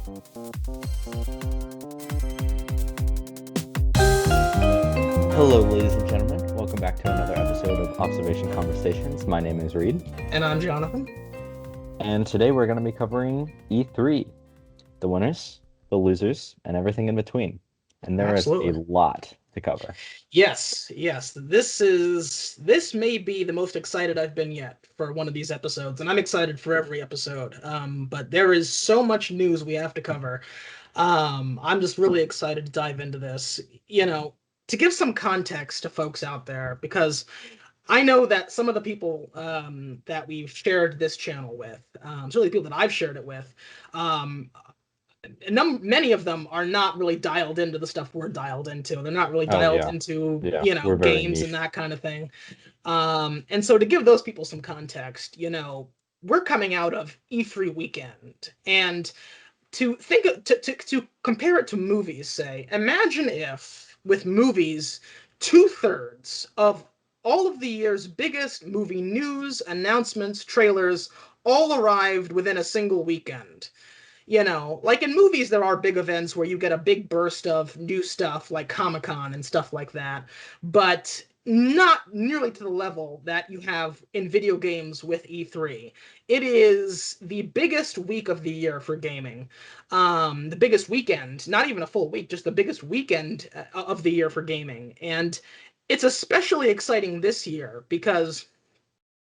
Hello, ladies and gentlemen. Welcome back to another episode of Observation Conversations. My name is Reid, And I'm Jonathan. and today we're going to be covering E3, the winners, the losers, and everything in between. And there is a Absolutely. lot to cover. Yes. This may be the most excited I've been yet for one of these episodes, and I'm excited for every episode. But there is so much news we have to cover. I'm just really excited to dive into this. To give some context to folks out there, because I know that some of the people that we've shared this channel with, certainly the people that I've shared it with, um, many of them are not really dialed into the stuff we're dialed into. They're not really Oh, dialed yeah. into, Yeah, we're very games and niche. that kind of thing. And so to give those people some context, we're coming out of E3 weekend, and to compare it to movies, say, imagine if with movies, 2/3 of all of the year's biggest movie news, announcements, trailers all arrived within a single weekend. Like in movies, there are big events where you get a big burst of new stuff like Comic-Con and stuff like that, but not nearly to the level that you have in video games with E3. It is the biggest week of the year for gaming. The biggest weekend, not even a full week, just the biggest weekend of the year for gaming. And it's especially exciting this year because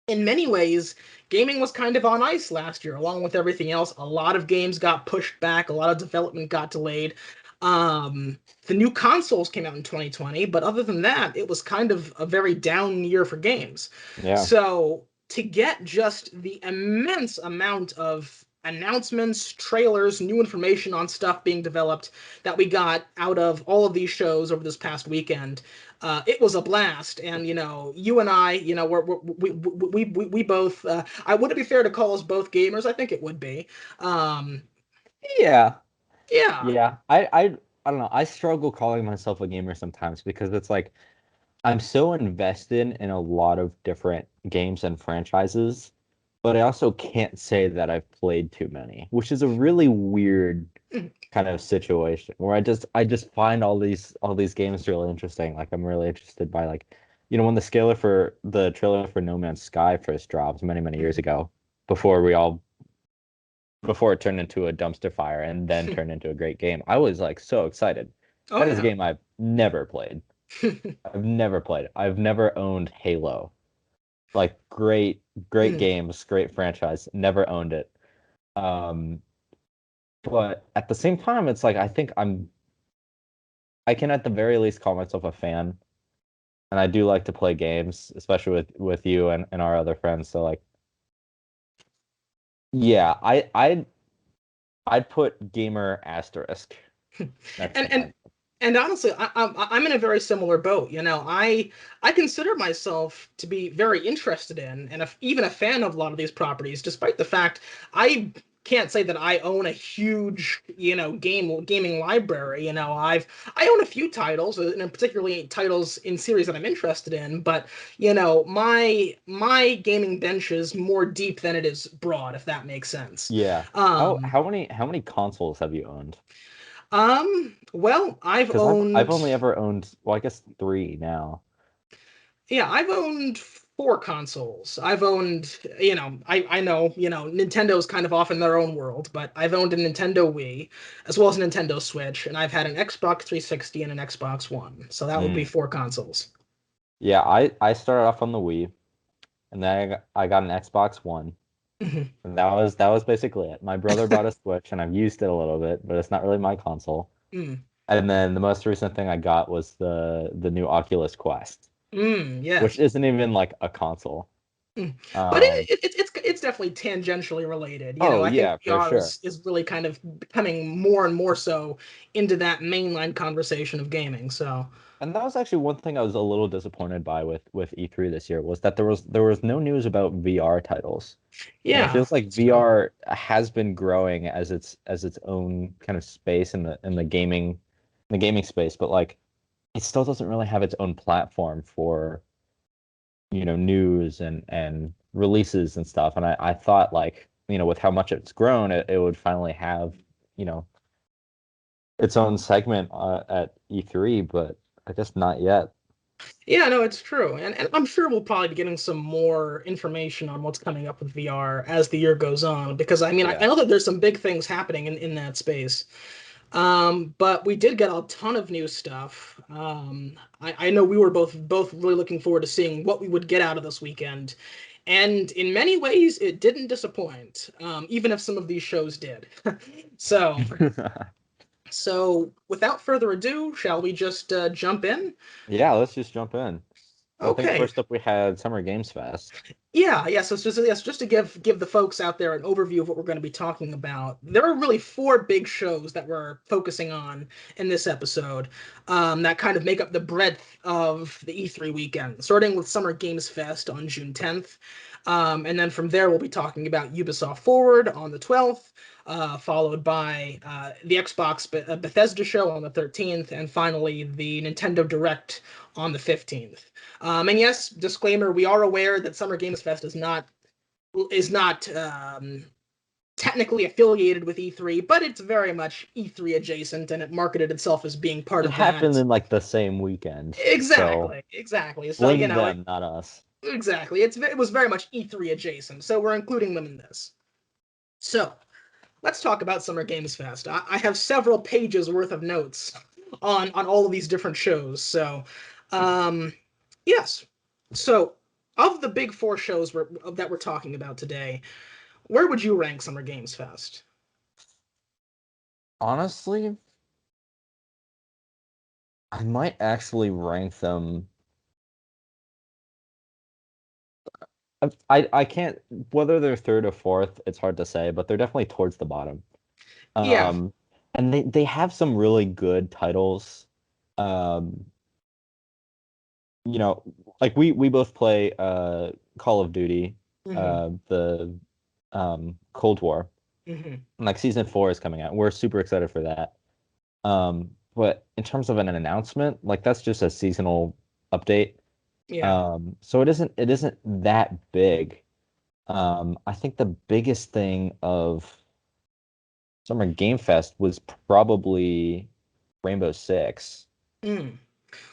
in many ways, gaming was kind of on ice last year, along with everything else. A lot of games got pushed back, a lot of development got delayed. The new consoles came out in 2020, but other than that, it was kind of a very down year for games. Yeah. So to get just the immense amount of announcements, trailers, new information on stuff being developed that we got out of all of these shows over this past weekend, it was a blast. And you and I, we both. I would it be fair to call us both gamers? I think it would be. Um, Yeah. yeah. Yeah. I don't know. I struggle calling myself a gamer sometimes because it's like I'm so invested in a lot of different games and franchises, but I also can't say that I've played too many, which is a really weird kind of situation where I just find all these games really interesting. Like I'm really interested by like, when the trailer for No Man's Sky first dropped many, many years ago, before we all before it turned into a dumpster fire and then turned into a great game. I was like so excited. Oh That is a yeah. game I've never played. I've never played. I've never owned Halo. Like great games, great franchise. Never owned it. Um, but at the same time, it's like I can at the very least call myself a fan, and I do like to play games, especially with you and our other friends. So like, yeah, I'd put gamer asterisk next and to and mine. and honestly, I'm in a very similar boat. I consider myself to be very interested in and even a fan of a lot of these properties, despite the fact I can't say that I own a huge gaming library. I own a few titles, and particularly titles in series that I'm interested in. But my gaming bench is more deep than it is broad, if that makes sense. Yeah. How Um, how many how many consoles have you owned? well, I've Because I've owned. only ever owned, well, I guess three now. Yeah, I've owned four consoles. I've owned, I know, Nintendo's kind of off in their own world, but I've owned a Nintendo Wii as well as a Nintendo Switch, and I've had an Xbox 360 and an Xbox One. So that would be Mm. four consoles. Yeah, I started off on the Wii, and then I got an Xbox One, Mhm. and that was basically it. My brother bought a Switch, and I've used it a little bit, but it's not really my console. Mm. And then the most recent thing I got was the new Oculus Quest, which Yes. isn't even like a console. Mm. But Um, it's definitely tangentially related. oh I think yeah, for VR sure. is really kind of becoming more and more so into that mainline conversation of gaming. So, And that was actually one thing I was a little disappointed by with E3 this year was that there was no news about VR titles. And it yeah, feels like that's true. VR has been growing as its own kind of space in the gaming space, but like it still doesn't really have its own platform for, news and releases and stuff. And I thought like, with how much it's grown, it would finally have its own segment at E3, but I guess not yet. Yeah, no, it's true. And I'm sure we'll probably be getting some more information on what's coming up with VR as the year goes on, because I mean, I Yeah. know that there's some big things happening in that space. But we did get a ton of new stuff. I know we were both really looking forward to seeing what we would get out of this weekend. And in many ways, it didn't disappoint, even if some of these shows did. So, so without further ado, shall we just jump in? Yeah, let's just jump in. So I think Okay. first up we had Summer Games Fest. Yeah. So it's just, yes, just to give the folks out there an overview of what we're going to be talking about. There are really four big shows that we're focusing on in this episode, that kind of make up the breadth of the E3 weekend. Starting with Summer Games Fest on June 10th, and then from there we'll be talking about Ubisoft Forward on the 12th. Followed by the Xbox Bethesda show on the 13th, and finally the Nintendo Direct on the 15th. And yes, disclaimer: we are aware that Summer Games Fest is not technically affiliated with E3, but it's very much E3 adjacent, and it marketed itself as being part It of happened that. in like the same weekend. So Exactly. So blame them, not us. exactly. It was very much E3 adjacent, so we're including them in this. So let's talk about Summer Games Fest. I have several pages worth of notes on all of these different shows. So, um, yes. So, of the big four shows that we're talking about today, where would you rank Summer Games Fest? Honestly, I might actually rank them. I can't whether they're third or fourth, it's hard to say, but they're definitely towards the bottom. Yeah. Um, and they have some really good titles. Um, you know, like we both play Call of Duty, Hmm. the Cold War. Hmm. And, like season 4 is coming out. We're super excited for that. But in terms of an announcement, like that's just a seasonal update. Yeah. So it isn't that big. I think the biggest thing of Summer Game Fest was probably Rainbow Six Mm.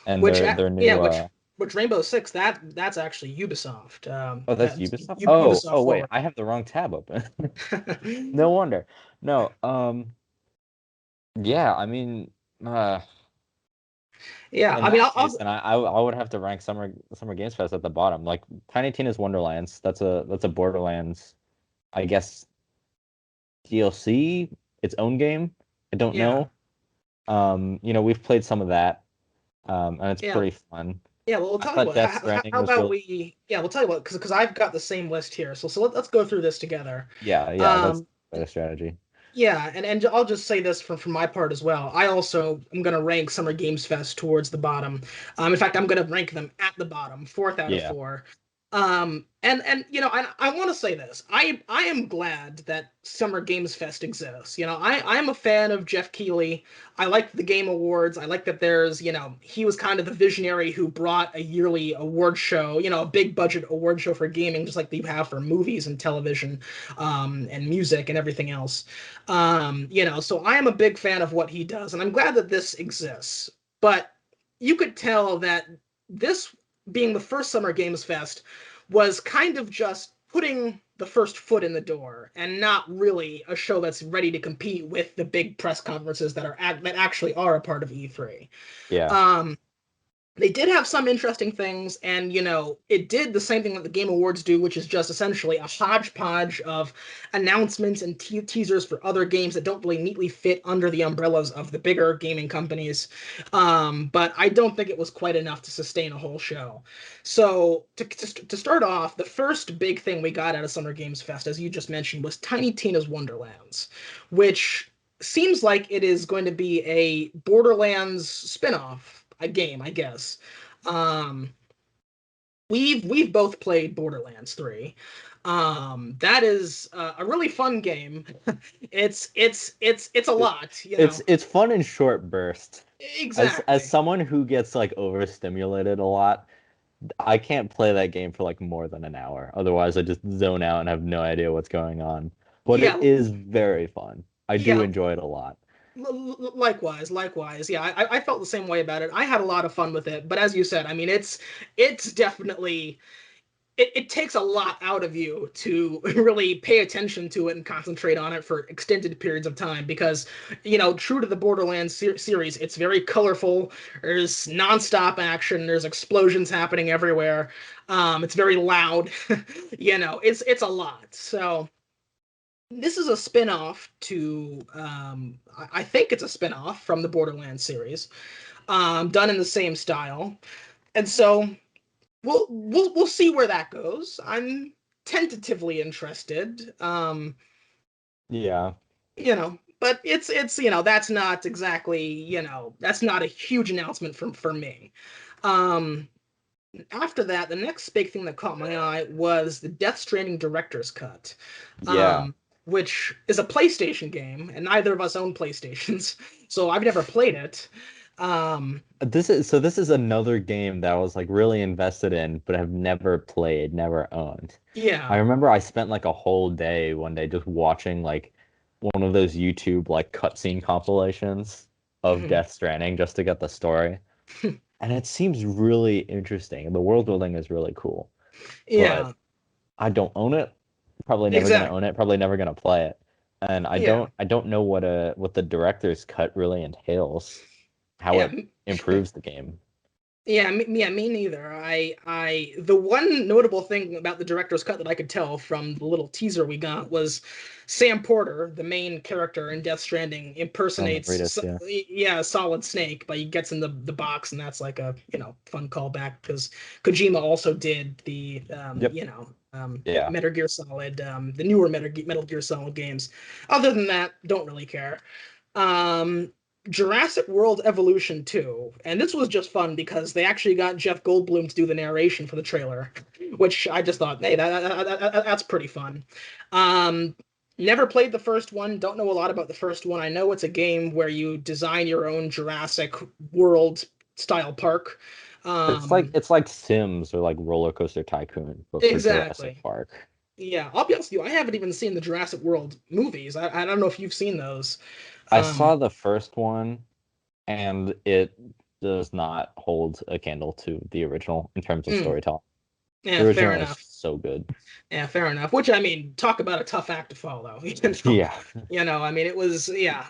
and Which, their yeah, new which Rainbow Six, that's actually Ubisoft. oh, that's That Ubisoft. Oh, Ubisoft oh wait, Forward. I have the wrong tab open. No wonder. No, yeah, I mean, Yeah, in I mean, that case, then I would have to rank Summer Games Fest at the bottom. Like Tiny Tina's Wonderlands, that's a Borderlands, I guess DLC, its own game. I don't yeah, know. We've played some of that, and it's yeah. pretty fun. Yeah, well, we'll I tell you thought what. Death Stranding How was about really, we? Yeah, we'll tell you what, because I've got the same list here. So let's go through this together. yeah, that's Um, a better strategy. yeah, and I'll just say this from my part as well. I also am gonna rank Summer Games Fest towards the bottom. In fact, I'm gonna rank them at the bottom, fourth out of Yeah, four. And I want to say this. I am glad that Summer Games Fest exists. I'm a fan of Jeff Keighley. I like the Game Awards. I like that he was kind of the visionary who brought a yearly award show, a big budget award show for gaming, just like you have for movies and television, and music and everything else. So I am a big fan of what he does, and I'm glad that this exists. But you could tell that this being the first Summer Games Fest was kind of just putting the first foot in the door and not really a show that's ready to compete with the big press conferences that actually are a part of E3. yeah. Um, they did have some interesting things, and it did the same thing that the Game Awards do, which is just essentially a hodgepodge of announcements and teasers for other games that don't really neatly fit under the umbrellas of the bigger gaming companies. But I don't think it was quite enough to sustain a whole show. So to start off, the first big thing we got out of Summer Games Fest, as you just mentioned, was Tiny Tina's Wonderlands, which seems like it is going to be a Borderlands spin-off, a game, I guess. Um, we've both played Borderlands 3. That is a really fun game. It's a It- lot, you it's know. it's fun in short bursts. As Exactly. someone who gets like overstimulated a lot, I can't play that game for like more than an hour. Otherwise, I just zone out and have no idea what's going on. But it Yeah, is very fun. I do Yeah, enjoy it a lot. likewise. Yeah, I felt the same way about it. I had a lot of fun with it, but as you said, I mean, it's definitely it takes a lot out of you to really pay attention to it and concentrate on it for extended periods of time because, true to the Borderlands series, it's very colorful. There's nonstop action. There's explosions happening everywhere. It's very loud. It's a lot. So this is a spin-off to I think it's a spin-off from the Borderlands series, done in the same style. And so we'll see where that goes. I'm tentatively interested. Yeah. But it's that's not exactly, that's not a huge announcement for me. Um After that, the next big thing that caught my eye was the Death Stranding director's cut. Yeah. Um which is a PlayStation game, and neither of us own PlayStations, so I've never played it. Um This is another game that I was like really invested in, but have never played, never owned. I yeah. remember I spent like a whole day one day just watching like one of those YouTube like cutscene compilations of Mhm. Death Stranding just to get the story. And it seems really interesting. The world building is really cool, but Yeah, I don't own it. Probably never gonna exactly. own it. Probably never gonna play it. And I Yeah. don't know what the director's cut really entails, how Yeah. it improves the game. Me neither. The one notable thing about the director's cut that I could tell from the little teaser we got was Sam Porter, the main character in Death Stranding, Read impersonates, yeah. yeah, Solid Snake, but he gets in the box, and that's like a, fun callback because Kojima also did the, Yep. Yeah. Metal Gear Solid, the newer Metal Gear Solid games. Other than that, don't really care. um Jurassic World Evolution 2. And this was just fun because they actually got Jeff Goldblum to do the narration for the trailer, which I just thought, hey, that's pretty fun. Um, Never played the first one, don't know a lot about the first one. I know it's a game where you design your own Jurassic World style park. Um, It's like Sims or like Roller Coaster Tycoon, but for Jurassic exactly. Park. Yeah, I'll be honest with you, I haven't even seen the Jurassic World movies. I don't know if you've seen those. I Um, saw the first one and it does not hold a candle to the original in terms of mm, storytelling. The yeah, fair original is enough. so good. Yeah, fair enough. Which I mean, talk about a tough act to follow. Yeah. I mean, it was, yeah.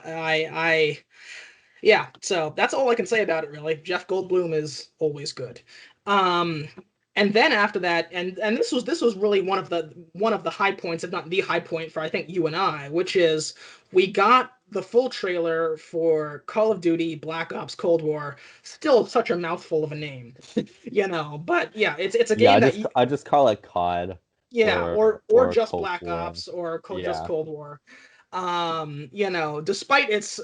Yeah. So that's all I can say about it, really. Jeff Goldblum is always good. Um, and then after that, and this was really one of the high points, if not the high point for I think you and I, which is we got the full trailer for Call of Duty Black Ops Cold War. Still such a mouthful of a name, But yeah, it's a Yeah, game that you, I just call it COD yeah, or or just Cold Black War. Ops or just Yeah. Cold War. Despite its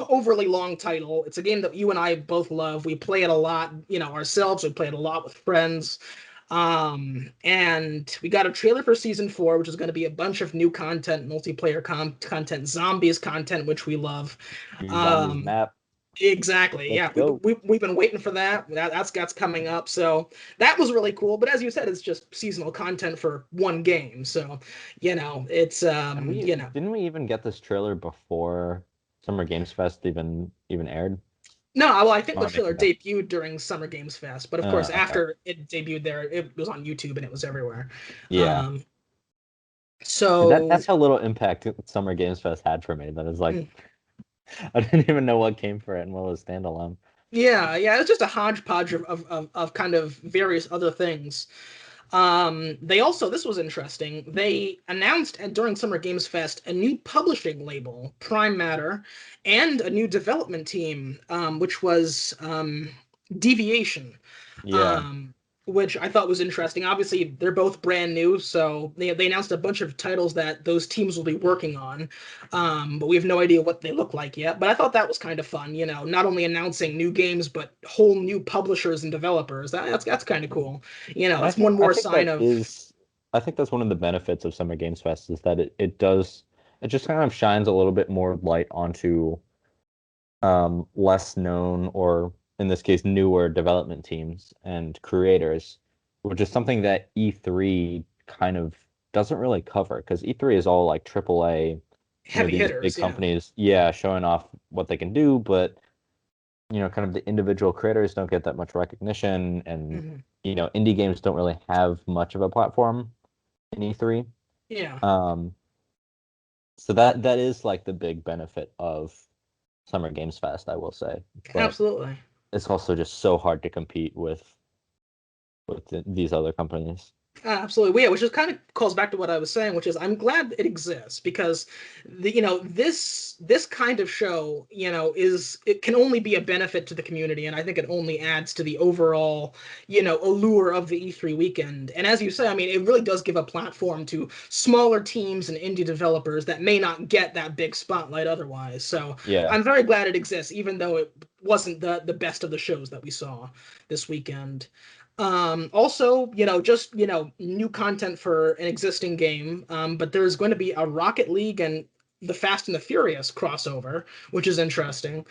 overly long title, it's a game that you and I both love. We play it a lot, ourselves. We play it a lot with friends. And we got a trailer for season 4, which is going to be a bunch of new content, multiplayer content, zombies content, which we love. New Zombies Um, map. Exactly. Let's Yeah, go. we've been waiting for that. That's coming up. So that was really cool. But as you said, it's just seasonal content for one game. So, it's And we didn't we even get this trailer before Summer Games Fest even aired? no. Well, I think Or the am I trailer making that? debuted during Summer Games Fest, but of course, Okay. after it debuted there, it was on YouTube and it was everywhere. Yeah. Um. That's So how little impact Summer Games Fest had for me. That is like mm, I didn't even know what came for it and what was standalone. yeah, it's just a hodgepodge of kind of various other things. They also, this was interesting. They announced during Summer Games Fest a new publishing label, Prime Matter, and a new development team, which was Deviation, Yeah. um, which I thought was interesting. Obviously, they're both brand new, so they announced a bunch of titles that those teams will be working on, but we have no idea what they look like yet. But I thought that was kind of fun, not only announcing new games, but whole new publishers and developers. That's kind of cool. And It's one I more think sign that of. is I think that's one of the benefits of Summer Games Fest is that it just kind of shines a little bit more light onto less known or in this case newer development teams and creators, which is something that E3 kind of doesn't really cover because E3 is all like AAA heavy these big hitters. Yeah. companies, yeah, showing off what they can do, but kind of the individual creators don't get that much recognition, and Hmm. indie games don't really have much of a platform in E3. Yeah. Um, so that is like the big benefit of Summer Games Fest, I will say. But Absolutely. it's also just so hard to compete with these other companies. Absolutely. Well, yeah, which is kind of calls back to what I was saying, which is I'm glad it exists because this kind of show, is it can only be a benefit to the community, and I think it only adds to the overall, allure of the E3 weekend. And as you say, I mean, it really does give a platform to smaller teams and indie developers that may not get that big spotlight otherwise. So Yeah. I'm very glad it exists, even though it wasn't the best of the shows that we saw this weekend. Also, just, new content for an existing game. But there's going to be a Rocket League and the Fast and the Furious crossover, which is interesting.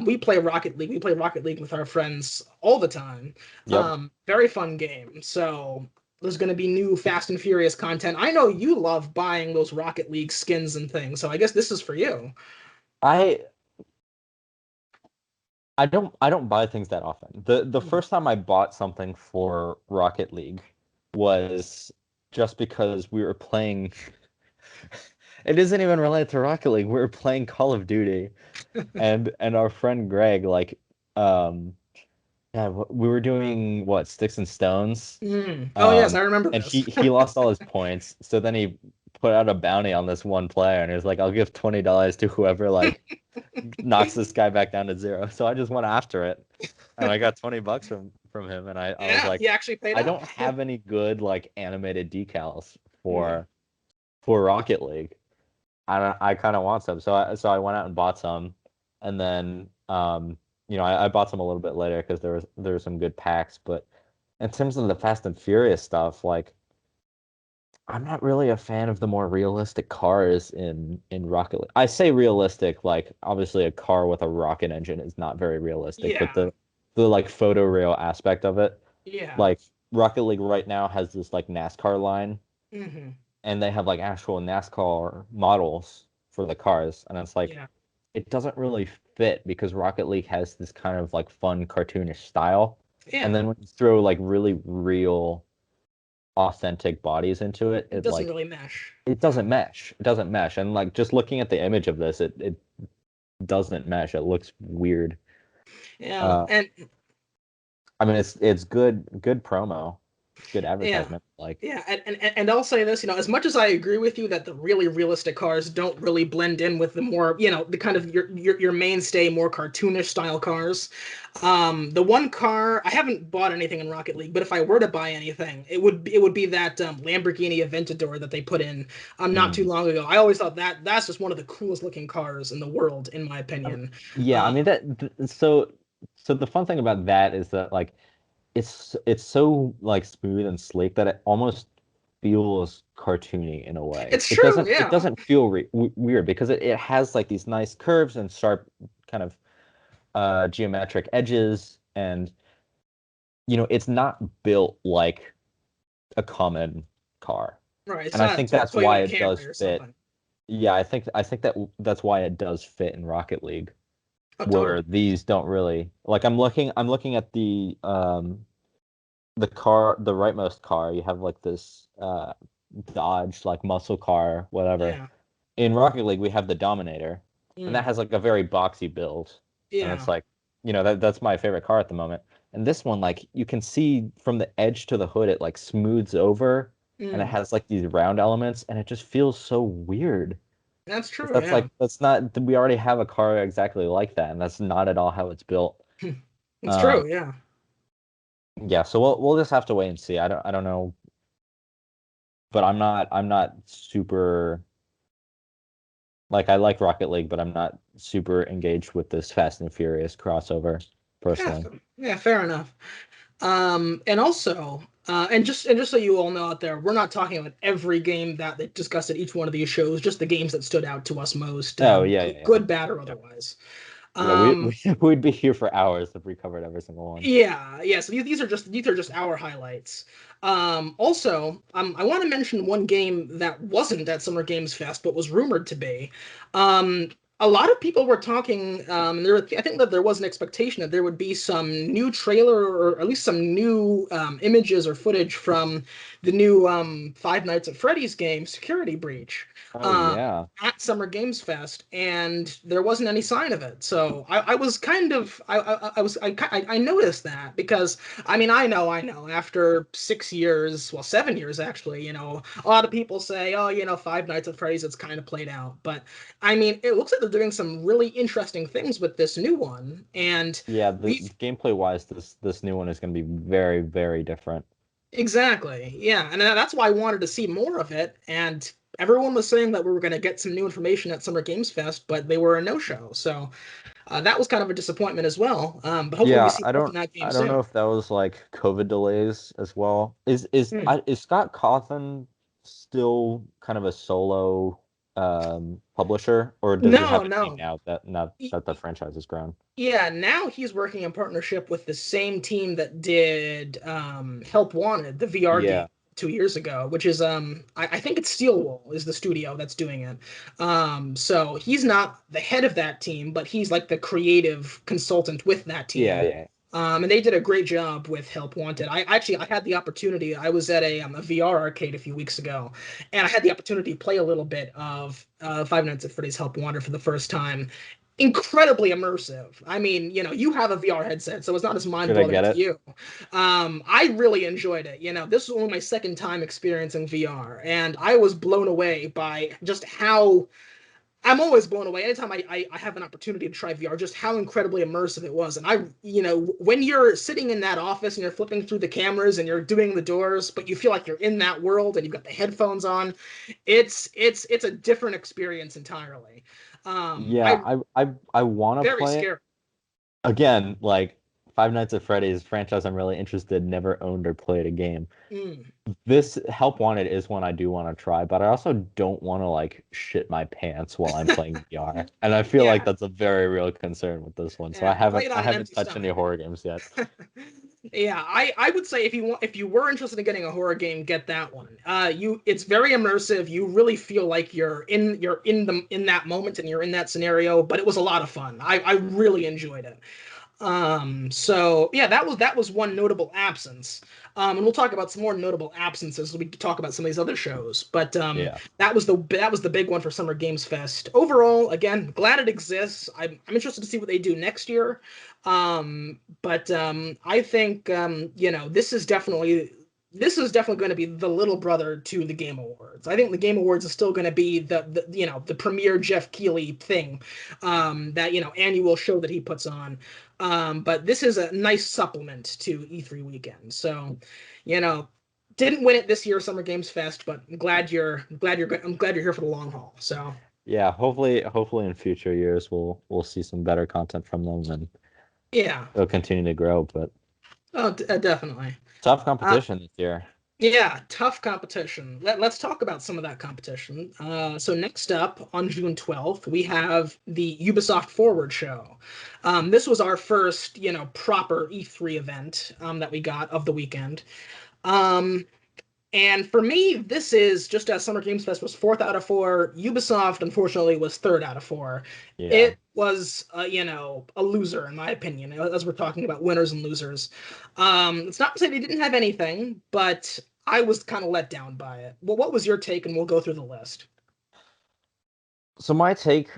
We play Rocket League. We play Rocket League with our friends all the time. Yep. Very fun game. So there's going to be new Fast and Furious content. I know you love buying those Rocket League skins and things, so I guess this is for you. I I don't buy things that often. The Mhm. first time I bought something for Rocket League was just because we were playing. It isn't even related to Rocket League. We were playing Call of Duty, and our friend Greg, like, um yeah, we were doing what, Sticks and Stones. Oh yes, I um remember and he this. he lost all his points, so then he put out a bounty on this one player, and he was like, I'll give $20 to whoever like knocks this guy back down to zero. So I just went after it, and I got $20 from him, and I was Yeah, like, he actually paid I up. don't have any good like animated decals Mhm. for Rocket League. I kind of want some, so I went out and bought some, and then I bought some a little bit later because there were some good packs. But in terms of the Fast and Furious stuff, like, I'm not really a fan of the more realistic cars in Rocket League. I say realistic, like obviously a car with a rocket engine is not very realistic, but Yeah, the like photoreal aspect of it, yeah. like Rocket League right now has this like NASCAR line, Hmm. and they have like actual NASCAR models for the cars, and it's like Yeah, it doesn't really fit because Rocket League has this kind of like fun cartoonish style, and yeah. then when you throw like really real authentic bodies into it, It it doesn't like really mesh. it Yeah, doesn't mesh. It doesn't mesh. And like just looking at the image of this, it doesn't mesh. It looks weird. yeah, Uh, and I mean, it's good promo. It's good yeah, advertisement. Like, yeah, and I'll say this, as much as I agree with you that the really realistic cars don't really blend in with the more, the kind of your mainstay, more cartoonish style cars. The one car I haven't bought anything in Rocket League, but if I were to buy anything, it would be that Lamborghini Aventador that they put in not too mm, long ago. I always thought that's just one of the coolest looking cars in the world, in my I mean, opinion. yeah. I Uh, mean so the fun thing about that is that like it's so like smooth and sleek that it almost feels cartoony in a way. it's It true, doesn't it yeah. doesn't feel weird because it has like these nice curves and sharp kind of geometric edges, and it's not built like a common car. Right, it's And I not think a that's why Toyota it does Camry or fit. something. Yeah, I think that's why it does fit in Rocket League, Oh, where totally. these don't really like. I'm looking at the car, the rightmost car. You have like this Dodge like muscle car, whatever. Yeah. In Rocket League, we have the Dominator, and that Mm. has like a very boxy build, and it's Yeah. like, that's my favorite car at the moment. And this one, like, you can see from the edge to the hood, it like smooths over, and it Mm. has like these round elements, and it just feels so weird. That's 'Cause true, that's yeah. like that's not we already have a car exactly like that, and that's not at all how it's built. It's Um, true, yeah. yeah, so we'll just have to wait and see. I don't know, but I'm not super. Like, I like Rocket League, but I'm not super engaged with this Fast and Furious crossover Yeah, personally. yeah, fair enough. And also, and just so you all know out there, we're not talking about every game that they discussed at each one of these shows, just the games that stood out to us most, Oh, yeah, yeah, yeah. good, bad, or Yep. otherwise. Yeah, Um, we'd be here for hours if we covered every single one. yeah, yeah. So these are just our highlights. Also, I want to mention one game that wasn't at Summer Games Fest but was rumored to be. Um, a lot of people were talking. I think that there was an expectation that there would be some new trailer or at least some new images or footage from the new Five Nights at Freddy's game, Security Breach. Oh Um, yeah. at Summer Games Fest, and there wasn't any sign of it. So I was kind of I noticed that because I know after 6 years, well 7 years actually, a lot of people say, oh, Five Nights at Freddy's it's kind of played out, but I mean it looks like they're doing some really interesting things with this new one, and Yeah, the we've gameplay wise, this new one is going to be very, very different. exactly, yeah, and that's why I wanted to see more of it. And everyone was saying that we were going to get some new information at Summer Games Fest, but they were a no-show. So that was kind of a disappointment as well. But hopefully we Yeah, see more from that game I don't know soon. if that was like COVID delays as well. Hmm. Is Scott Cawthon still kind of a solo publisher, or does he No, have a team no. now Y- that the y- franchise has grown? Yeah, now he's working in partnership with the same team that did Help Wanted, the VR game Yeah. 2 years ago, which is I think it's Steelwool is the studio that's doing it. So he's not the head of that team, but he's like the creative consultant with that Yeah, team. yeah. And they did a great job with Help Wanted. I had the opportunity. I was at a VR arcade a few weeks ago, and I had the opportunity to play a little bit of Five Nights at Freddy's Help Wanted for the first time. Incredibly immersive. I mean, you have a VR headset, so it's not as Did I mind-blowing get to it? you. I really enjoyed it. This was only my second time experiencing VR, and I was blown away by just how I'm always blown away anytime I have an opportunity to try VR, just how incredibly immersive it was. And when you're sitting in that office and you're flipping through the cameras and you're doing the doors, but you feel like you're in that world and you've got the headphones on, it's a different experience entirely. Yeah, I I want to very play it scary. again. Like Five Nights at Freddy's franchise, I'm really interested. Never owned or played a game. Mm. This Help Wanted is one I do want to try, but I also don't want to like shit my pants while I'm playing VR. And I feel like Yeah, that's a very real concern with this one. So yeah. Play it I on an haven't empty touched any stomach. horror games yet. Yeah, I would say if you were interested in getting a horror game, get that one. It's very immersive. You really feel like you're in that moment and you're in that scenario. But it was a lot of fun. I really enjoyed it. So yeah, that was one notable absence. And we'll talk about some more notable absences when we talk about some of these other shows. But Yeah. that was the big one for Summer Games Fest. Overall, again, glad it exists. I'm interested to see what they do next year. But I think this is definitely going to be the little brother to the Game Awards. I think the Game Awards is still going to be the premier Jeff Keighley thing, that annual show that he puts on. But this is a nice supplement to E3 weekend. So, you know, didn't win it this year, Summer Games Fest, but I'm glad you're here for the long haul. So, Yeah, hopefully in future years we'll see some better content from them and yeah, it'll continue to grow, but oh, definitely. tough Uh, competition this year. yeah, tough competition. Let's talk about some of that competition. So next up on June 12th, we have the Ubisoft Forward show. This was our first, proper E3 event that we got of the weekend. Um, And for me, this is just as Summer Games Fest was fourth out of four. Ubisoft, unfortunately, was third out of four. Yeah. It was, a loser in my opinion. As we're talking about winners and losers, it's not to say they didn't have anything, but I was kind of let down by it. Well, what was your take? And we'll go through the list. So my take,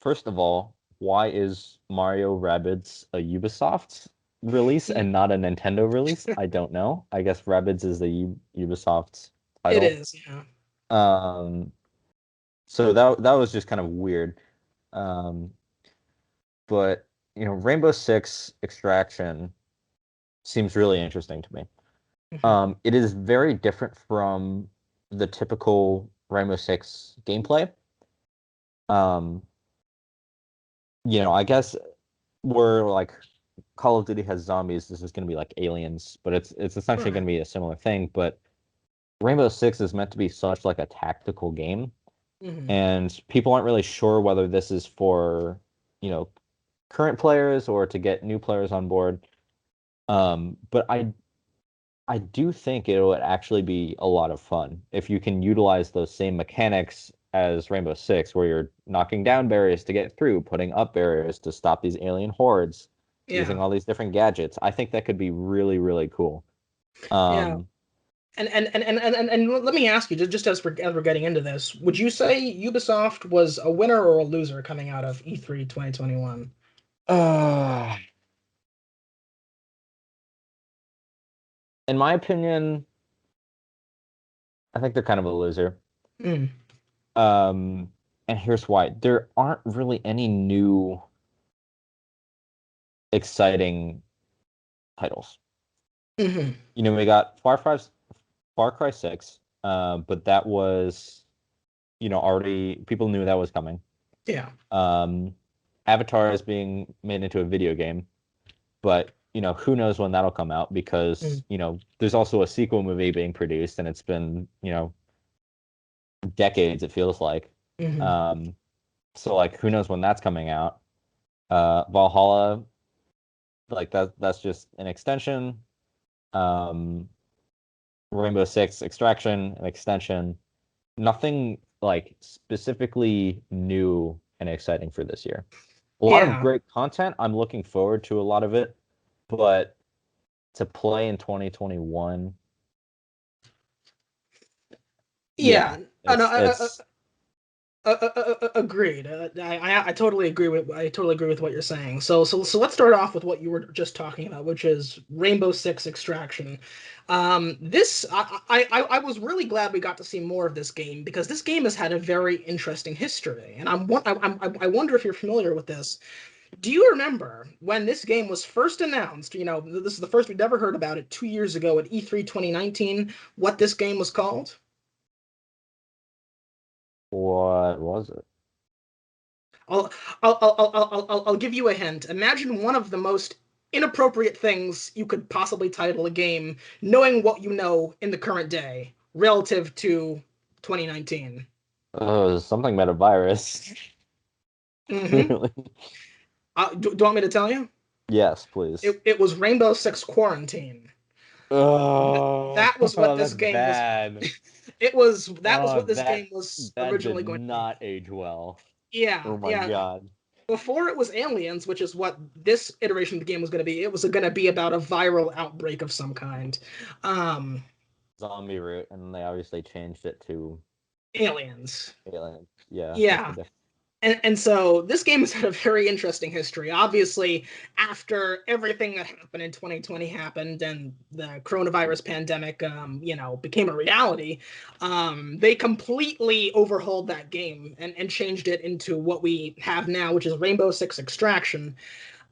first of all, why is Mario Rabbids a Ubisoft release Mm, and not a Nintendo release? I don't know. I guess Rabbids is the Ubisoft it title. is, yeah. Um, so that was just kind of weird. Um, but Rainbow Six Extraction seems really interesting to me. Mhm. It is very different from the typical Rainbow Six gameplay. Um, I guess we're like Call of Duty has zombies. This is going to be like aliens, but it's essentially going Right. to be a similar thing. But Rainbow Six is meant to be such like a tactical game Hmm. and people aren't really sure whether this is for, you know, current players or to get new players on board. But I do think it would actually be a lot of fun if you can utilize those same mechanics as Rainbow Six, where you're knocking down barriers to get through, putting up barriers to stop these alien hordes, using Yeah, all these different gadgets. I think that could be really, really cool. yeah. Um, And let me ask you, just as we're getting into this, would you say Ubisoft was a winner or a loser coming out of E3 2021? uh, in my opinion, I think they're kind of a loser. Mm. Um, and here's why. There aren't really any new exciting titles. Hmm. You know, we got Far Cry 6, but that was, you know, already people knew that was coming. Yeah. Um, Avatar is being made into a video game, but you know, who knows when that'll come out because, you know, there's also a sequel movie being produced and it's been, you know, decades it feels like. Mm-hmm. Um, so like who knows when that's coming out. Valhalla, like that's just an extension. Um, Rainbow Six Extraction, an extension. Nothing like specifically new and exciting for this year. A lot of Yeah. great content. I'm looking forward to a lot of it, but to play in 2021, yeah, Yeah. No, it's agreed. I totally agree with what you're saying. So let's start off with what you were just talking about, which is Rainbow Six Extraction. This I was really glad we got to see more of this game because this game has had a very interesting history, and I wonder if you're familiar with this. Do you remember when this game was first announced? You know, this is the first we'd ever heard about it 2 years ago at E3 2019. What this game was called? what was it? I'll I'll give you a hint. Imagine one of the most inappropriate things you could possibly title a game, knowing what you know in the current day relative to 2019. Something about a virus. Mm-hmm. Really? Do you want me to tell you? Yes, please. It was Rainbow Six Quarantine. Oh, That was what this that's game was. bad. That was Oh, what this game was that did originally going to be. not age well. Yeah, Oh my yeah. God. Before it was aliens, which is what this iteration of the game was going to be, it was going to be about a viral outbreak of some kind. Um, Zombie route, and they obviously changed it to aliens. alien. Yeah, that's the Yeah. difference. And so this game has had a very interesting history. Obviously, after everything that happened in 2020 happened and the coronavirus pandemic, became a reality, they completely overhauled that game and changed it into what we have now, which is Rainbow Six Extraction.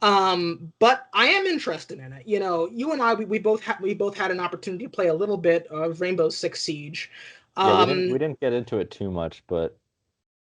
But I am interested in it. You know, you and I, we both had an opportunity to play a little bit of Rainbow Six Siege. Yeah, Um, we didn't get into it too much, but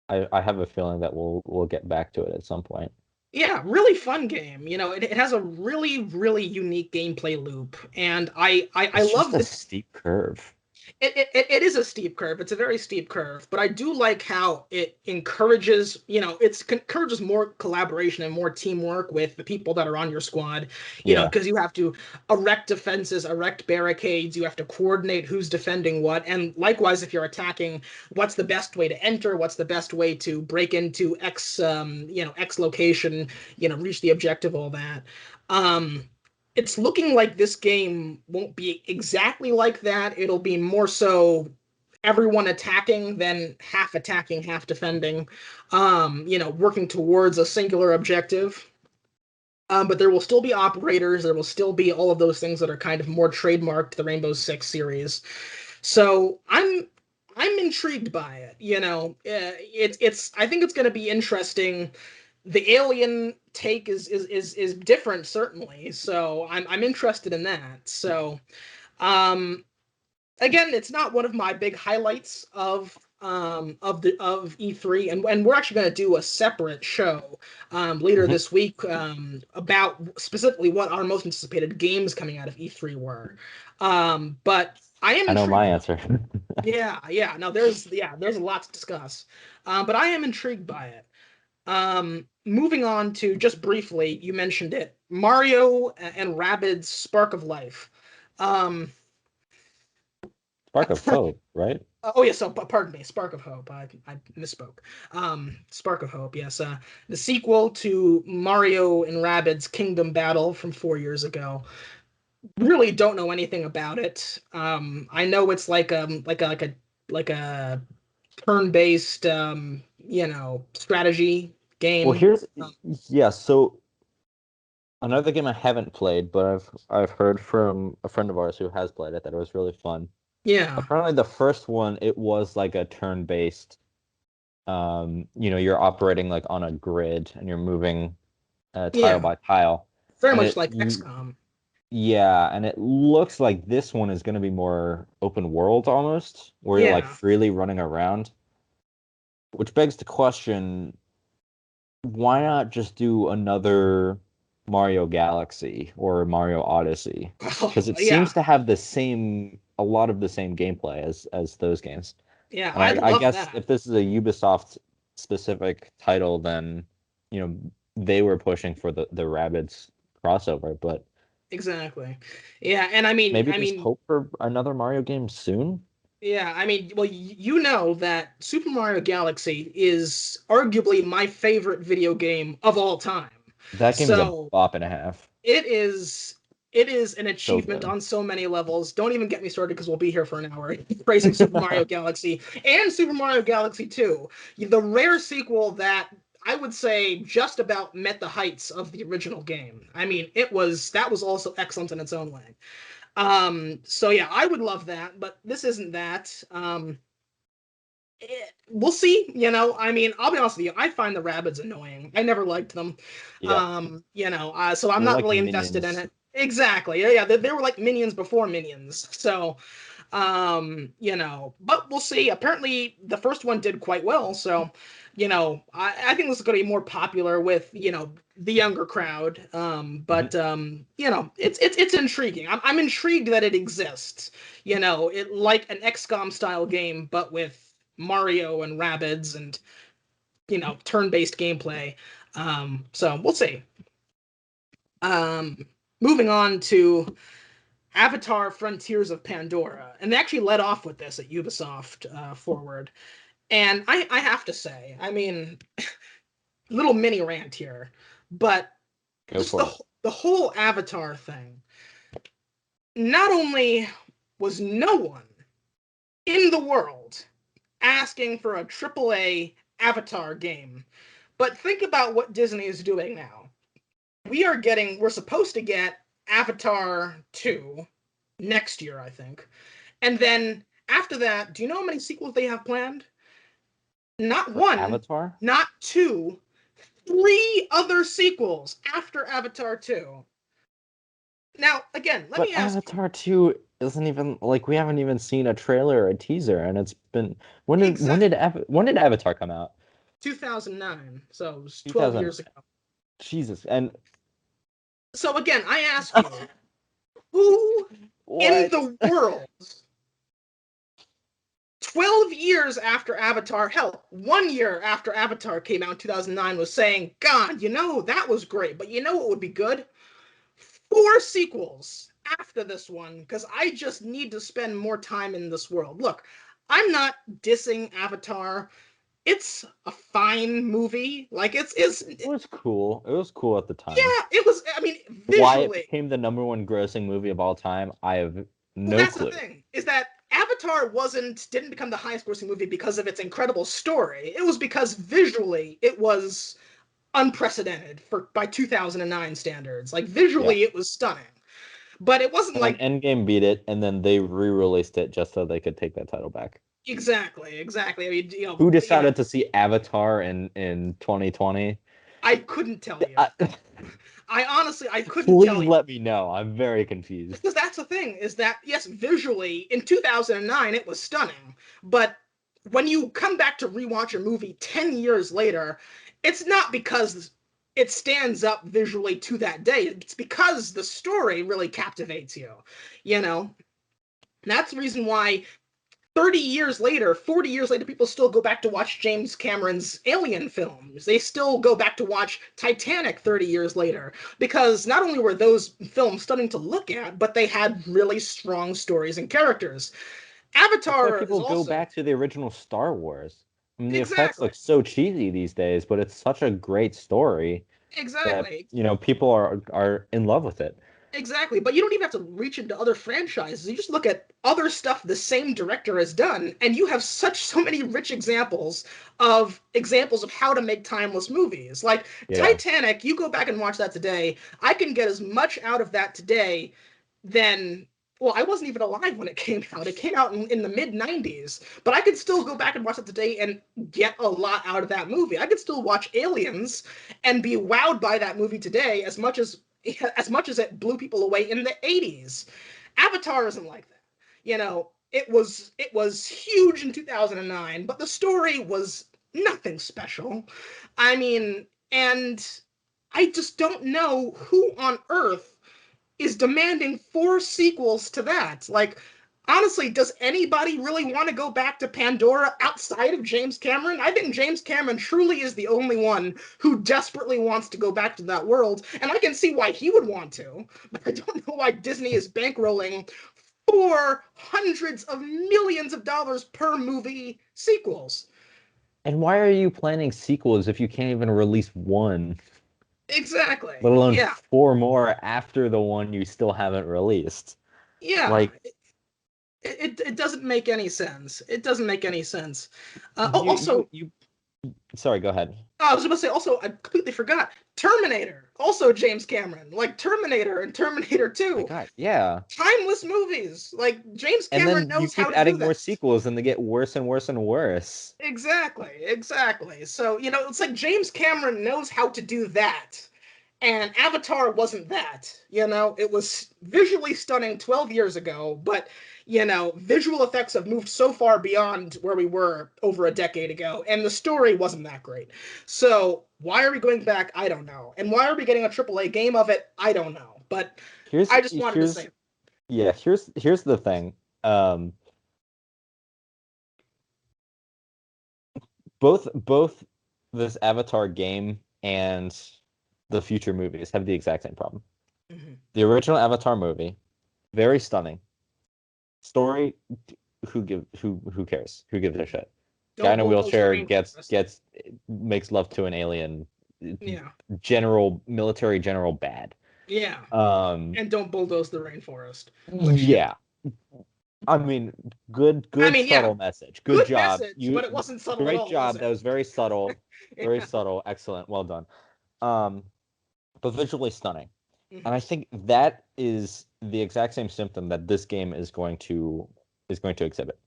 I have a feeling that we'll get back to it at some point. Yeah, really fun game. You know, it has a really, really unique gameplay loop, and I It's just love a the steep curve. it is a steep curve. It's a very steep curve, but I do like how it encourages, encourages more collaboration and more teamwork with the people that are on your squad, Yeah. because you have to erect defenses, erect barricades, you have to coordinate who's defending what, and likewise, if you're attacking, what's the best way to enter, what's the best way to break into X location, reach the objective, all that. It's looking like this game won't be exactly like that. It'll be more so everyone attacking than half attacking, half defending, working towards a singular objective. But there will still be operators. There will still be all of those things that are kind of more trademarked to the Rainbow Six series. So I'm intrigued by it. It's I think it's going to be interesting. The alien take is different, certainly. So I'm interested in that. So um again, it's not one of my big highlights of of E3, and we're actually going to do a separate show later Mhm. this week about specifically what our most anticipated games coming out of E3 were. But I am I know my intrigued. answer. Yeah. No, there's a lot to discuss. But I am intrigued by it. Moving on to just briefly, you mentioned it, Mario and Rabbids Spark of Life. Um, Spark of Hope, right? oh yeah, so pardon me, Spark of Hope. I misspoke. Spark of Hope. Yes, the sequel to Mario and Rabbids Kingdom Battle from 4 years ago. Really don't know anything about it. I know it's like a turn-based strategy Well, game. here's Um, yeah. So another game I haven't played, but I've heard from a friend of ours who has played it that it was really fun. yeah, Apparently, the first one it was like a turn-based. You're operating like on a grid and you're moving tile yeah, by tile, very and much like XCOM. yeah, and it looks like this one is going to be more open world almost, where you're like Yeah, freely running around, which begs the question, why not just do another Mario Galaxy or Mario Odyssey? Because it yeah, seems to have a lot of the same gameplay as those games. yeah. And I'd I love guess that. if this is a Ubisoft specific title, then you know they were pushing for the Rabbids crossover, but Exactly. Yeah, and I mean, maybe I there's mean, hope for another Mario game soon. yeah, I mean, well, you know that Super Mario Galaxy is arguably my favorite video game of all time. That game is a So bop and a half. it is it is an So achievement good. on so many levels. Don't even get me started because we'll be here for an hour praising Super Mario Galaxy and Super Mario Galaxy 2, the rare sequel that I would say just about met the heights of the original game. I mean, that was also excellent in its own way. So yeah, I would love that, but this isn't that. We'll see. I mean, I'll be honest with you. I find the rabbits annoying. I never liked them. Yeah, So I'm they're not like really invested in minions. it. Exactly. Yeah. They were like minions before minions. So, but we'll see. Apparently, the first one did quite well. So, I think this is going to be more popular with the younger crowd. Mhm. It's intriguing. I'm intrigued that it exists. It like an XCOM style game, but with Mario and Rabbids and turn-based gameplay. So we'll see. Um, Moving on to Avatar: Frontiers of Pandora, and they actually led off with this at Ubisoft Forward. And I have to say, I mean, little mini rant here, but Go just for it. the whole Avatar thing. Not only was no one in the world asking for a AAA Avatar game, but think about what Disney is doing now. We're supposed to get Avatar 2 next year, I think. And then after that, do you know how many sequels they have planned? Not For one, Avatar? not two, three other sequels after Avatar 2. Now, again, let But me ask you. Avatar 2 isn't even like we haven't even seen a trailer or a teaser, and it's been Exact when did Avatar come out? 2009, so it was 12 2000. years ago. Jesus. And So again, I ask you, who in what? the world 12 years after Avatar, hell, 1 year after Avatar came out in 2009, was saying, God, that was great, but you know what would be good? Four sequels after this one, because I just need to spend more time in this world. Look, I'm not dissing Avatar. It's a fine movie. Like, It was cool. It was cool at the time. yeah, it was, I mean, Why it visually. became the number one grossing movie of all time, I have Well, no that's the clue. thing, is that Avatar didn't become the highest grossing movie because of its incredible story. It was because visually it was unprecedented for by 2009 standards. Like Yeah. visually it was stunning. But it wasn't And then like Endgame beat it, and then they re-released it just so they could take that title back. exactly. I mean, Who decided to see Avatar in 2020? I couldn't tell you. I, I couldn't tell please you. let me know. I'm very confused. Because that's the thing, is that yes, visually in 2009 it was stunning, but when you come back to rewatch a movie 10 years later, it's not because it stands up visually to that day. It's because the story really captivates you. You know, and that's the reason why 30 years later, 40 years later, people still go back to watch James Cameron's Alien films. They still go back to watch Titanic 30 years later because not only were those films stunning to look at, but they had really strong stories and characters. That's why Avatar is people go also back to the original Star Wars. I mean, the effects exactly, look so cheesy these days, but it's such a great story that, exactly, people are in love with it. exactly. But you don't even have to reach into other franchises. You just look at other stuff the same director has done, and you have so many rich examples of how to make timeless movies. Like Yeah. Titanic, you go back and watch that today. I can get as much out of that today than well, I wasn't even alive when it came out. It came out in the mid 90s, but I could still go back and watch it today and get a lot out of that movie. I could still watch Aliens and be wowed by that movie today as much as it blew people away in the 80s. Avatar isn't like that. It was huge in 2009, but the story was nothing special. I mean, and I just don't know who on earth is demanding 4 sequels to that. Like, honestly, does anybody really want to go back to Pandora outside of James Cameron? I think James Cameron truly is the only one who desperately wants to go back to that world, and I can see why he would want to, but I don't know why Disney is bankrolling for hundreds of millions of dollars per movie sequels. And why are you planning sequels if you can't even release one, let Exactly. alone Yeah. four more after the one you still haven't released? Yeah. Like, It doesn't make any sense. It doesn't make any sense. you you Also, you sorry, go ahead. I was about to say, also, I completely forgot. Terminator, also James Cameron, like Terminator and Terminator My 2. God, yeah. Timeless movies. Like, James And Cameron then you knows how keep to do adding more that. sequels and they get worse and worse and worse. Exactly, exactly. So, it's like James Cameron knows how to do that. And Avatar wasn't that. It was visually stunning 12 years ago, but, visual effects have moved so far beyond where we were over a decade ago, and the story wasn't that great. So, why are we going back? I don't know. And why are we getting a AAA game of it? I don't know. But Here's I just wanted to here's say, yeah, here's the thing. Um, both this Avatar game and the future movies have the exact same problem. mhm, The original Avatar movie, very stunning. Story, who cares? Who gives a shit? Guy don't in a bulldoze the wheelchair rainforest. makes love to an alien. Yeah, Military general bad. yeah. Um, And don't bulldoze the rainforest. Which, yeah. I mean, good I good mean, yeah, subtle message. Good good job. message, You but it wasn't subtle at Great all, was job. it? That was very subtle. Very Yeah. subtle. Excellent. Well done. Um, but visually stunning. And Mhm. I think that is the exact same symptom that this game is going to exhibit.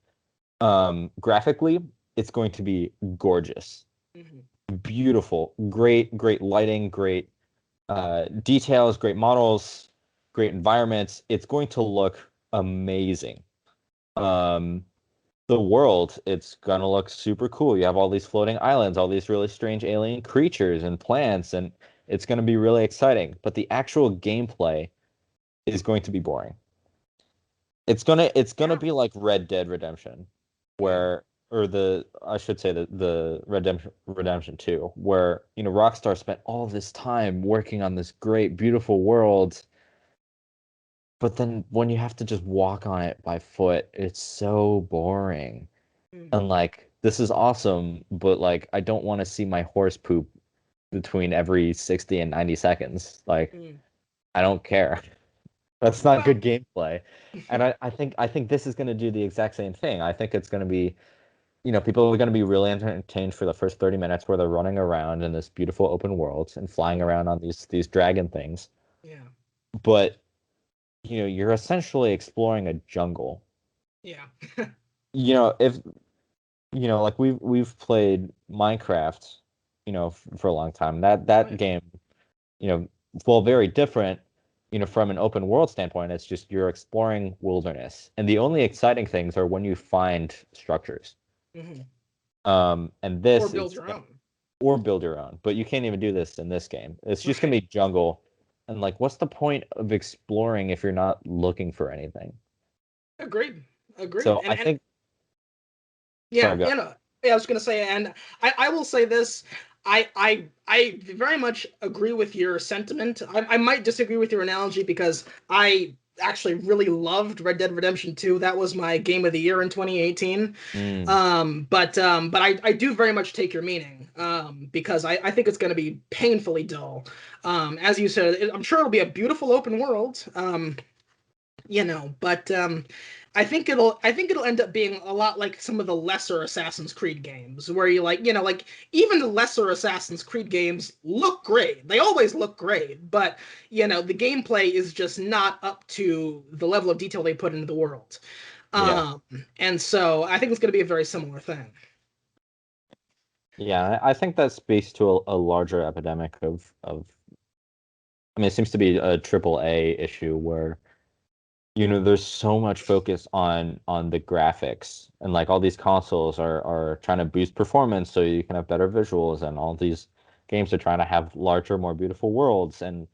Graphically, it's going to be gorgeous, Mhm. beautiful, great lighting, great details, great models, great environments. It's going to look amazing. Um, the world, it's gonna look super cool. You have all these floating islands, all these really strange alien creatures and plants, and it's gonna be really exciting. But the actual gameplay is going to be boring. It's gonna Yeah. be like Red Dead Redemption, Mhm. where or the I should say the Redemption 2, where Rockstar spent all this time working on this great, beautiful world, but then when you have to just walk on it by foot, it's so boring. And Mhm. like, this is awesome, but like, I don't want to see my horse poop between every 60 and 90 seconds. Like, Mhm. I don't care. That's not Well, good gameplay. And I think this is going to do the exact same thing. I think it's going to be, people are going to be really entertained for the first 30 minutes where they're running around in this beautiful open world and flying mhm. around on these dragon things. Yeah. But, you're essentially exploring a jungle. Yeah. If like we've played Minecraft, for a long time. That Oh that yeah. game, well, very different, from an open world standpoint. It's just you're exploring wilderness, and the only exciting things are when you find structures. Hmm. And Or this build is your own. or build your own, but you can't even do this in this game. It's just gonna Right. be jungle, and like, what's the point of exploring if you're not looking for anything? Agreed. Agreed. So I And think, sorry, yeah, go. yeah, I was gonna say, and I will say this. I very much agree with your sentiment. I might disagree with your analogy because I actually really loved Red Dead Redemption 2. That was my game of the year in 2018. Mm, But I do very much take your meaning. Because I think it's gonna be painfully dull. As you said, I'm sure it'll be a beautiful open world. But I think it'll end up being a lot like some of the lesser Assassin's Creed games where you like even the lesser Assassin's Creed games look great. They always look great, but the gameplay is just not up to the level of detail they put into the world. yeah, Um, and so I think it's going to be a very similar thing. yeah. I think that speaks to a larger epidemic of. I mean, it seems to be a triple A issue where there's so much focus on the graphics, and like all these consoles are trying to boost performance so you can have better visuals, and all these games are trying to have larger, more beautiful worlds. And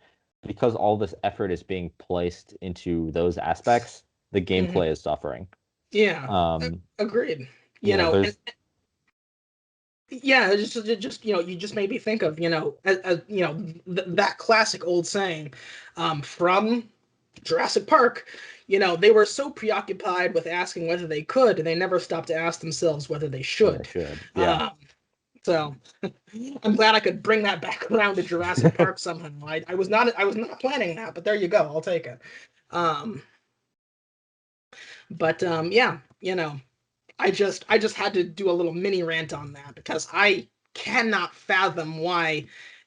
because all this effort is being placed into those aspects, the Hmm. gameplay is suffering. Yeah, Um, agreed. And there's yeah, just you just made me think of that classic old saying, from Jurassic Park. They were so preoccupied with asking whether they could, they never stopped to ask themselves whether they what I should. should. Yeah. Um, so I'm glad I could bring that back around to Jurassic Park somehow. I was not planning that, but there you go. I'll take it. Um, but yeah, I just had to do a little mini rant on that because I cannot fathom why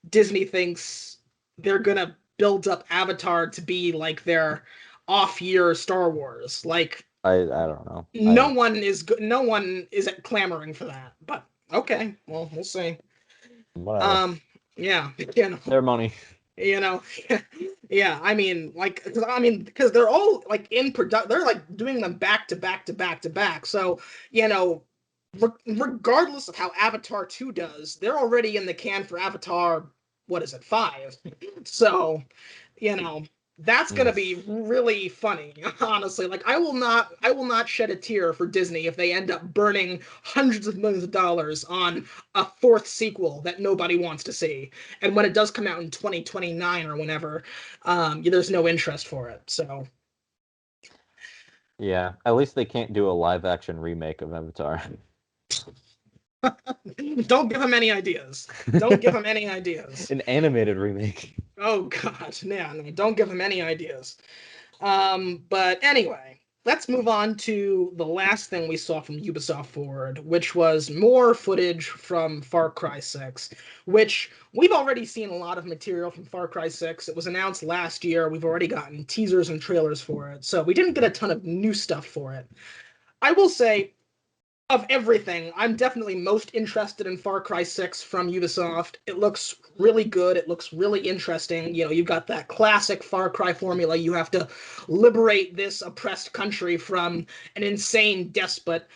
Disney thinks they're gonna build up Avatar to be like their off-year Star Wars. Like I don't know. I no one is clamoring for that. But okay, well, we'll see. Whatever. Um, yeah, Their money. you know, yeah. Because they're all like in product. They're like doing them back to back to back to back. So you know, regardless of how Avatar 2 does, they're already in the can for Avatar, what is it, 5? So, you know, that's gonna Mm. be really funny, honestly. Like I will not shed a tear for Disney if they end up burning hundreds of millions of dollars on a fourth sequel that nobody wants to see. And when it does come out in 2029 or whenever, there's no interest for it. So Yeah, at least they can't do a live action remake of Avatar. don't give them any ideas. Don't give them any ideas. An animated remake. Oh God, yeah, no, don't give him any ideas. But anyway, let's move on to the last thing we saw from Ubisoft Forward, which was more footage from Far Cry 6, which we've already seen a lot of material from Far Cry 6. It was announced last year. We've already gotten teasers and trailers for it, so we didn't get a ton of new stuff for it. I will say of everything, I'm definitely most interested in Far Cry 6 from Ubisoft. It looks really good. It looks really interesting. You've got that classic Far Cry formula. You have to liberate this oppressed country from an insane despot,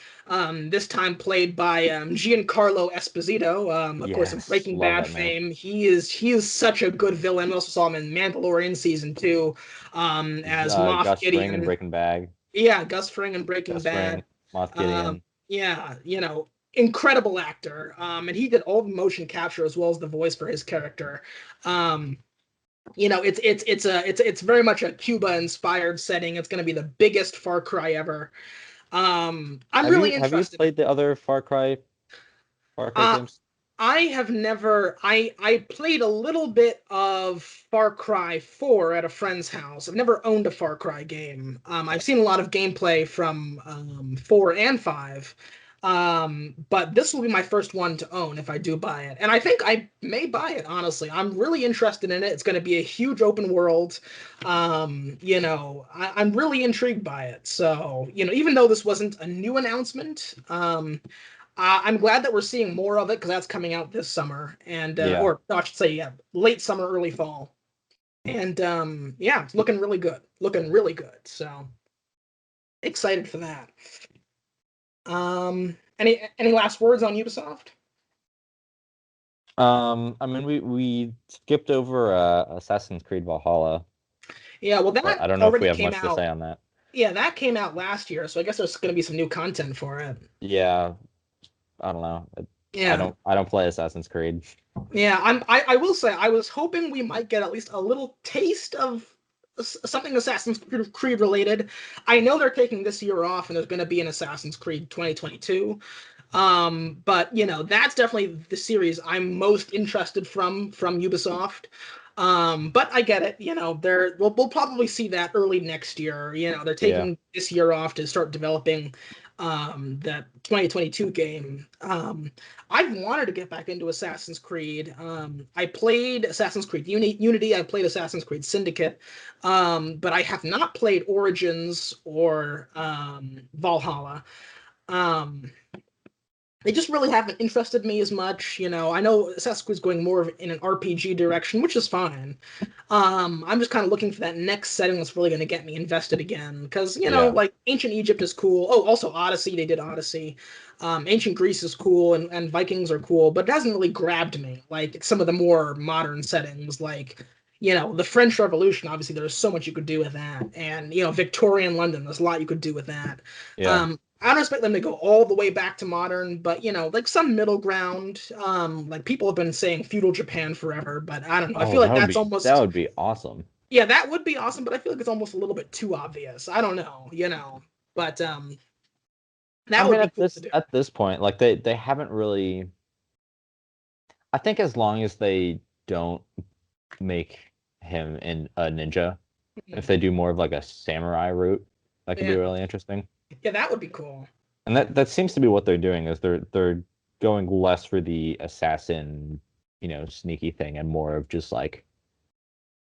this time played by Giancarlo Esposito, of course, of Yes, Breaking love Bad that man. fame. He is such a good villain. We also saw him in Mandalorian Season 2 as Moff Gus Fring and Gideon. Breaking Bag. Yeah, Gus Fring in Breaking Gus Fring, Bad. Moff Um, Gideon. yeah, incredible actor. And he did all the motion capture as well as the voice for his character. Um, it's very much a Cuba inspired setting. It's going to be the biggest Far Cry ever. I'm really Have you interested. played the other Far Cry Uh, games? I have never. I played a little bit of Far Cry 4 at a friend's house. I've never owned a Far Cry game. I've seen a lot of gameplay from 4 and 5. But this will be my first one to own if I do buy it. And I think I may buy it, honestly. I'm really interested in it. It's going to be a huge open world. I'm really intrigued by it. So, even though this wasn't a new announcement, I'm glad that we're seeing more of it because that's coming out this summer, and Yeah. or no, I should say, yeah, late summer, early fall, and yeah, it's looking really good, looking really good. So excited for that. Any last words on Ubisoft? I mean, we skipped over Assassin's Creed Valhalla, Yeah, well, but that I don't know if we already have came much to say out. on that. Yeah, that came out last year, so I guess there's going to be some new content for it. Yeah, I don't know. Yeah, I don't play Assassin's Creed. yeah. I will say I was hoping we might get at least a little taste of something Assassin's Creed related. I know they're taking this year off, and there's going to be an Assassin's Creed 2022. But that's definitely the series I'm most interested from Ubisoft. But I get it. We'll probably see that early next year. They're Yeah, taking this year off to start developing that 2022 game. I've wanted to get back into Assassin's Creed. I played Assassin's Creed Unity. I played Assassin's Creed Syndicate. But I have not played Origins or Valhalla. Um, they just really haven't interested me as much. I know Assassin's Creed's going more of in an RPG direction, which is fine. I'm just kind of looking for that next setting that's really going to get me invested again. Because, yeah. like Ancient Egypt is cool. Oh, also Odyssey, they did Odyssey. Ancient Greece is cool, and Vikings are cool, but it hasn't really grabbed me like some of the more modern settings, like, the French Revolution. Obviously, there's so much you could do with that. And, Victorian London, there's a lot you could do with that. Yeah. I don't expect them to go all the way back to modern, but like some middle ground. Like people have been saying feudal Japan forever, but I don't know. I Oh, feel like that's that almost would be awesome. yeah, that would be awesome, but I feel like it's almost a little bit too obvious. I don't know, but I that would mean, be cool to do. at this point, like they haven't really. I think as long as they don't make him in a ninja, if Mhm. they do more of like a samurai route, that could be Yeah, really interesting. yeah, that would be cool. And that seems to be what they're doing is they're going less for the assassin, sneaky thing and more of just like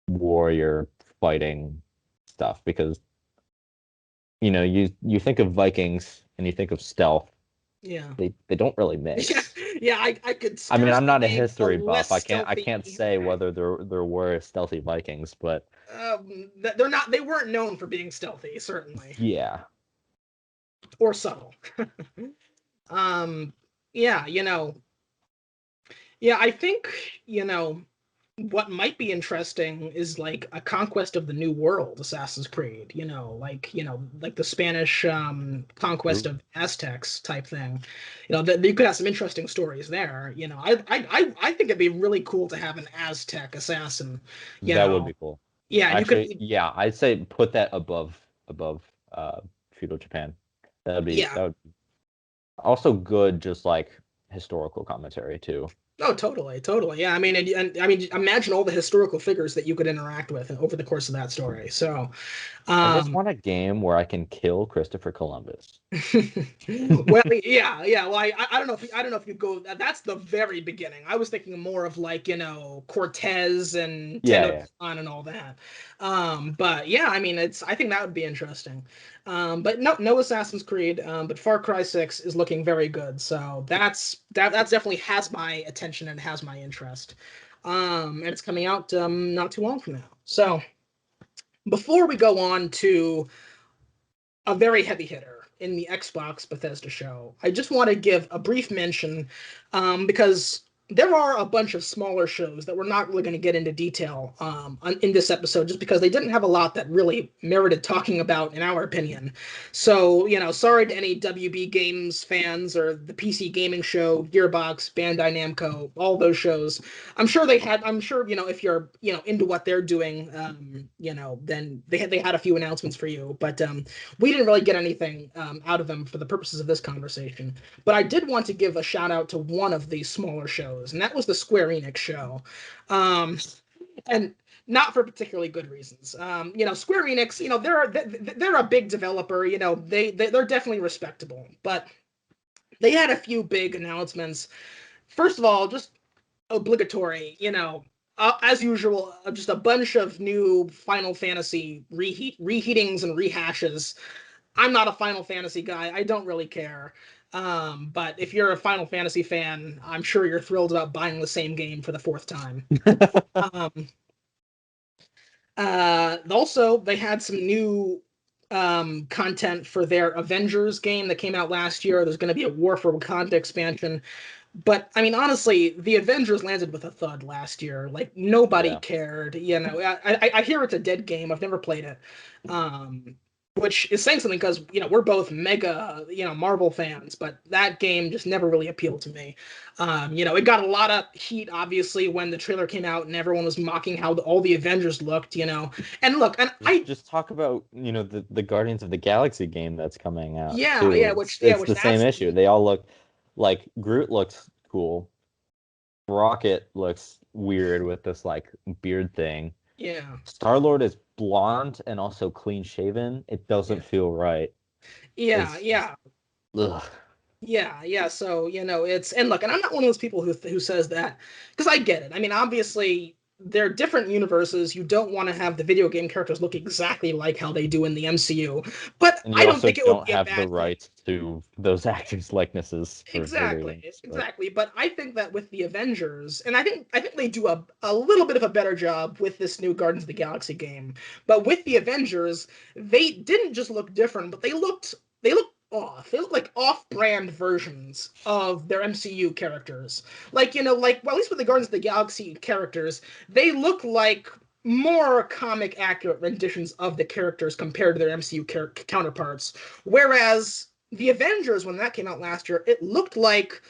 warrior fighting stuff because you think of Vikings and you think of stealth. Yeah, They don't really yeah, mix. yeah. I could I mean, I'm scarcely not a name a history buff. less I stealthy. can't say whether there were stealthy Vikings, but They're not. They weren't known for being stealthy, certainly, yeah. or subtle. Yeah, yeah, I think, what might be interesting is like a conquest of the new world Assassin's Creed, like the Spanish conquest Ooh, of Aztecs type thing. That you could have some interesting stories there. I think it'd be really cool to have an Aztec assassin, you that would know. be cool. Yeah, and you could Actually, yeah, I'd say put that above feudal Japan. yeah. That would also good just like historical commentary too. Oh, totally, totally. Yeah, I mean, and I mean, imagine all the historical figures that you could interact with over the course of that story. So, I just um, want a game where I can kill Christopher Columbus. well, yeah, yeah. Well, I don't know if I don't know if you go. That's the very beginning. I was thinking more of like Cortez and Yeah, yeah. Tenochtitlan and all that. But yeah, I mean, I think that would be interesting. But no Assassin's Creed. But Far Cry 6 is looking very good. So that's definitely has my attention and has my interest. And it's coming out not too long from now. So before we go on to a very heavy hitter in the Xbox Bethesda show, I just want to give a brief mention because there are a bunch of smaller shows that we're not really going to get into detail in this episode just because they didn't have a lot that really merited talking about, in our opinion. So, sorry to any WB Games fans or the PC Gaming Show, Gearbox, Bandai Namco, all those shows. I'm sure, if you're, into what they're doing, then they had a few announcements for you. But we didn't really get anything out of them for the purposes of this conversation. But I did want to give a shout out to one of these smaller shows, and that was the Square Enix show. Um, and not for particularly good reasons. Square Enix, they're a big developer. They're definitely respectable, but they had a few big announcements. First of all, just obligatory, as usual, just a bunch of new Final Fantasy reheatings and rehashes. I'm not a Final Fantasy guy. I don't really care. But if you're a Final Fantasy fan, I'm sure you're thrilled about buying the same game for the fourth time. Um, Also, they had some new content for their Avengers game that came out last year. There's going to be a War for Wakanda expansion. But I mean, honestly, the Avengers landed with a thud last year. Like nobody Yeah. cared. You know, I hear it's a dead game. I've never played it, um, which is saying something because we're both mega Marvel fans, but that game just never really appealed to me. It got a lot of heat obviously when the trailer came out and everyone was mocking how all the Avengers looked. And look, and I Just talk about, the Guardians of the Galaxy game that's coming out yeah too. yeah It's which yeah it's which the same that's issue. They all look like Groot looks cool. Rocket looks weird with this like beard thing. yeah Star-Lord is blonde and also clean shaven. It yeah doesn't feel right. yeah It's just yeah. ugh. Yeah. So, it's and look, and I'm not one of those people who says that because I get it. I mean, obviously, they're different universes. You don't want to have the video game characters look exactly like how they do in the MCU, but And I you don't also think it would don't be a have the bad thing. rights to those actors' likenesses for video Exactly, games. But exactly. But I think that with the Avengers, and I think they do a little bit of a better job with this new Guardians of the Galaxy game. But with the Avengers, they didn't just look different, but they looked off. They look like off-brand versions of their MCU characters. Like, well, at least with the Guardians of the Galaxy characters, they look like more comic accurate renditions of the characters compared to their MCU counterparts. Whereas the Avengers, when that came out last year, it looked like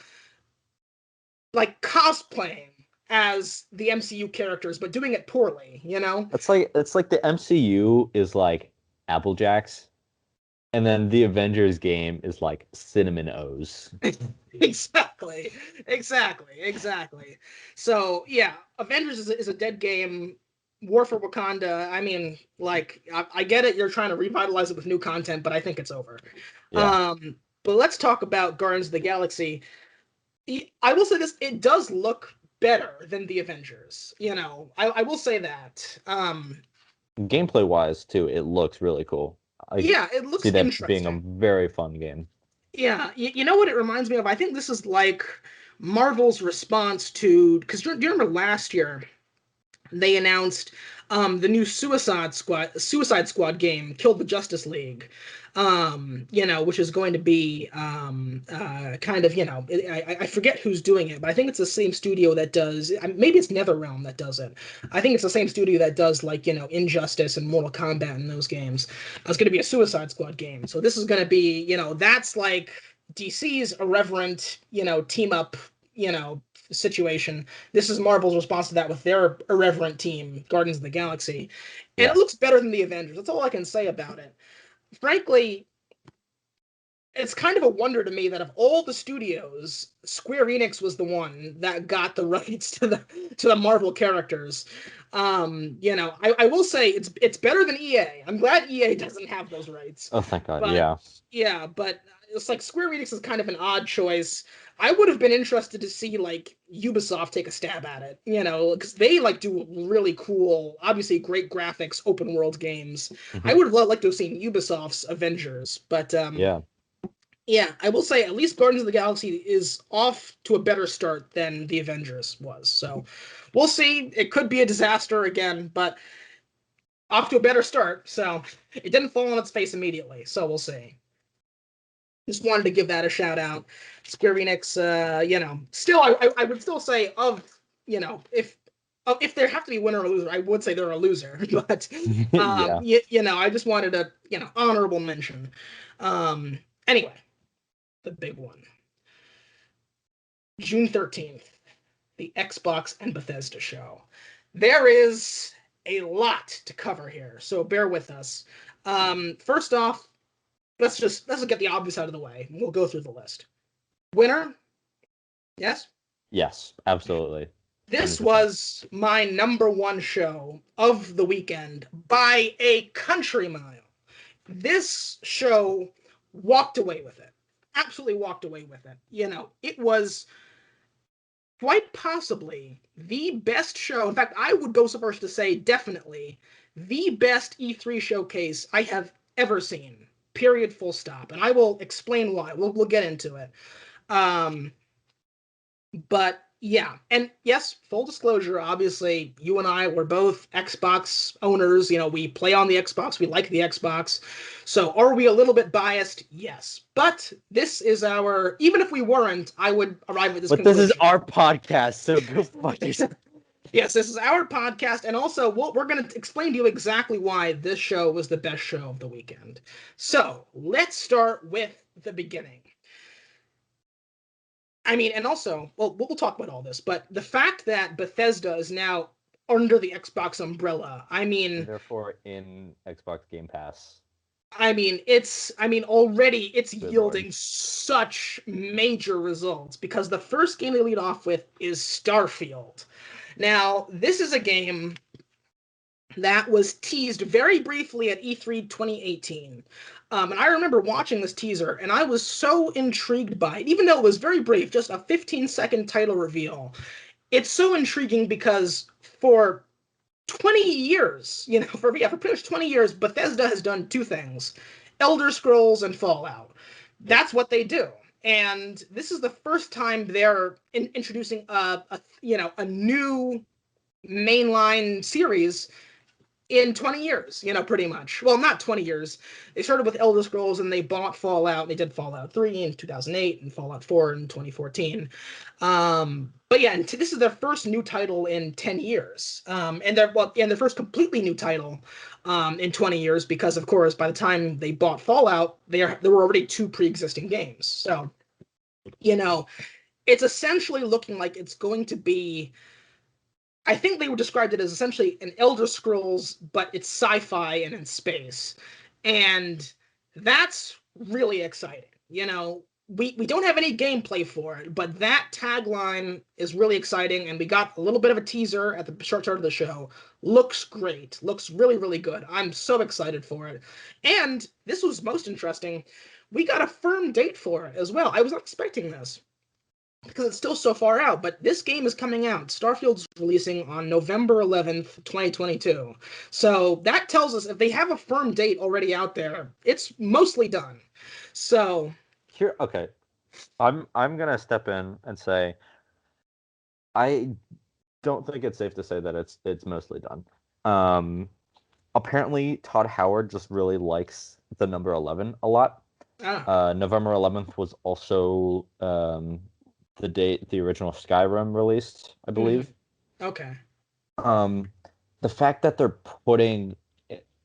cosplaying as the MCU characters, but doing it poorly. it's like the MCU is like Apple Jacks, and then the Avengers game is like Cinnamon O's. Exactly, exactly. So yeah, Avengers is a dead game. War for Wakanda. I mean, like I get it. You're trying to revitalize it with new content, but I think it's over. Yeah. Um, but let's talk about Guardians of the Galaxy. I will say this: it does look better than the Avengers. I will say that. Gameplay wise too, it looks really cool. I Yeah, it see looks that being a interesting. very fun game. Yeah, you know what it reminds me of? I think this is like Marvel's response to because do you remember last year they announced the new Suicide Squad game, Kill the Justice League, which is going to be kind of I forget who's doing it, but I think it's the same studio that does maybe it's NetherRealm that does it. I think it's the same studio that does like Injustice and Mortal Kombat in those games. It's going to be a Suicide Squad game, so this is going to be that's like DC's irreverent team up situation. This is Marvel's response to that with their irreverent team, Guardians of the Galaxy. And it Yeah. looks better than the Avengers. That's all I can say about it. Frankly, it's kind of a wonder to me that of all the studios, Square Enix was the one that got the rights to the Marvel characters. I will say it's better than EA. I'm glad EA doesn't have those rights. Oh, thank God. But Yeah. yeah, but it's like Square Enix is kind of an odd choice. I would have been interested to see like Ubisoft take a stab at it, because they like do really cool, obviously great graphics, open world games. I Mhm. would have liked to have seen Ubisoft's Avengers, but Yeah. yeah, I will say at least Guardians of the Galaxy is off to a better start than the Avengers was. So we'll see. It could be a disaster again, but off to a better start. So it didn't fall on its face immediately. So we'll see. Just wanted to give that a shout out. Square Enix, still, I would still say if there have to be winner or loser, I would say they're a loser. But Yeah. I just wanted a honorable mention. Anyway, the big one, June 13th, the Xbox and Bethesda show. There is a lot to cover here, so bear with us. First off, let's get the obvious out of the way. We'll go through the list. Winner, yes. Yes, absolutely. This 100%. was my number one show of the weekend by a country mile. This show walked away with it. Absolutely walked away with it. It was quite possibly the best show. In fact, I would go so far as to say definitely the best E3 showcase I have ever seen. Period. Full stop. And I will explain why. We'll get into it. Um, but Yeah, and yes, full disclosure, obviously, you and I were both Xbox owners. We play on the Xbox, we like the Xbox. So are we a little bit biased? Yes. But this is even if we weren't, I would arrive at this But this is conclusion. our podcast, so go fuck yourself. Yes, this is our podcast, and also we're going to explain to you exactly why this show was the best show of the weekend. So let's start with the beginning. I mean, and also, well, we'll talk about all this, but the fact that Bethesda is now under the Xbox umbrella, I And mean, therefore, in Xbox Game Pass. already it's Good lord. yielding such major results because the first game they lead off with is Starfield. Now, this is a game that was teased very briefly at E3 2018. And I remember watching this teaser, and I was so intrigued by it, even though it was very brief, just a 15-second title reveal. It's so intriguing because for 20 years, for pretty much 20 years, Bethesda has done two things: Elder Scrolls and Fallout. Yep. That's what they do. And this is the first time they're introducing a new mainline series in 20 years, pretty much. Well, not 20 years. They started with Elder Scrolls and they bought Fallout. They did Fallout 3 in 2008 and Fallout 4 in 2014. But yeah, and this is their first new title in 10 years. And their first completely new title in 20 years because, of course, by the time they bought Fallout, there were already two pre-existing games. So, it's essentially looking like it's going to be, I think they described it as essentially an Elder Scrolls, but it's sci-fi and in space. And that's really exciting. We don't have any gameplay for it, but that tagline is really exciting, and we got a little bit of a teaser at the short start of the show. Looks great. Looks really, really good. I'm so excited for it. And this was most interesting. We got a firm date for it as well. I was not expecting this because it's still so far out, but this game is coming out. Starfield's releasing on November 11th, 2022. So that tells us if they have a firm date already out there, it's mostly done. So Here, okay. I'm gonna step in and say I don't think it's safe to say that it's mostly done. Apparently Todd Howard just really likes the number 11 a lot. ah, November 11th was also the date the original Skyrim released, I mhm, believe. okay. Um, the fact that they're putting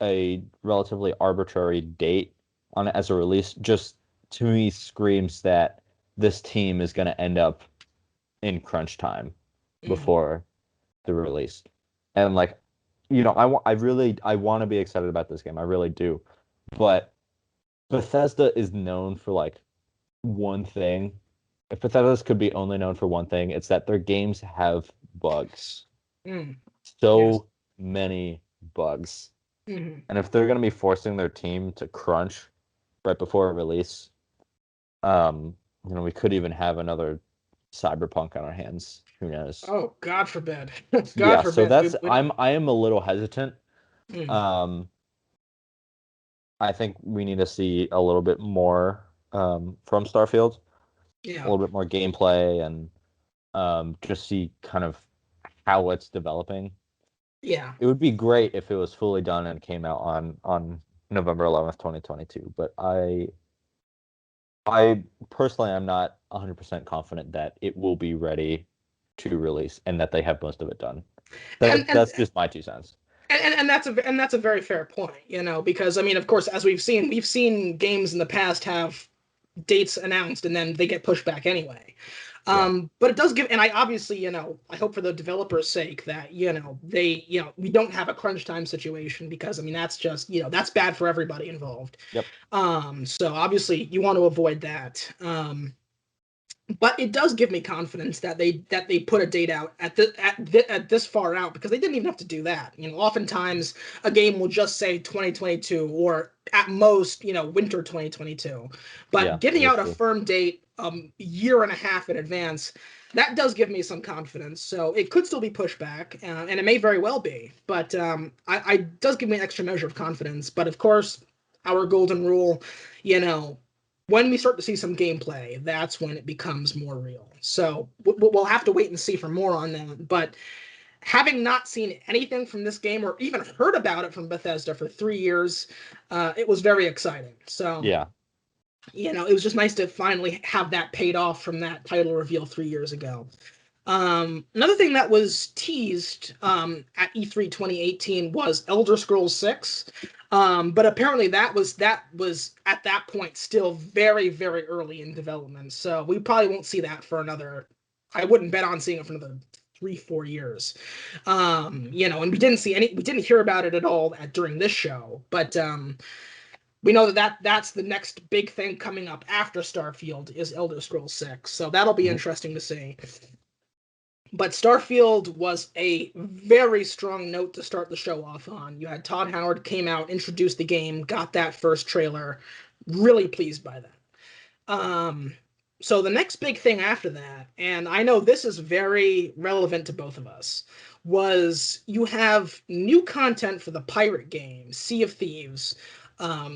a relatively arbitrary date on it as a release just to me screams that this team is going to end up in crunch time Mhm. before the release. And like, I want to be excited about this game. I really do. But Bethesda is known for like one thing. If Bethesda could be only known for one thing, it's that their games have bugs. Mm, yes. So many bugs. Mhm. And if they're going to be forcing their team to crunch right before a release, we could even have another Cyberpunk on our hands. Who knows? Oh, God forbid. God Yeah, so forbid. that's I am a little hesitant. Mm, Um, I think we need to see a little bit more from Starfield, a yeah. little bit more gameplay, and just see kind of how it's developing. Yeah. It would be great if it was fully done and came out on November 11th, 2022. But I personally am not 100% confident that it will be ready to release and that they have most of it done. And and That's just my 2 cents. and that's a very fair point, because I mean, of course, as we've seen games in the past have dates announced and then they get pushed back anyway. Yeah. But it does give, and I obviously, I hope for the developers' sake that, we don't have a crunch time situation because, I mean, that's just, that's bad for everybody involved. Yep. So obviously you want to avoid that. But it does give me confidence that they put a date out at this far out because they didn't even have to do that. Oftentimes a game will just say 2022 or at most, winter 2022. But Yeah, giving that's out a true. firm date year and a half in advance, that does give me some confidence. So it could still be pushed back, and it may very well be. But I does give me an extra measure of confidence. But of course, our golden rule, you know when we start to see some gameplay, that's when it becomes more real. So we'll have to wait and see for more on that. But having not seen anything from this game or even heard about it from Bethesda for 3 years, it was very exciting. So, Yeah. it was just nice to finally have that paid off from that title reveal 3 years ago. Another thing that was teased at E3 2018 was Elder Scrolls 6. But apparently that was at that point still very, very early in development. So we probably won't see that for another, I wouldn't bet on seeing it for another 3, 4 years. And we didn't hear about it at all during this show, but we know that's the next big thing coming up after Starfield is Elder Scrolls 6. So that'll be Mhm. interesting to see. But Starfield was a very strong note to start the show off on. You had Todd Howard came out, introduced the game, got that first trailer. Really pleased by that. So the next big thing after that, and I know this is very relevant to both of us, was you have new content for the pirate game, Sea of Thieves.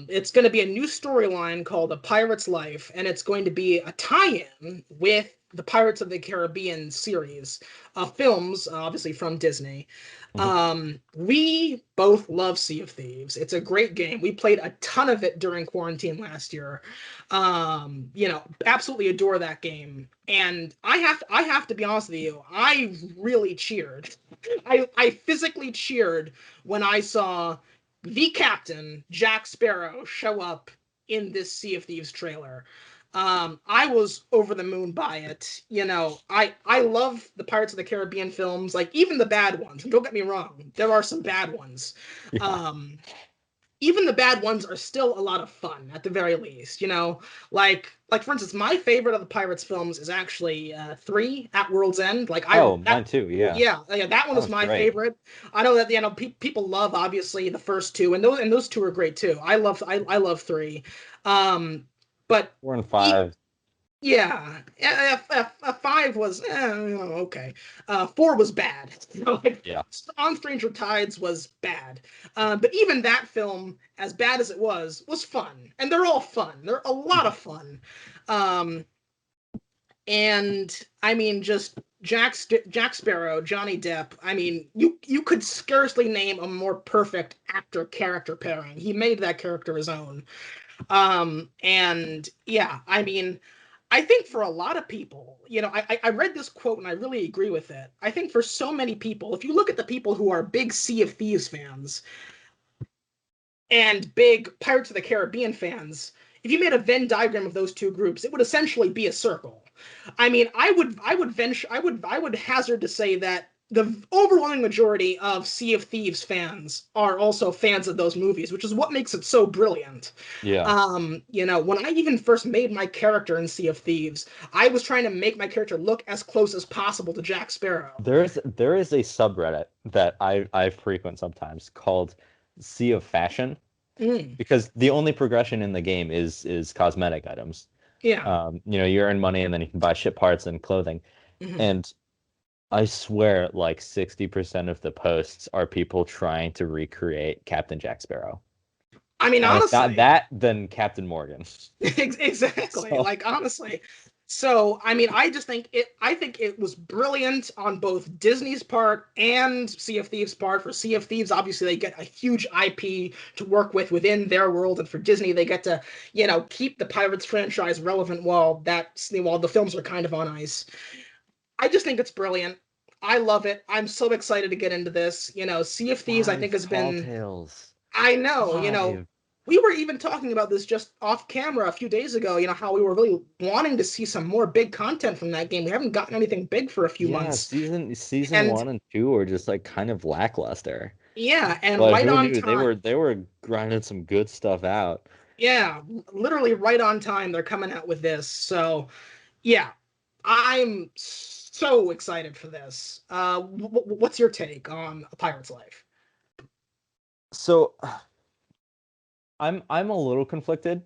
It's going to be a new storyline called A Pirate's Life, and it's going to be a tie-in with the Pirates of the Caribbean series of films, obviously from Disney. Mhm. We both love Sea of Thieves. It's a great game. We played a ton of it during quarantine last year. Absolutely adore that game. And I have to be honest with you, I really cheered. I physically cheered when I saw the captain, Jack Sparrow, show up in this Sea of Thieves trailer. I was over the moon by it. I love the Pirates of the Caribbean films, like even the bad ones. Don't get me wrong, there are some bad ones. Yeah. Um, Even the bad ones are still a lot of fun at the very least. Like for instance, my favorite of the Pirates films is actually 3 at World's End. Like I Oh, mine that too. Yeah. yeah, that one That was was my great. favorite. I know that people love obviously the first two, and those two are great too. I love 3. Um, but 4 and 5. yeah, 5 was okay. 4 was bad. Like Yeah. On Stranger Tides was bad. But even that film, as bad as it was fun, and they're all fun. They're a lot Mhm. of fun. Um, and I mean, just Jack Sparrow, Johnny Depp. I mean, you could scarcely name a more perfect actor character pairing. He made that character his own. And yeah, I mean, I think for a lot of people, I read this quote and I really agree with it. I think for so many people, if you look at the people who are big Sea of Thieves fans and big Pirates of the Caribbean fans, if you made a Venn diagram of those two groups, it would essentially be a circle. I mean, I would hazard to say that the overwhelming majority of Sea of Thieves fans are also fans of those movies, which is what makes it so brilliant. Yeah. When I even first made my character in Sea of Thieves, I was trying to make my character look as close as possible to Jack Sparrow. There is a subreddit that I frequent sometimes called Sea of Fashion Mm, because the only progression in the game is cosmetic items. yeah. You earn money and then you can buy ship parts and clothing. Mhm. And I swear like 60% of the posts are people trying to recreate Captain Jack Sparrow. I mean, And if not honestly, that, then Captain Morgan. exactly. So Like honestly. So, I mean, I think it was brilliant on both Disney's part and Sea of Thieves' part. For Sea of Thieves, obviously they get a huge IP to work with within their world, and for Disney, they get to, keep the Pirates franchise relevant while the films are kind of on ice. I just think it's brilliant. I love it. I'm so excited to get into this. Sea of Thieves, I think, five has tall been. tales. I know, Five. we were even talking about this just off camera a few days ago, how we were really wanting to see some more big content from that game. We haven't gotten anything big for a few Yeah, months. season And 1 and 2 are just like kind of lackluster. yeah, and But right who on knew time. they were grinding some good stuff out. Yeah, literally right on time they're coming out with this. So, yeah, I'm so excited for this. What's your take on A Pirate's Life? So I'm a little conflicted.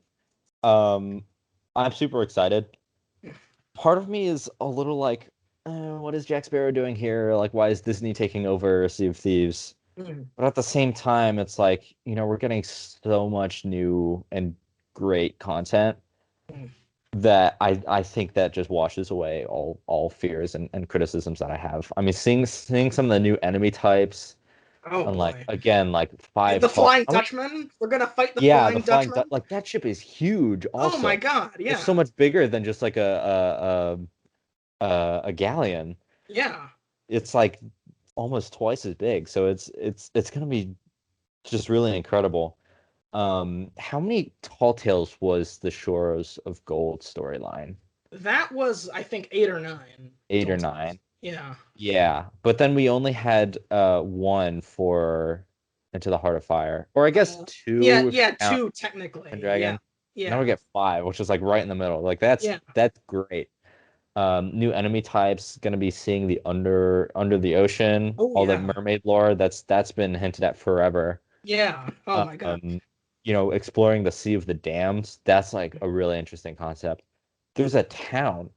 Um, I'm super excited. Part of me is a little like, what is Jack Sparrow doing here? Like, why is Disney taking over Sea of Thieves? Mm, But at the same time, it's like, we're getting so much new and great content. Mm. that I think that just washes away all fears and criticisms that I have. I mean, seeing some of the new enemy types Oh and like boy. again like five The tall. Flying How many? Dutchman? We're gonna fight the Yeah, the Flying flying Dutchman? like that ship is huge. Oh my Also, god, it's so yeah. much bigger than just like a galleon. Yeah. It's like almost twice as big. So it's gonna be just really incredible. How many Tall Tales was the Shores of Gold storyline? That was, I think, 8 or 9 Eight or totals. nine? Yeah. Yeah, but then we only had one for Into the Heart of Fire, or I guess Uh, yeah, two if you yeah, count two technically. Yeah. Pendragon. Now we Yeah. get five, which is like right in the middle. Like that's Yeah. that's great. New enemy types, gonna be seeing the under the ocean, Oh all the yeah. mermaid lore. That's been hinted at forever. Yeah. Oh my god. Um, exploring the Sea of the Damned. That's like a really interesting concept. There's a town,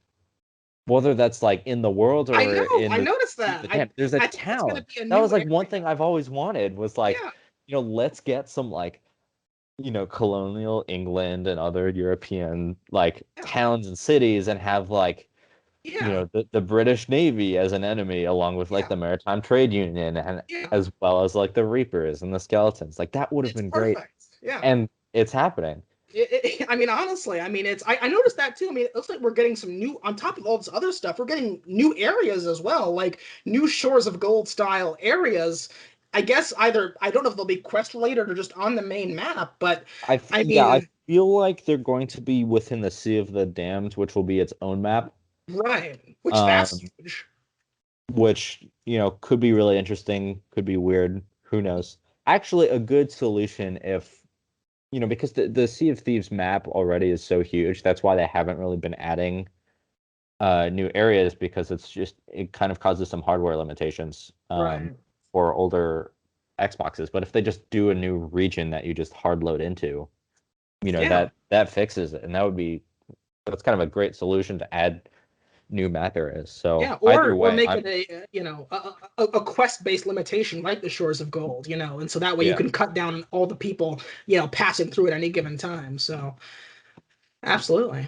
whether that's like in the world I or know. in I the noticed Sea of that. the I Damned. There's a I think that's gonna town. be a That new was like one thing area. I've always wanted was like, Yeah. let's get some like colonial England and other European like Yeah. towns and cities and have like, Yeah. the British Navy as an enemy along with like Yeah. the Maritime Trade Union and Yeah. as well as like the Reapers and the Skeletons. Like that would have It's been great. perfect. Yeah. And it's happening. I mean, honestly, I mean, I noticed that too. I mean, it looks like we're getting some new, on top of all this other stuff, we're getting new areas as well, like new Shores of Gold style areas. I guess either, I don't know if they'll be quest related or just on the main map, but I Yeah, I mean, feel like they're going to be within the Sea of the Damned, which will be its own map. right, which that's Um, huge. which, could be really interesting, could be weird, who knows. Actually, a good solution if, because the Sea of Thieves map already is so huge, that's why they haven't really been adding new areas because it kind of causes some hardware limitations Right. for older Xboxes. But if they just do a new region that you just hard load into, Yeah. that fixes it, and that's kind of a great solution to add new map areas. So Yeah, either or way, make I'm it a quest-based limitation like the Shores of Gold, and so that way you yeah can cut down all the people, passing through at any given time. So, absolutely.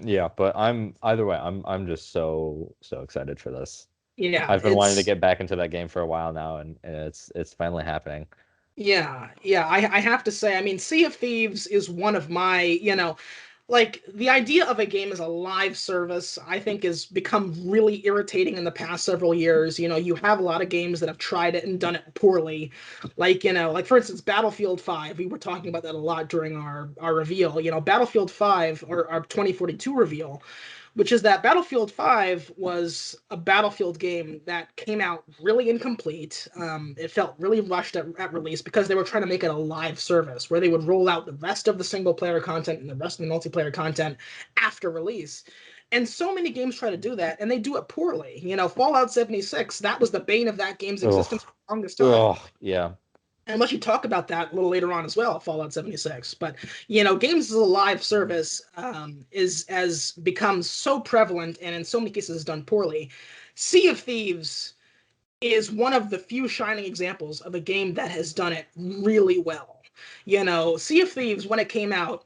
yeah, but I'm either way, I'm just so excited for this. Yeah, I've been wanting to it's get back into that game for a while now, and it's finally happening. yeah. I have to say, I mean, Sea of Thieves is one of my, like the idea of a game as a live service, I think has become really irritating in the past several years. You have a lot of games that have tried it and done it poorly. Like, like for instance, Battlefield 5, we were talking about that a lot during our reveal. Battlefield 5 or our 2042 reveal, which is that Battlefield 5 was a Battlefield game that came out really incomplete. It felt really rushed at release because they were trying to make it a live service where they would roll out the rest of the single player content and the rest of the multiplayer content after release. And so many games try to do that, and they do it poorly. Fallout 76, that was the bane of that game's existence Oh, for the longest time. oh, yeah. And let you talk about that a little later on as well, Fallout 76. But games as a live service is has become so prevalent and in so many cases done poorly. Sea of Thieves is one of the few shining examples of a game that has done it really well. Sea of Thieves when it came out,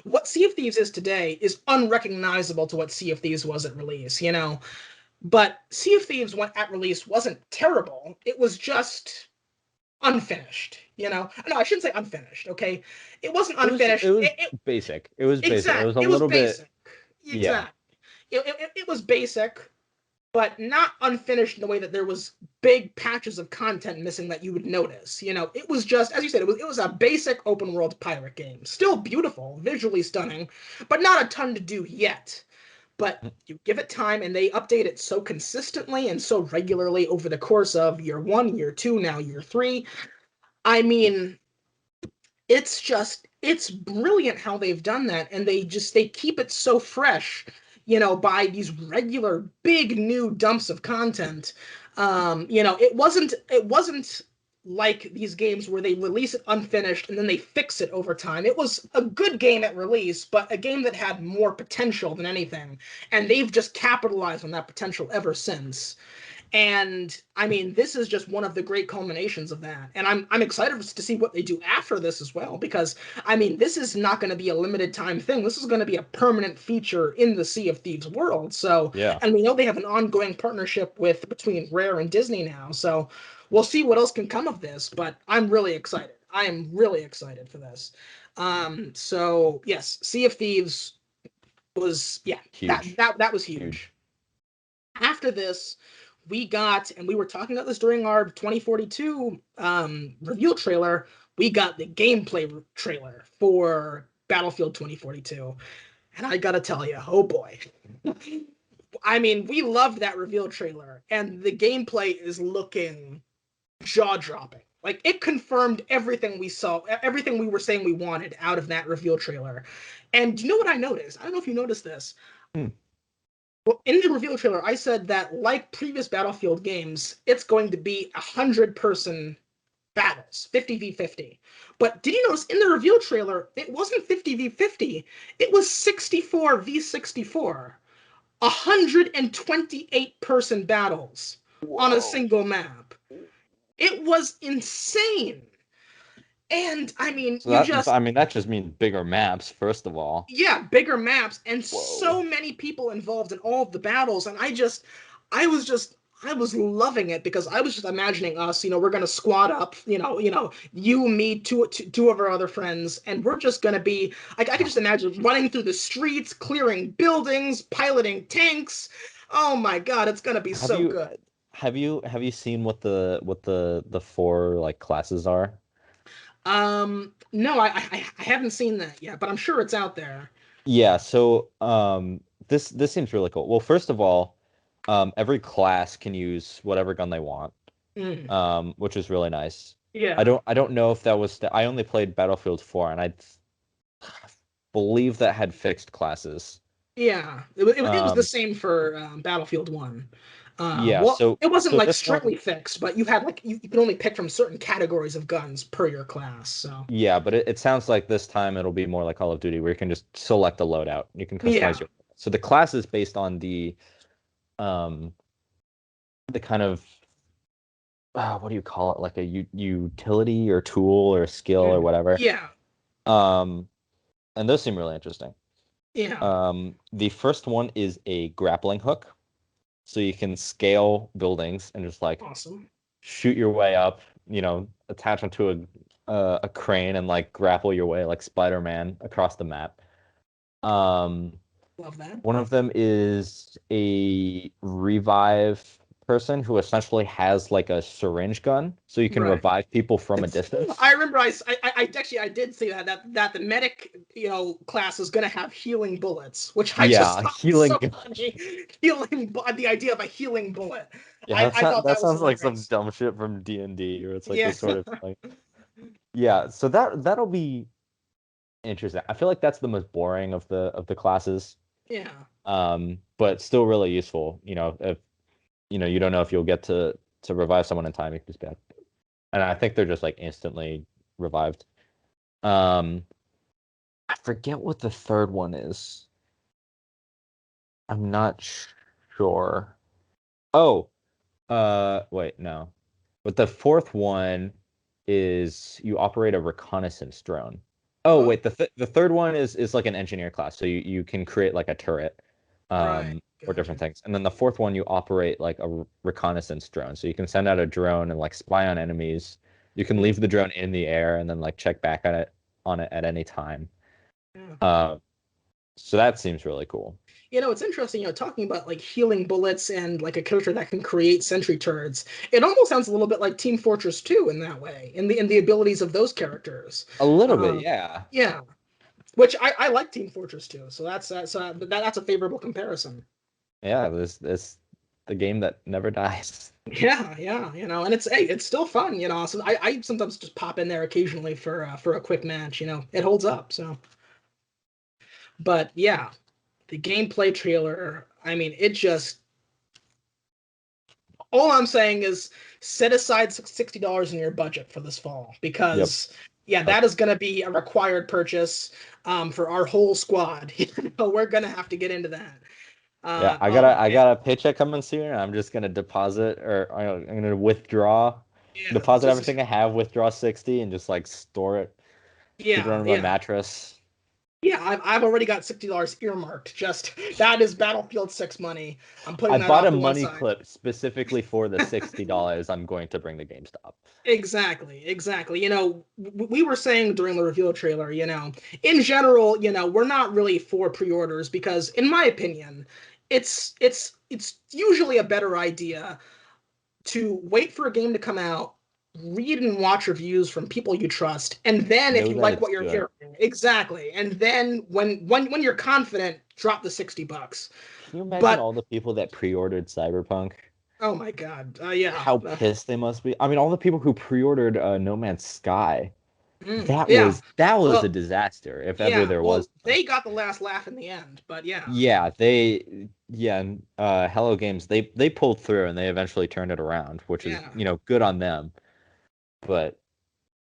what Sea of Thieves is today is unrecognizable to what Sea of Thieves was at release. But Sea of Thieves at release wasn't terrible. It was just unfinished. No, I shouldn't say unfinished. Okay, it wasn't It unfinished. was basic. It was basic. It was a It was little bit, basic. yeah. Exactly. It was basic, but not unfinished in the way that there was big patches of content missing that you would notice. It was just, as you said, it was a basic open world pirate game. Still beautiful, visually stunning, but not a ton to do yet. But you give it time, and they update it so consistently and so regularly over the course of year one, year two, now year three. I mean, it's brilliant how they've done that, and they keep it so fresh, by these regular big new dumps of content. It wasn't like these games where they release it unfinished and then they fix it over time. It was a good game at release, but a game that had more potential than anything, and they've just capitalized on that potential ever since. And I mean, this is just one of the great culminations of that. And I'm excited to see what they do after this as well, because I mean, this is not going to be a limited time thing. This is going to be a permanent feature in the Sea of Thieves world. So, Yeah, and we know they have an ongoing partnership with between Rare and Disney now. So we'll see what else can come of this. But I'm really excited. I am really excited for this. So yes, Sea of Thieves was, yeah, huge, that was huge. huge. After this, we got, and we were talking about this during our 2042 reveal trailer, we got the gameplay trailer for Battlefield 2042. And I gotta tell you, oh boy. I mean, we loved that reveal trailer, and the gameplay is looking jaw dropping. Like, it confirmed everything we saw, everything we were saying we wanted out of that reveal trailer. And you know what I noticed? I don't know if you noticed this. Hmm. Well, in the reveal trailer, I said that like previous Battlefield games, it's going to be 100-person battles, 50v50. But did you notice in the reveal trailer, it wasn't 50v50, it was 64v64. 128-person battles on a Whoa. single map. It was insane. And I mean, So you that, just, I mean, that just means bigger maps, first of all. yeah, bigger maps and Whoa. so many people involved in all of the battles. And I was just, I was loving it because I was just imagining us, we're gonna squad up, you, me, two of our other friends, and we're just gonna be, I could just imagine running through the streets, clearing buildings, piloting tanks. Oh my God, it's gonna be Have so you good. have you seen what the four like classes are? No, I haven't seen that yet, but I'm sure it's out there. Yeah, so this seems really cool. Well, first of all, every class can use whatever gun they want, Mm, which is really nice. yeah. I don't know if that was I only played Battlefield 4 and I believe that had fixed classes. Yeah, it was the Um same for Battlefield 1. yeah, Well, so it wasn't like this one strictly fixed, but you had like you could only pick from certain categories of guns per your class. So yeah, but it sounds like this time it'll be more like Call of Duty where you can just select a loadout. You can customize yeah, your so the class is based on the kind of what do you call it? Like a utility or tool or skill or whatever. yeah, Um, and those seem really interesting. yeah. The first one is a grappling hook, so you can scale buildings and just like Awesome, shoot your way up. Attach onto a crane and like grapple your way like Spider-Man across the map. Um, love that. One of them is a revive person who essentially has like a syringe gun, so you can Right. revive people from a distance. I remember I actually I did see that the medic class is gonna have healing bullets, which I just Yeah, thought was healing so gun. funny. The idea of a healing bullet. Yeah, I thought that that was sounds like some hilarious. dumb shit from D&D, or it's like Yeah. this sort of like yeah. So that'll be interesting. I feel like that's the most boring of the classes, Yeah. but still really useful. If you don't know if you'll get to revive someone in time, you can just be like, and I think they're just like instantly revived. Um, I forget what the third one is. I'm not sure. Oh, wait, no. But the fourth one is you operate a reconnaissance drone. Oh, Oh, wait, the third one is like an engineer class, so you can create like a turret, right. or different Gotcha. things. And then the fourth one you operate like a reconnaissance drone, so you can send out a drone and like spy on enemies. You can leave the Mm, drone in the air and then like check back at it on it at any time. yeah. Uh, so that seems really cool. It's interesting, talking about like healing bullets and like a character that can create sentry turrets. It almost sounds a little bit like Team Fortress 2 in that way, in the abilities of those characters. A little bit, Uh, yeah. yeah, which I like Team Fortress 2, so that's a favorable comparison. Yeah, this the game that never dies. Yeah, yeah, and it's still fun, So I sometimes just pop in there occasionally for a quick match, It holds up, so. But yeah, the gameplay trailer, I mean, it just all I'm saying is set aside $60 in your budget for this fall Yep. because yeah, Uh, that is going to be a required purchase for our whole squad. We're going to have to get into that. Yeah, Oh I man, got a paycheck coming soon. And I'm just gonna deposit or I'm gonna withdraw, yeah, deposit just everything I have, withdraw 60, and just like store it, keep it yeah, under my yeah. mattress. Yeah, I've already got $60 earmarked. Just that is Battlefield 6 money. I'm putting I that bought off a to one money side. clip specifically for the $60 I'm going to bring to GameStop. Exactly, exactly. We were saying during the reveal trailer, in general, we're not really for pre-orders because, in my opinion, it's usually a better idea to wait for a game to come out, read and watch reviews from people you trust, and then if Know you that like it's what you're good. hearing, exactly, and then when you're confident, drop the $60. Can you imagine But all the people that pre-ordered Cyberpunk? oh my god, yeah, How pissed they must be. I mean, all the people who pre-ordered No Man's Sky. yeah, That was a well, disaster, if ever yeah, there well, was one. they got the last laugh in the end, but yeah, Hello Games, they pulled through and they eventually turned it around, which is, yeah, good on them. But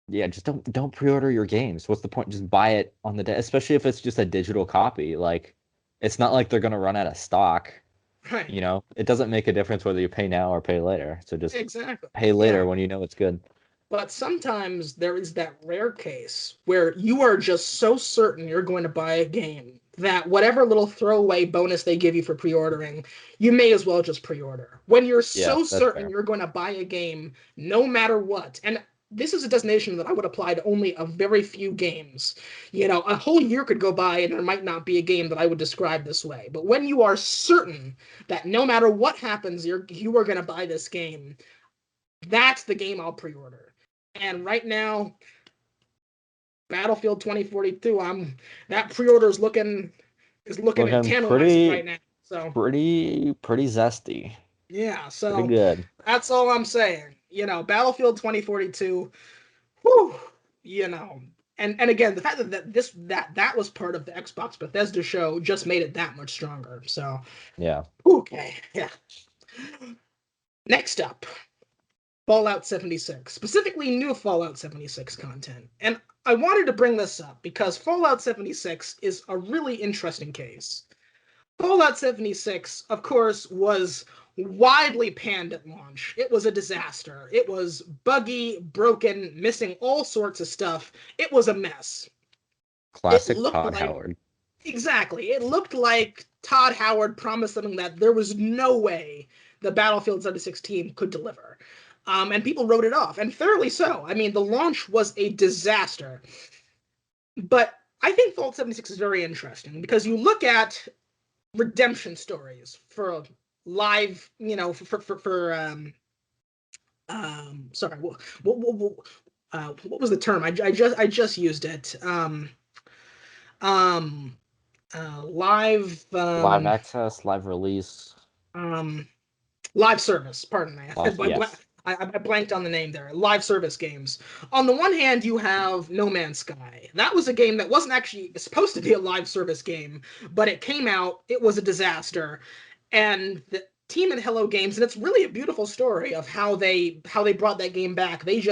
yeah, just don't pre-order your games. What's the point? Just buy it on the day, especially if it's just a digital copy. Like, it's not like they're gonna run out of stock. right, It doesn't make a difference whether you pay now or pay later. So just exactly, pay later yeah. when you know it's good. But sometimes there is that rare case where you are just so certain you're going to buy a game that whatever little throwaway bonus they give you for pre-ordering, you may as well just pre-order. When you're Yeah, so that's certain fair. you're going to buy a game no matter what. And this is a destination that I would apply to only a very few games. A whole year could go by and there might not be a game that I would describe this way. But when you are certain that no matter what happens, you are going to buy this game, that's the game I'll pre-order. And right now, Battlefield 2042, that pre-order is looking Looking tantalizing right now. So pretty zesty. yeah, Pretty so good. that's all I'm saying. Battlefield 2042, whew, you know. And again, the fact that was part of the Xbox Bethesda show just made it that much stronger. So Yeah. okay, yeah. Next up, Fallout 76, specifically new Fallout 76 content. And I wanted to bring this up because Fallout 76 is a really interesting case. Fallout 76, of course, was widely panned at launch. It was a disaster. It was buggy, broken, missing all sorts of stuff. It was a mess. It Classic looked Todd like, Howard. exactly, it looked like Todd Howard promised something that there was no way the Battlefield 76 team could deliver. And people wrote it off, and fairly so. I mean, the launch was a disaster. But I think Fallout 76 is very interesting because you look at redemption stories for live, sorry, what was the term? I just used it. Um, live, Live access, live release, um, live service. Pardon me, live. Yes. I blanked on the name there. Live service games. On the one hand, you have No Man's Sky. That was a game that wasn't actually supposed to be a live service game, but it came out. It was a disaster, and the team at Hello Games, and it's really a beautiful story of how they brought that game back. They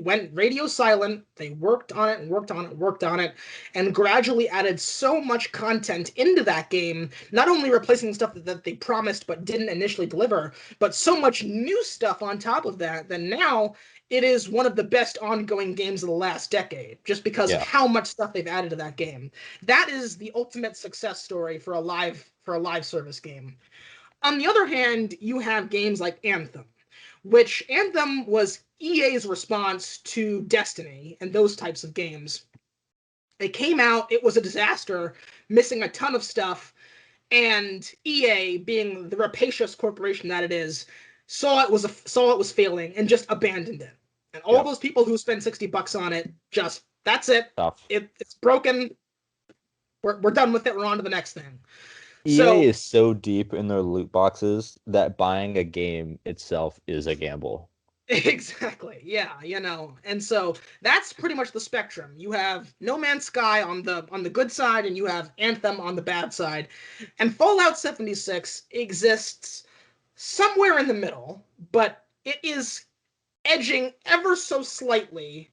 went radio silent. They worked on it and worked on it and worked on it, and gradually added so much content into that game, not only replacing stuff that they promised but didn't initially deliver, but so much new stuff on top of that now it is one of the best ongoing games of the last decade, just because of Yeah. how much stuff they've added to that game. That is the ultimate success story for a live service game. On the other hand, you have games like Anthem, which Anthem was EA's response to Destiny and those types of games. It came out, it was a disaster, missing a ton of stuff, and EA, being the rapacious corporation that it is, saw it was failing and just abandoned it. And all Yep. those people who spent $60 on it, just that's it. Tough. It's broken. We're done with it. We're on to the next thing. EA So is so deep in their loot boxes that buying a game itself is a gamble. exactly, yeah, and so that's pretty much the spectrum. You have No Man's Sky on the good side, and you have Anthem on the bad side, and Fallout 76 exists somewhere in the middle, but it is edging ever so slightly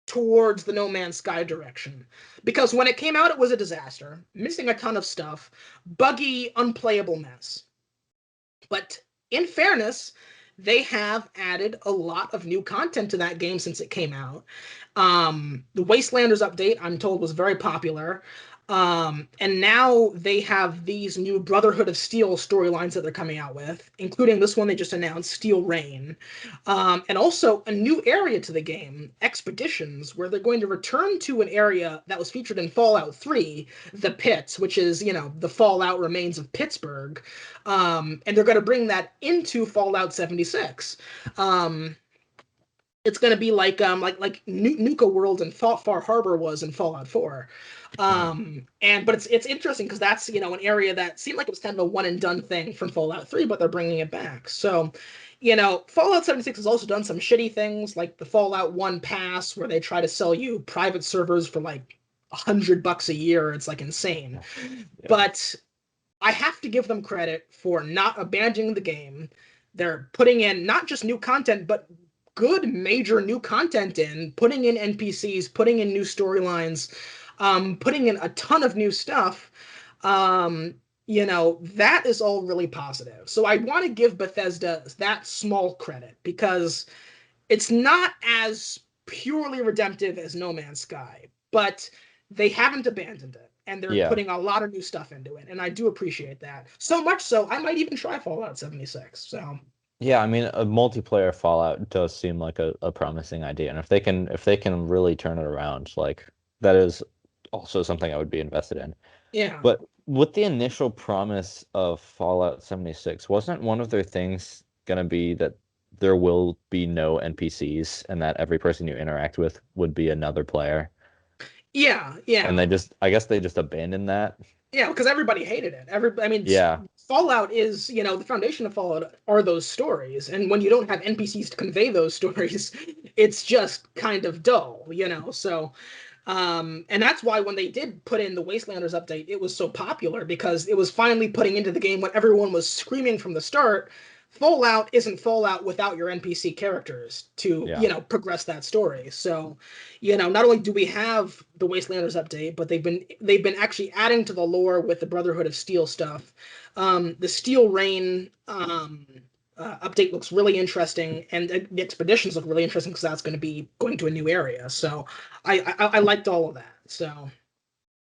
towards the No Man's Sky direction. Because when it came out, it was a disaster, missing a ton of stuff, buggy, unplayable mess. But in fairness, they have added a lot of new content to that game since it came out. The Wastelanders update, I'm told, was very popular. And now they have these new Brotherhood of Steel storylines that they're coming out with, including this one they just announced, Steel Rain. And also a new area to the game, Expeditions, where they're going to return to an area that was featured in Fallout 3, the Pits, which is, the Fallout remains of Pittsburgh. And they're going to bring that into Fallout 76. It's going to be like Nuka World and Far Harbor was in Fallout 4. But it's interesting because that's an area that seemed like it was kind of a one and done thing from Fallout 3, but they're bringing it back. So, Fallout 76 has also done some shitty things like the Fallout 1 pass where they try to sell you private servers for like $100 a year. It's like insane. Yeah. But I have to give them credit for not abandoning the game. They're putting in not just new content, but good major new content in, putting in NPCs, putting in new storylines, putting in a ton of new stuff. That is all really positive. So I want to give Bethesda that small credit because it's not as purely redemptive as No Man's Sky, but they haven't abandoned it and they're Yeah. putting a lot of new stuff into it, and I do appreciate that. So much so, I might even try Fallout 76. So Yeah, I mean, a multiplayer Fallout does seem like a promising idea, and if they can really turn it around, like that is also something I would be invested in. yeah, But with the initial promise of Fallout 76, wasn't one of their things gonna be that there will be no NPCs and that every person you interact with would be another player? yeah, And yeah. I guess they just abandoned that. Yeah, because everybody hated it. I mean, Yeah, Fallout is, the foundation of Fallout are those stories, and when you don't have NPCs to convey those stories, it's just kind of dull. So, and that's why when they did put in the Wastelanders update, it was so popular because it was finally putting into the game what everyone was screaming from the start. Fallout isn't Fallout without your NPC characters to, yeah. progress that story. So, not only do we have the Wastelanders update, but they've been actually adding to the lore with the Brotherhood of Steel stuff. The Steel Rain update looks really interesting, and the expeditions look really interesting because that's going to be going to a new area. So I liked all of that. So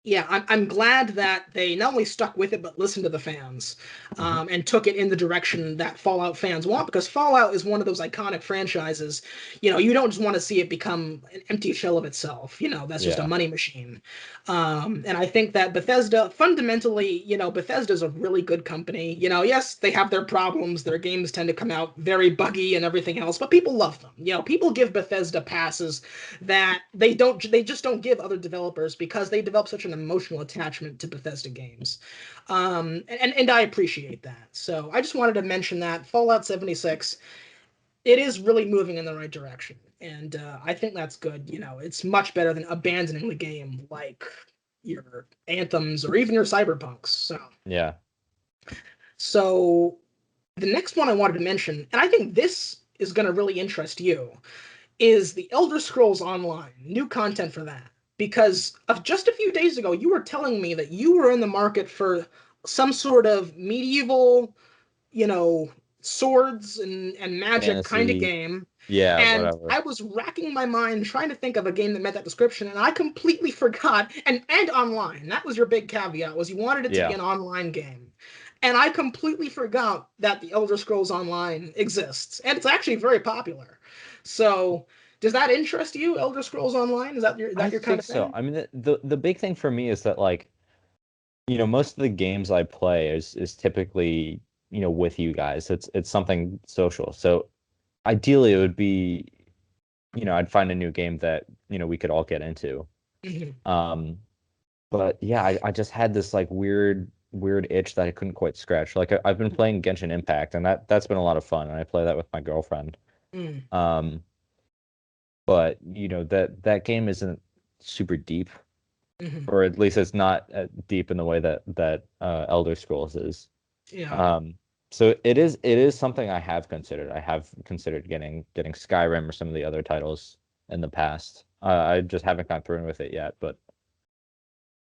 yeah, I'm glad that they not only stuck with it but listened to the fans, Mhm. and took it in the direction that Fallout fans want. Because Fallout is one of those iconic franchises. You don't just want to see it become an empty shell of itself. That's just a Yeah. money machine. And I think that Bethesda, fundamentally, Bethesda's a really good company. Yes, they have their problems. Their games tend to come out very buggy and everything else, but people love them. People give Bethesda passes that they just don't give other developers because they develop such an emotional attachment to Bethesda games. And I appreciate that. So I just wanted to mention that Fallout 76, it is really moving in the right direction. And I think that's good. It's much better than abandoning the game like your Anthems or even your Cyberpunks. Yeah. So the next one I wanted to mention, and I think this is going to really interest you, is the Elder Scrolls Online, new content for that. Because of just a few days ago, you were telling me that you were in the market for some sort of medieval, you know, swords and magic kind of Fantasy. game. Yeah, And whatever. I was racking my mind trying to think of a game that met that description, and I completely forgot. And online. That was your big caveat, was you wanted it to be Yeah. an online game. And I completely forgot that the Elder Scrolls Online exists. And it's actually very popular. So does that interest you, Elder Scrolls Online? Is that your I kind think of so. thing? I mean, the big thing for me is that like, most of the games I play is typically, with you guys. It's something social. So ideally it would be, I'd find a new game that, we could all get into. Mhm. Um, but yeah, I just had this like weird itch that I couldn't quite scratch. Like I've been playing Genshin Impact and that's been a lot of fun and I play that with my girlfriend. Mm. Um, but that game isn't super deep, Mhm. or at least it's not deep in the way that Elder Scrolls is. Yeah. Um, so it is something I have considered. I have considered getting Skyrim or some of the other titles in the past. I just haven't gone through with it yet, but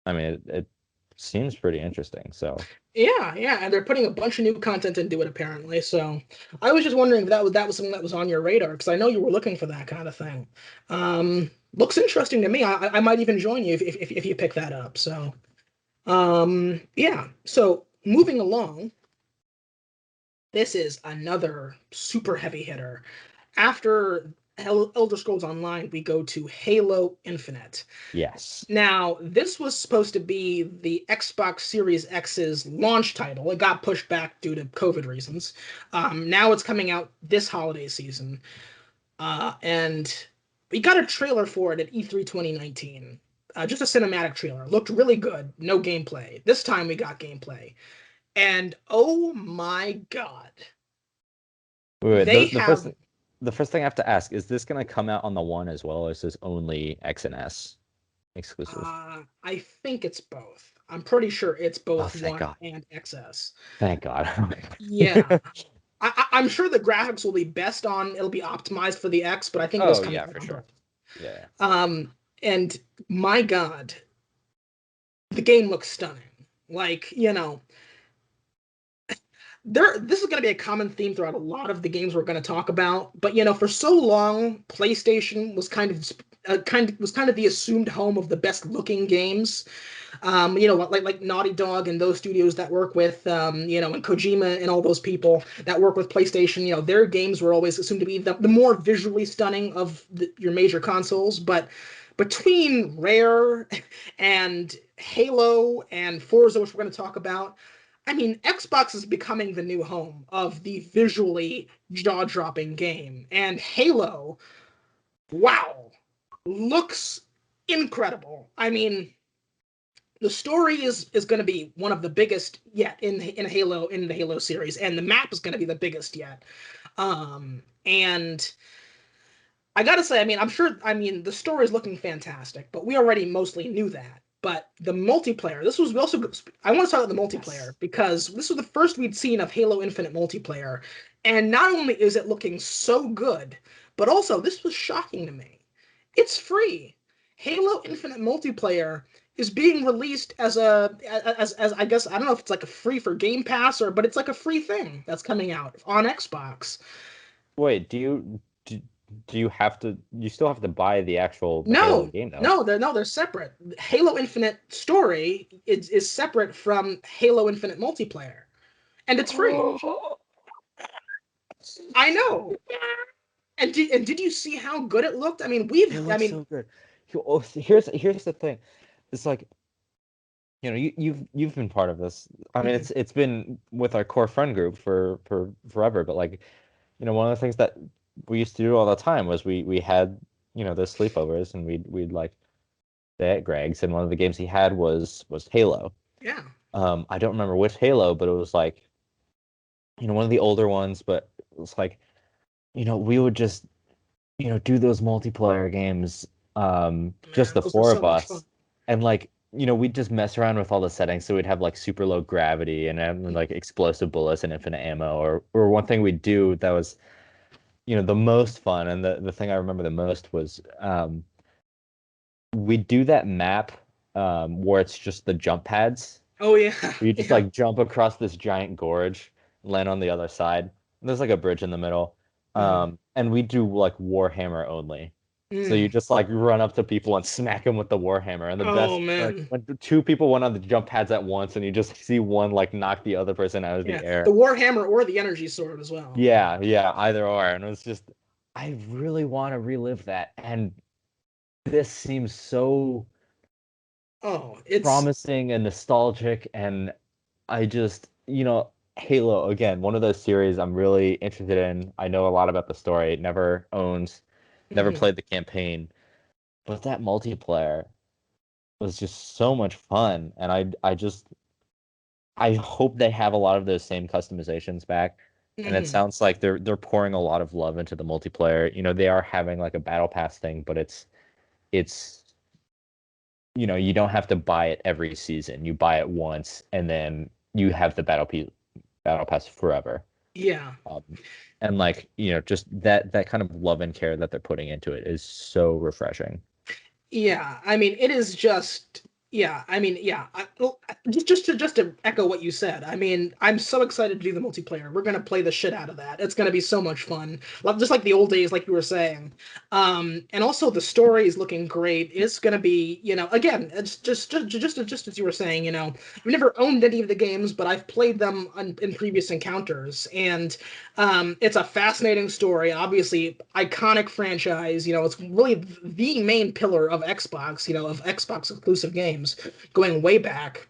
I mean, it seems pretty interesting. So Yeah, and they're putting a bunch of new content into it apparently. So I was just wondering if that was something that was on your radar because I know you were looking for that kind of thing. Looks interesting to me. I might even join you if you pick that up. So yeah. So moving along, this is another super heavy hitter. After Elder Scrolls Online, we go to Halo Infinite. yes, Now, this was supposed to be the Xbox Series X's launch title. It got pushed back due to COVID reasons. Now it's coming out this holiday season. And we got a trailer for it at E3 2019. Just a cinematic trailer. Looked really good. No gameplay. This time we got gameplay. And oh my god. wait, They have the first thing I have to ask is this going to come out on the one as well, or is this only X and S exclusive? I think it's both. I'm pretty sure it's Oh, both thank One God, and XS. thank God. Yeah. I'm sure the graphics will be best on. It'll be optimized for the X, but I think it is Oh coming yeah, out for on sure. both. Yeah. And my God, the game looks stunning. Like, this is going to be a common theme throughout a lot of the games we're going to talk about. But for so long, PlayStation was kind of the assumed home of the best looking games. Like Naughty Dog and those studios that work with, and Kojima and all those people that work with PlayStation, their games were always assumed to be the more visually stunning of your major consoles. But between Rare and Halo and Forza, which we're going to talk about, I mean, Xbox is becoming the new home of the visually jaw-dropping game. And Halo, wow, looks incredible. I mean, the story is going to be one of the biggest yet in the Halo series, and the map is going to be the biggest yet. And I gotta say, I mean, the story is looking fantastic, but we already mostly knew that. But the multiplayer, this was also. I want to talk about the multiplayer Yes. because this was the first we'd seen of Halo Infinite multiplayer, and not only is it looking so good, but also this was shocking to me. It's free. Halo Infinite multiplayer is being released as I guess I don't know if it's like a free for Game Pass but it's like a free thing that's coming out on Xbox. Wait, do you have to? You still have to buy the actual Halo No, game though. no, they're separate. Halo Infinite story is separate from Halo Infinite multiplayer, and it's free. I know. And did you see how good it looked? I mean, It I looks mean, so good. Here's the thing. It's like you've been part of this. I mean, mhm, it's been with our core friend group for forever. But like, one of the things that we used to do all the time was we had those sleepovers and we'd like stay at Greg's, and one of the games he had was Halo. yeah, I don't remember which Halo, but it was like one of the older ones. But it was like we would just do those multiplayer games, just man, the those were four so of much fun. us, and like we'd just mess around with all the settings, so we'd have like super low gravity and have, like explosive bullets and infinite ammo, or one thing we'd do that was the most fun, and the thing I remember the most was we'd do that map where it's just the jump pads. Oh yeah, You just yeah. like jump across this giant gorge, land on the other side. And there's like a bridge in the middle. Mhm. And we do like Warhammer only. So you Mm. just like run up to people and smack them with the Warhammer. And the Oh best, like man, when two people went on the jump pads at once and you just see one like knock the other person out of the yeah, the air. Warhammer or the Energy Sword as well. Yeah, yeah, either or. And it was just, I really want to relive that. And this seems so Oh, it's promising and nostalgic, and I just, Halo again, one of those series I'm really interested in. I know a lot about the story. Never owned, never mhm, played the campaign, but that multiplayer was just so much fun, and I hope they have a lot of those same customizations back. And it mhm. sounds like they're pouring a lot of love into the multiplayer. They are having like a battle pass thing, but it's you don't have to buy it every season. You buy it once, and then you have the battle pass forever. Yeah. Um, and like just that kind of love and care that they're putting into it is so refreshing. Yeah, I mean, it is just yeah. I mean, yeah. Well, just to echo what you said. I mean, I'm so excited to do the multiplayer. We're gonna play the shit out of that. It's gonna be so much fun, just like the old days, like you were saying. And also the story is looking great. It's gonna be, again, it's just as you were saying. I've never owned any of the games, but I've played them in previous encounters, and it's a fascinating story, obviously iconic franchise. It's really the main pillar of Xbox, of Xbox exclusive games going way back.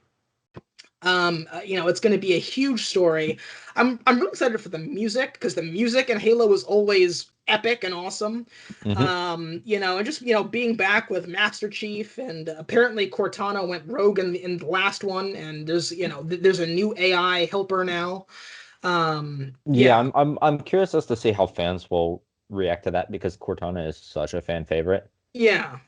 It's going to be a huge story. I'm really excited for the music because the music in Halo is always epic and awesome. Hmm. And just being back with Master Chief, and apparently Cortana went rogue in the last one, and there's a new AI helper now. Yeah, Yeah, I'm curious as to see how fans will react to that because Cortana is such a fan favorite. yeah.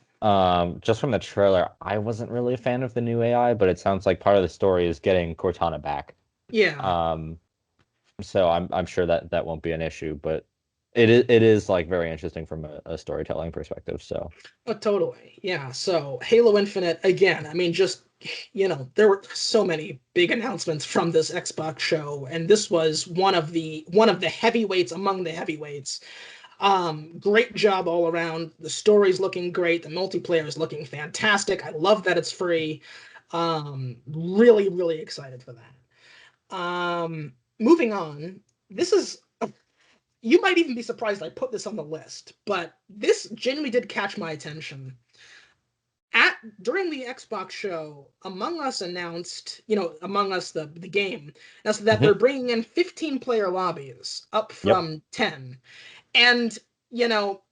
Just from the trailer, I wasn't really a fan of the new AI, but it sounds like part of the story is getting Cortana back. Yeah, Um, so I'm sure that that won't be an issue, but it is like very interesting from a storytelling perspective. So totally. Yeah. So Halo Infinite again. I mean, just there were so many big announcements from this Xbox show, and this was one of the heavyweights among the heavyweights. Great job all around. The story's looking great. The multiplayer is looking fantastic. I love that it's free. Really, really excited for that. Moving on. This is You might even be surprised I put this on the list, but this genuinely did catch my attention. During the Xbox show, Among Us announced, Among Us the game, announced that they're mhm. bringing in 15 player lobbies up Yep. from 10. And you know,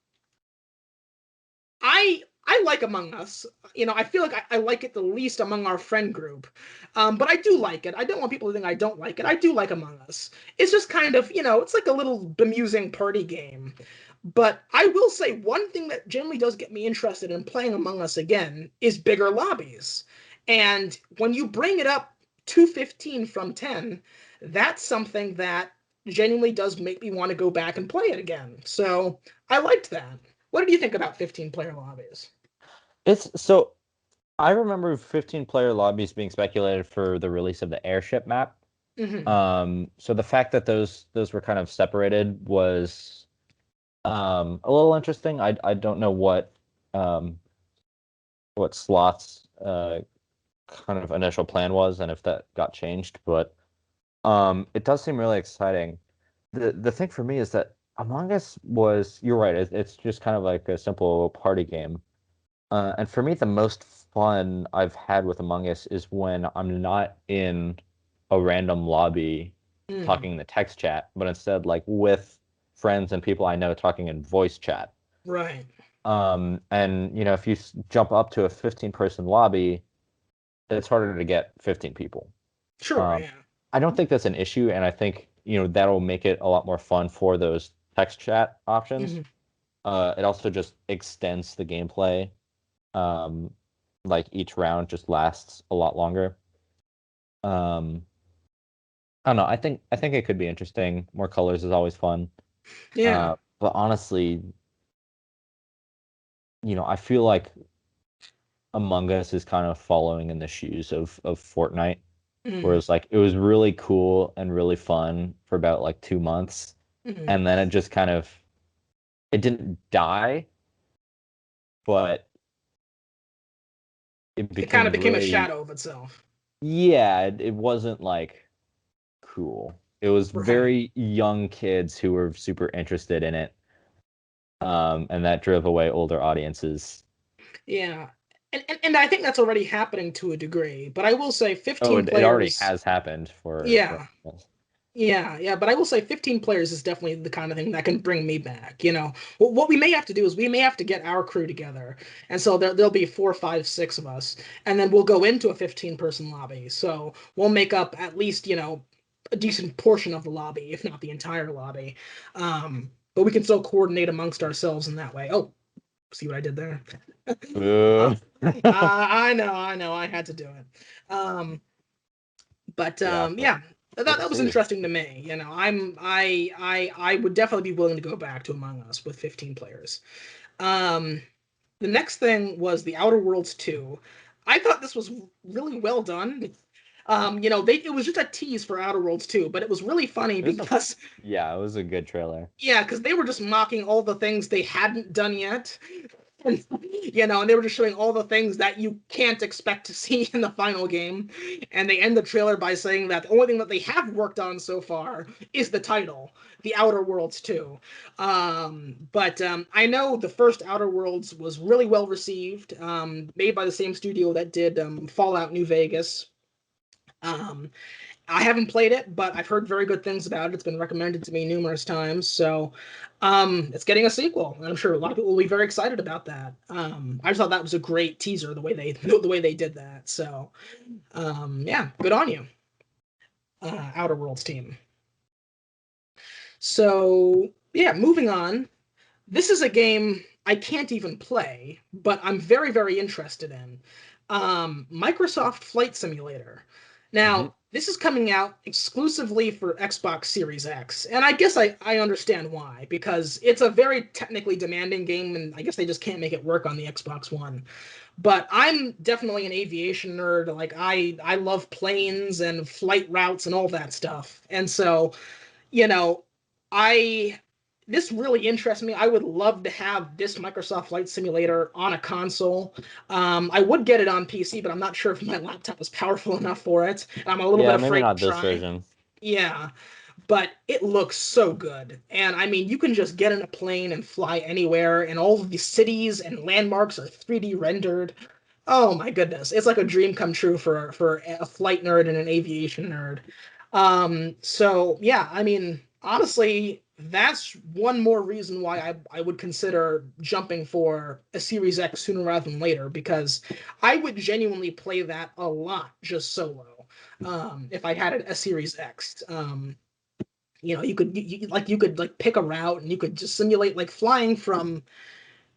I like Among Us. I feel like I like it the least among our friend group. But I do like it. I don't want people to think I don't like it. I do like Among Us. It's just kind of, it's like a little bemusing party game. But I will say one thing that generally does get me interested in playing Among Us again is bigger lobbies. And when you bring it up to 15 from 10, that's something that genuinely does make me want to go back and play it again. So I liked that. What did you think about 15 player lobbies? It's so I remember 15 player lobbies being speculated for the release of the airship map. Hmm. So the fact that those were kind of separated was a little interesting. I don't know what slots kind of initial plan was and if that got changed, but it does seem really exciting. The thing for me is that Among Us you're right, it's just kind of like a simple party game. And for me, the most fun I've had with Among Us is when I'm not in a random lobby Mm, talking in the text chat, but instead like with friends and people I know talking in voice chat. right. And if you jump up to a 15-person lobby, it's harder to get 15 people. Sure, Um, yeah. I don't think that's an issue, and I think that'll make it a lot more fun for those text chat options. Hmm. It also just extends the gameplay. Um, like each round just lasts a lot longer. Um, I don't know. I think it could be interesting. More colors is always fun. Yeah. But honestly, I feel like Among Us is kind of following in the shoes of Fortnite, Mm, whereas like it was really cool and really fun for about like 2 months, hmm. and then it didn't die, but it It kind of became became a really, shadow of itself. yeah, it wasn't like cool. It was Right. very young kids who were super interested in it, and that drove away older audiences. Yeah. And I think that's already happening to a degree. But I will say Oh, 15 it already players. has happened for Yeah. Yeah, but I will say 15 players is definitely the kind of thing that can bring me back. What we may have to do is we may have to get our crew together, and so there'll be four, five, six of us, and then we'll go into a 15-person lobby. So we'll make up at least a decent portion of the lobby, if not the entire lobby. But we can still coordinate amongst ourselves in that way. Oh, see what I did there? uh, Uh, I know, I had to do it. Um, but yeah, but yeah, that we'll was see. interesting to me. I would definitely be willing to go back to Among Us with 15 players. Um, The next thing was The Outer Worlds 2. I thought this was really well done. It was just a tease for Outer Worlds 2, but it was really funny It was a because yeah, it was a good trailer. yeah, because they were just mocking all the things they hadn't done yet. And, and they were just showing all the things that you can't expect to see in the final game. And they end the trailer by saying that the only thing that they have worked on so far is the title, The Outer Worlds 2. But I know the first Outer Worlds was really well received, made by the same studio that did Fallout New Vegas. Um, I haven't played it, but I've heard very good things about it. It's been recommended to me numerous times. So it's getting a sequel, and I'm sure a lot of people will be very excited about that. I just thought that was a great teaser the way they the way they did that. So yeah, good on you, Outer Worlds team. So yeah, moving on. This is a game I can't even play, but I'm very, very interested in. Microsoft Flight Simulator. Hmm. Now, this is coming out exclusively for Xbox Series X, and I guess I understand why, because it's a very technically demanding game, and I guess they just can't make it work on the Xbox One. But I'm definitely an aviation nerd. Like I love planes and flight routes and all that stuff. And so you know, I this really interests me. I would love to have this Microsoft Flight Simulator on a console. I would get it on PC, but I'm not sure if my laptop is powerful enough for it. And I'm a little bit Yeah, maybe afraid to not this try. version. Yeah, but it looks so good. And I mean, you can just get in a plane and fly anywhere, and all of the cities and landmarks are 3D rendered. Oh my goodness, it's like a dream come true for a flight nerd and an aviation nerd. So yeah, I mean, honestly, that's one more reason why I would consider jumping for a Series X sooner rather than later, because I would genuinely play that a lot just solo. If I had a Series X. You could pick a route and you could just simulate like flying from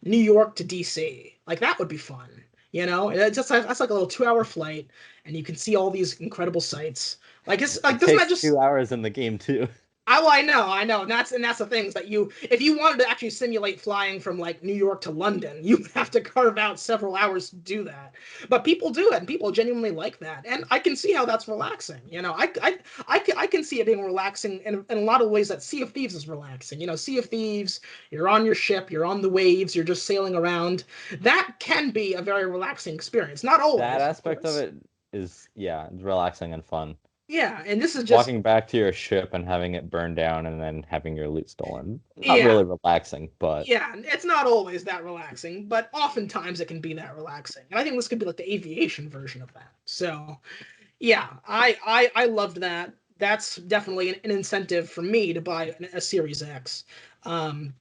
New York to DC. Like that would be fun. It's just that's like a little 2 hour flight, and you can see all these incredible sights. Like it's like It doesn't that takes just 2 hours in the game too. I know, and that's the things that if you wanted to actually simulate flying from like New York to London, you have to carve out several hours to do that. But people do it, and people genuinely like that, and I can see how that's relaxing. I can see it being relaxing in a lot of ways that Sea of Thieves is relaxing. Sea of Thieves, you're on your ship, you're on the waves, you're just sailing around. That can be a very relaxing experience. Not That always, of aspect of course. it is, yeah, relaxing and fun. Yeah, and this is just Walking back to your ship and having it burned down and then having your loot stolen. Not yeah. really relaxing, but Yeah, it's not always that relaxing, but oftentimes it can be that relaxing. And I think this could be like the aviation version of that. So, yeah, I loved that. That's definitely an incentive for me to buy a Series X.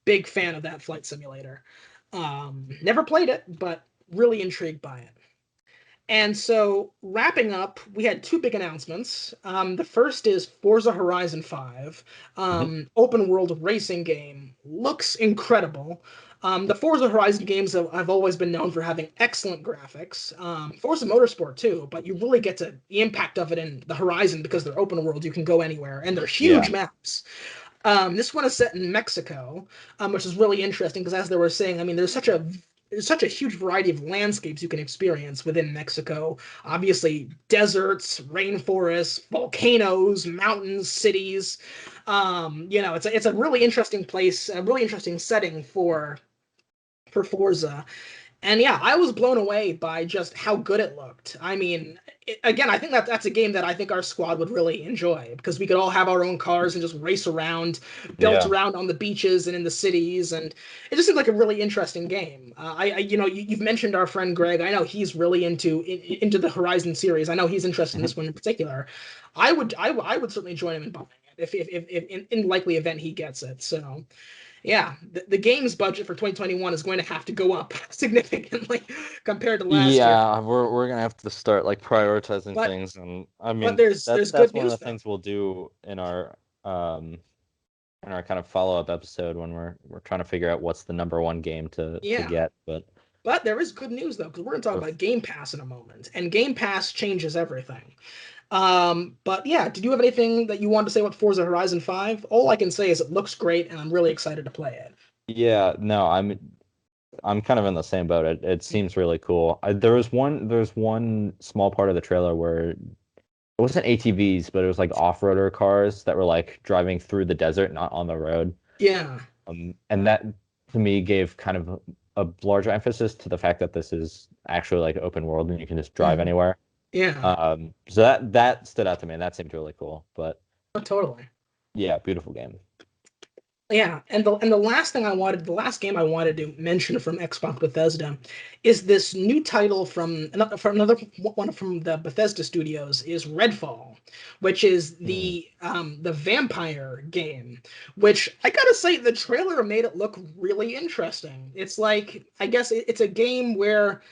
Big fan of that flight simulator. Never played it, but really intrigued by it. And so, wrapping up, we had two big announcements. The first is Forza Horizon 5, mhm. open world racing game. Looks incredible. The Forza Horizon games have always been known for having excellent graphics. Forza Motorsport too, but you really get to the impact of it in the Horizon because they're open world. You can go anywhere, and they're huge Yeah. maps. This one is set in Mexico, which is really interesting because, as they were saying, I mean, there's such a huge variety of landscapes you can experience within Mexico. Obviously, deserts, rainforests, volcanoes, mountains, cities. It's a really interesting place, a really interesting setting for Forza. And yeah, I was blown away by just how good it looked. I mean, again, I think that's a game that I think our squad would really enjoy because we could all have our own cars and just race around, belt Yeah. around on the beaches and in the cities, and it just seemed like a really interesting game. You've mentioned our friend Greg. I know he's really into the Horizon series. I know he's interested in Mhm. this one in particular. I would certainly join him in buying it if in likely event he gets it. So yeah, the game's budget for 2021 is going to have to go up significantly compared to last year. Yeah, we're gonna have to start like prioritizing But things, and I but mean there's that's good one of news the though. things we'll do um in our kind of follow-up episode when we're trying to figure out what's the number one game to Yeah, get. But but there is good news though because we're going to talk oof. about Game Pass in a moment, and Game Pass changes everything. But yeah, did you have anything that you wanted to say about Forza Horizon 5? All I can say is it looks great, and I'm really excited to play it. Yeah, no, I'm. I'm kind of in the same boat. It seems really cool. There's one small part of the trailer where it wasn't ATVs, but it was like off-roader cars that were like driving through the desert, not on the road. Yeah. And that to me gave kind of a larger emphasis to the fact that this is actually like open world and you can just drive Mhm. anywhere. Yeah. So that stood out to me and that seemed really cool. But Oh, totally. yeah, beautiful game. Yeah, and the last thing the last game I wanted to mention from Xbox Bethesda is this new title from another one from the Bethesda studios is Redfall, which is Hmm. the vampire game, which I gotta say the trailer made it look really interesting. It's like I guess it's a game where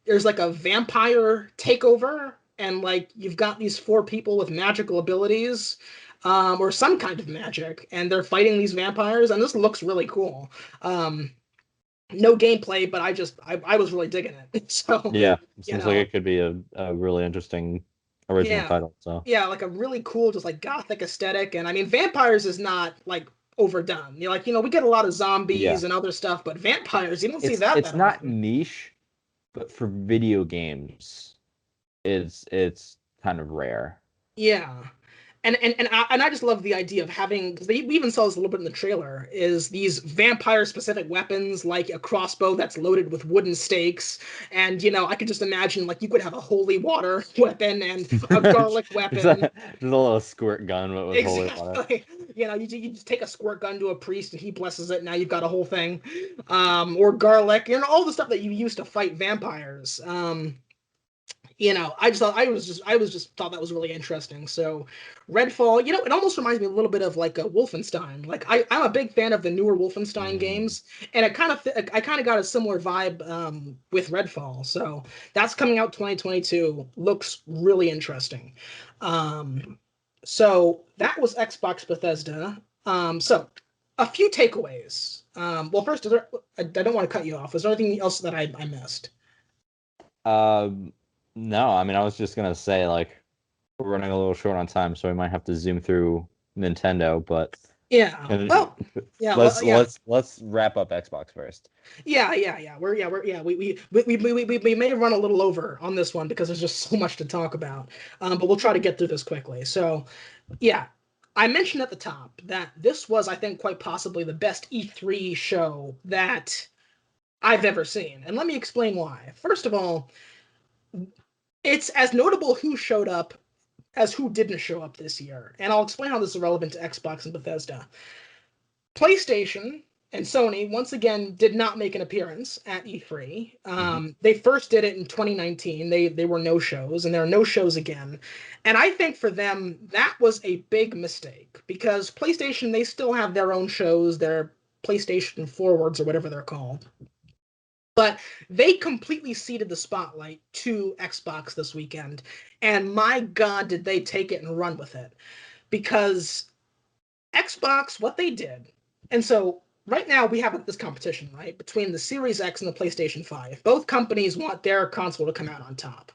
there's like a vampire takeover and like you've got these four people with magical abilities or some kind of magic, and they're fighting these vampires, and this looks really cool. Um, no gameplay, but I was really digging it. So, Yeah, it you seems like know, it could be a really interesting original yeah, title. So yeah, like a really cool, just like gothic aesthetic. And I mean, vampires is not like overdone. You're like, we get a lot of yeah, zombies and other stuff, but vampires, you don't see it's that not often. niche, but for video games, it's kind of rare. Yeah. And I just love the idea of having because we even saw this a little bit in the trailer is these vampire specific weapons like a crossbow that's loaded with wooden stakes and I could just imagine like you could have a holy water weapon and a garlic There's weapon. a little squirt gun with holy water. Exactly. You just take a squirt gun to a priest and he blesses it. Now you've got a whole thing, or garlic, all the stuff that you use to fight vampires. I was just thought that was really interesting. So Redfall, it almost reminds me a little bit of like a Wolfenstein. Like I'm a big fan of the newer Wolfenstein Mm, games, and I kind of got a similar vibe with Redfall. So that's coming out 2022. Looks really interesting. Um, so that was Xbox Bethesda. So a few takeaways. Well, first, I don't want to cut you off. Is there anything else that I missed? um, no, I mean I was just gonna say like we're running a little short on time, so we might have to zoom through Nintendo, but Yeah. and Well, yeah. let's Well, yeah. let's let's wrap up Xbox first. Yeah. We may run a little over on this one because there's just so much to talk about. But we'll try to get through this quickly. So, yeah, I mentioned at the top that this was, I think, quite possibly the best E3 show that I've ever seen, and let me explain why. First of all, it's as notable who showed up as who didn't show up this year, and I'll explain how this is relevant to Xbox and Bethesda. PlayStation and Sony once again did not make an appearance at E3. Hmm. They first did it in 2019. They were no shows, and there are no shows again. And I think for them that was a big mistake because PlayStation they still have their own shows, their PlayStation Forwards or whatever they're called. But they completely ceded the spotlight to Xbox this weekend, and my God, did they take it and run with it? Because Xbox, what they did, and so right now we have this competition, right, between the Series X and the PlayStation 5. Both companies want their console to come out on top.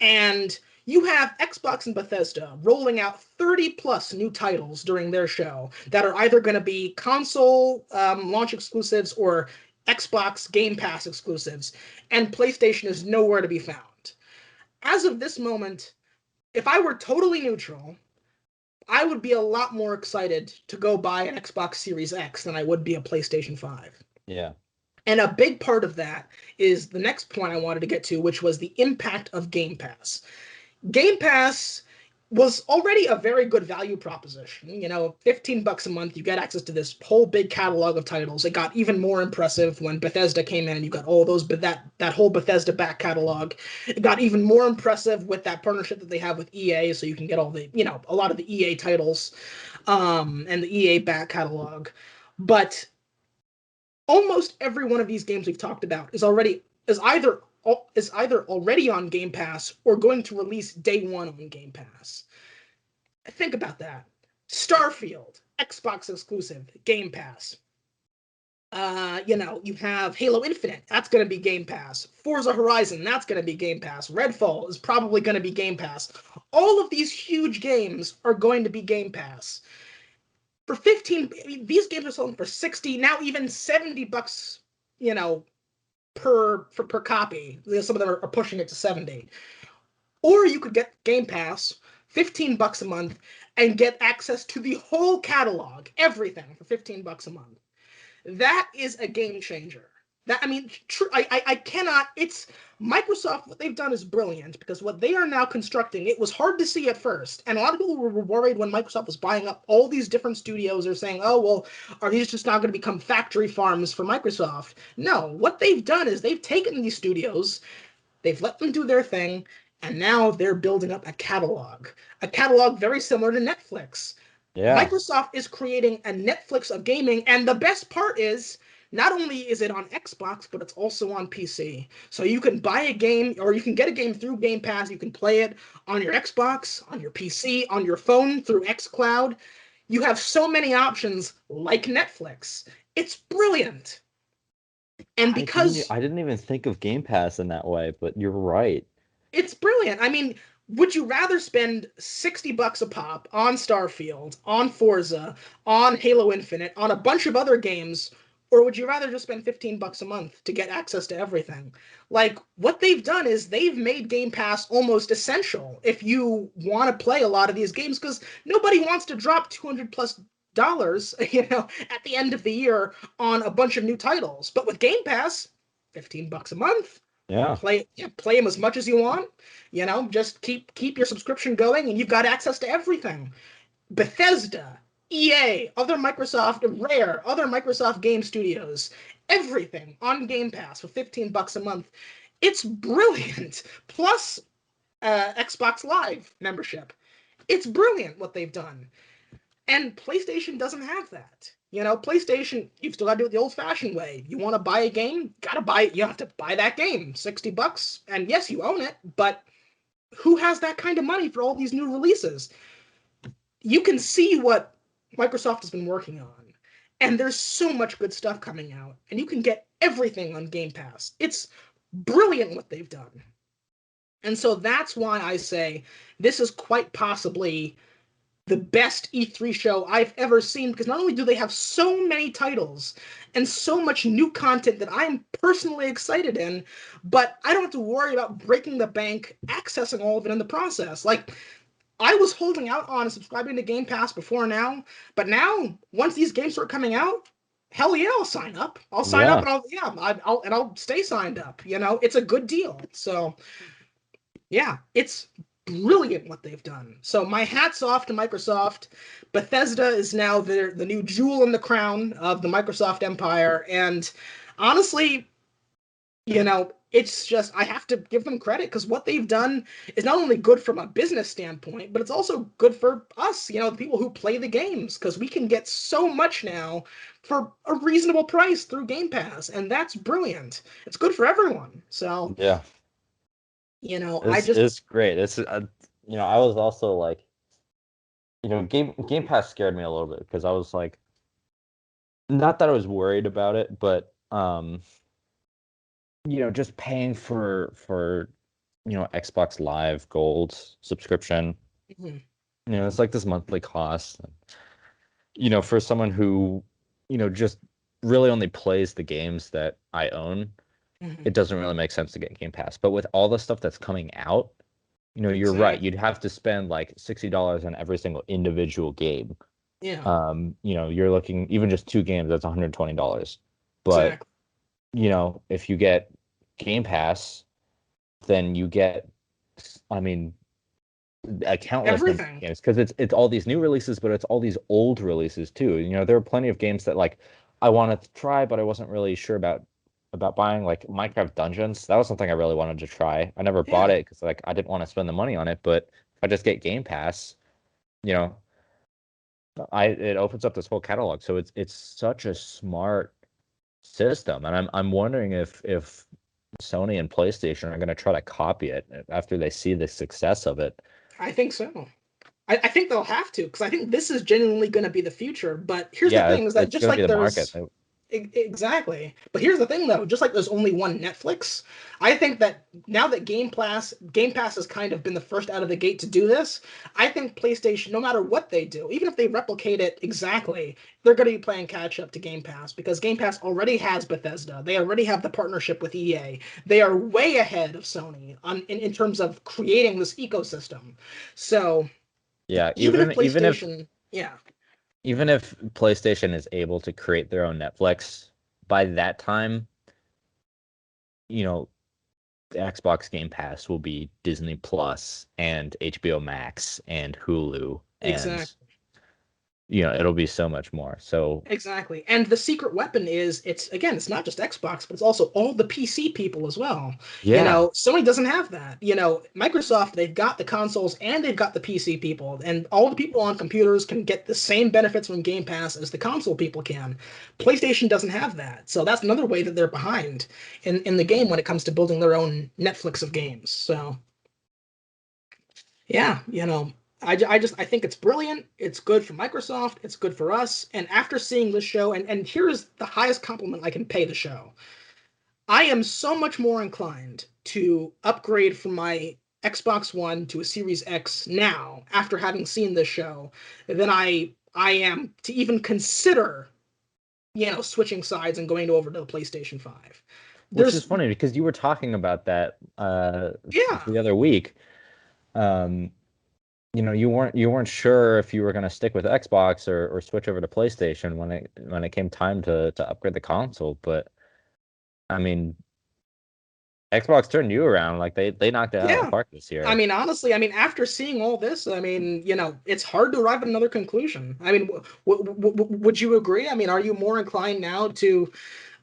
And you have Xbox and Bethesda rolling out 30 plus new titles during their show that are either going to be console launch exclusives or Xbox Game Pass exclusives, and PlayStation is nowhere to be found. As of this moment, if I were totally neutral, I would be a lot more excited to go buy an Xbox Series X than I would be a PlayStation 5. Yeah. And a big part of that is the next point I wanted to get to, which was the impact of Game Pass. Game Pass was already a very good value proposition. 15 bucks a month, you get access to this whole big catalog of titles. It got even more impressive when Bethesda came in. You got all those, but that whole Bethesda back catalog. It got even more impressive with that partnership that they have with EA, so you can get all the, a lot of the EA titles, and the EA back catalog. But almost every one of these games we've talked about is either already on Game Pass or going to release day one on Game Pass. Think about that. Starfield, Xbox exclusive, Game Pass. You have Halo Infinite, that's going to be Game Pass. Forza Horizon, that's going to be Game Pass. Redfall is probably going to be Game Pass. All of these huge games are going to be Game Pass. For 15, these games are selling for 60, now even 70 bucks, you know, per copy. Some of them are pushing it to 70. Or you could get Game Pass, $15 a month, and get access to the whole catalog, everything for $15 a month. That is a game changer. That I mean, I cannot. It's Microsoft. What they've done is brilliant because what they are now constructing. It was hard to see at first, and a lot of people were worried when Microsoft was buying up all these different studios. They're saying, "Oh well, are these just now going to become factory farms for Microsoft?" No, what they've done is they've taken these studios, they've let them do their thing, and now they're building up a catalog very similar to Netflix. Yeah. Microsoft is creating a Netflix of gaming, and the best part is not only is it on Xbox, but it's also on PC. So you can buy a game, or you can get a game through Game Pass. You can play it on your Xbox, on your PC, on your phone through xCloud. You have so many options like Netflix. It's brilliant. And because I didn't even think of Game Pass in that way, but you're right. it's brilliant. I mean, would you rather spend $60 a pop on Starfield, on Forza, on Halo Infinite, on a bunch of other games, or would you rather just spend $15 a month to get access to everything? Like, what they've done is they've made Game Pass almost essential if you want to play a lot of these games, because nobody wants to drop 200 plus dollars, at the end of the year on a bunch of new titles. But with Game Pass, $15 a month, Yeah. play them as much as you want. Just keep your subscription going, and you've got access to everything. Bethesda, EA, other Microsoft game studios, everything on Game Pass for $15 a month. It's brilliant. Plus, Xbox Live membership. It's brilliant what they've done. And PlayStation doesn't have that. PlayStation, you've still got to do it the old-fashioned way. You want to buy a game, gotta buy it. You have to buy that game, $60, and yes, you own it. But who has that kind of money for all these new releases? You can see what Microsoft has been working on, and there's so much good stuff coming out, and you can get everything on Game Pass. It's brilliant what they've done. And so that's why I say this is quite possibly the best E3 show I've ever seen, because not only do they have so many titles and so much new content that I'm personally excited in, but I don't have to worry about breaking the bank accessing all of it in the process. Like, I was holding out on subscribing to Game Pass before now, but now once these games start coming out, hell yeah, I'll sign up. I'll sign up, Yeah. and I'll stay signed up. It's a good deal. So yeah, it's brilliant what they've done. So my hat's off to Microsoft. Bethesda is now the new jewel in the crown of the Microsoft empire, and honestly, it's just I have to give them credit because what they've done is not only good from a business standpoint, but it's also good for us, the people who play the games, because we can get so much now for a reasonable price through Game Pass, and that's brilliant. It's good for everyone. So, Yeah. I just It's great. I was also like, Game Pass scared me a little bit because I was like, not that I was worried about it, but just paying for Xbox Live Gold subscription. mhm, It's like this monthly cost. For someone who, just really only plays the games that I own, mhm, it doesn't really make sense to get Game Pass. But with all the stuff that's coming out, you're right. exactly. You'd have to spend like $60 on every single individual game. Yeah, You're looking even just two games, that's $120. But, exactly. if you get Game Pass, then you get, I mean, a countless number of Everything. games because it's all these new releases, but it's all these old releases too. There are plenty of games that like I wanted to try, but I wasn't really sure about buying. Like Minecraft Dungeons, that was something I really wanted to try. I never bought Yeah, it because like I didn't want to spend the money on it. But if I just get Game Pass, you know, it opens up this whole catalog. So it's such a smart system, and I'm wondering if Sony and PlayStation are going to try to copy it after they see the success of it. I think so. I think they'll have to, because I think this is genuinely going to be the future. But here's the Yeah, thing: is that it's just going to be like the market. Exactly. But here's the thing, though. Just like there's only one Netflix, I think that now that Game Pass has kind of been the first out of the gate to do this. I think PlayStation, no matter what they do, even if they replicate it exactly, they're going to be playing catch up to Game Pass because Game Pass already has Bethesda. They already have the partnership with EA. They are way ahead of Sony in terms of creating this ecosystem. So Yeah, even if even if PlayStation, yeah, even if PlayStation is able to create their own Netflix, by that time, you know, the Xbox Game Pass will be Disney Plus and HBO Max and Hulu, and exactly. it'll be so much more. So Exactly. And the secret weapon is it's not just Xbox, but it's also all the PC people as well. yeah, Sony doesn't have that. Microsoft, they've got the consoles and they've got the PC people, and all the people on computers can get the same benefits from Game Pass as the console people can. PlayStation doesn't have that. So that's another way that they're behind in the game when it comes to building their own Netflix of games. So yeah, I think it's brilliant. It's good for Microsoft. It's good for us. And after seeing this show, and here's the highest compliment I can pay the show. I am so much more inclined to upgrade from my Xbox One to a Series X now after having seen this show than I am to even consider, switching sides and going over to the PlayStation 5. which is There's funny because you were talking about that yeah. the other week. Um, you weren't sure if you were going to stick with Xbox or switch over to PlayStation when it came time to upgrade the console. But I mean, Xbox turned you around. Like they knocked it out of the Yeah. park this I year. mean, honestly, after seeing all this, it's hard to arrive at another conclusion. Would you agree? Are you more inclined now to,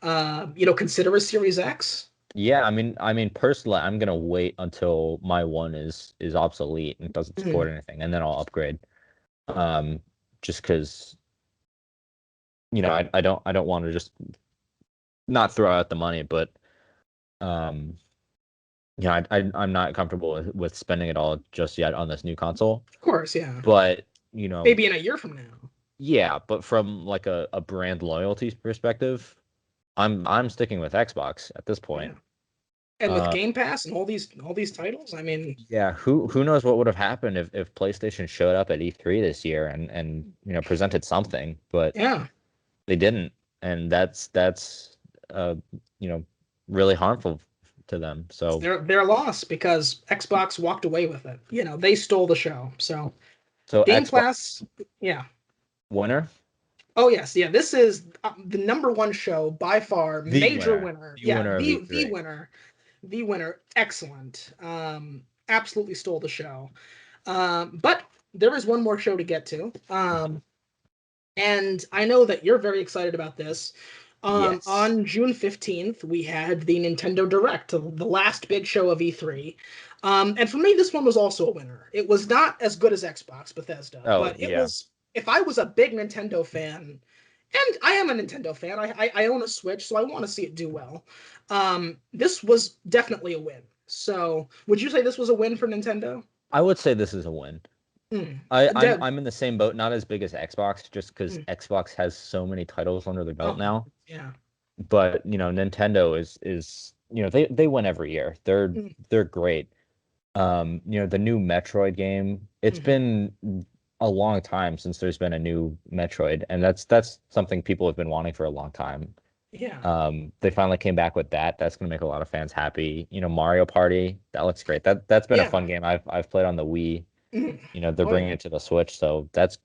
consider a Series X? Yeah, I mean personally, I'm gonna wait until my one is obsolete and doesn't Mhm. support anything, and then I'll upgrade. Um, just because I don't want to just not throw out the money, but um, I'm not comfortable with spending it all just yet on this new console. Of course, yeah. But Maybe in a year from now. yeah, but from like a brand loyalty perspective, I'm sticking with Xbox at this Yeah. point. And with Uh, Game Pass and all these titles, yeah, who knows what would have happened if PlayStation showed up at E3 this year and presented something, but yeah, they didn't, and that's uh you know really harmful to them. it's So their loss because Xbox walked away with it. They stole the show. So so Game Xbox Pass, yeah. winner, Oh yes, yeah. This is the number one show by far, the major winner, winner. the Yeah, winner of the E3. winner, the winner. Excellent. Absolutely stole the show. But there is one more show to get to. And I know that you're very excited about this. Yes. On June 15th, we had the Nintendo Direct, the last big show of E3. And for me, this one was also a winner. It was not as good as Xbox Bethesda, Oh but it yeah. was, if I was a big Nintendo fan, and I am a Nintendo fan, I own a Switch, so I want to see it do well. This was definitely a win. So, would you say this was a win for Nintendo? I would say this is a win. Mm. I, I'm Dead. I'm in the same boat, not as big as Xbox, just because Mm. Xbox has so many titles under their belt Oh, now. yeah. But Nintendo is they win every year. They're Mm. they're great. The new Metroid game. It's Mhm. been a long time since there's been a new Metroid, and that's something people have been wanting for a long time. Yeah. They finally came back with that. That's gonna make a lot of fans happy. Mario Party, that looks great. That's been a Yeah. fun game. I've played on the Wii. Mhm. They're Oh bringing yeah. it to the Switch, so that's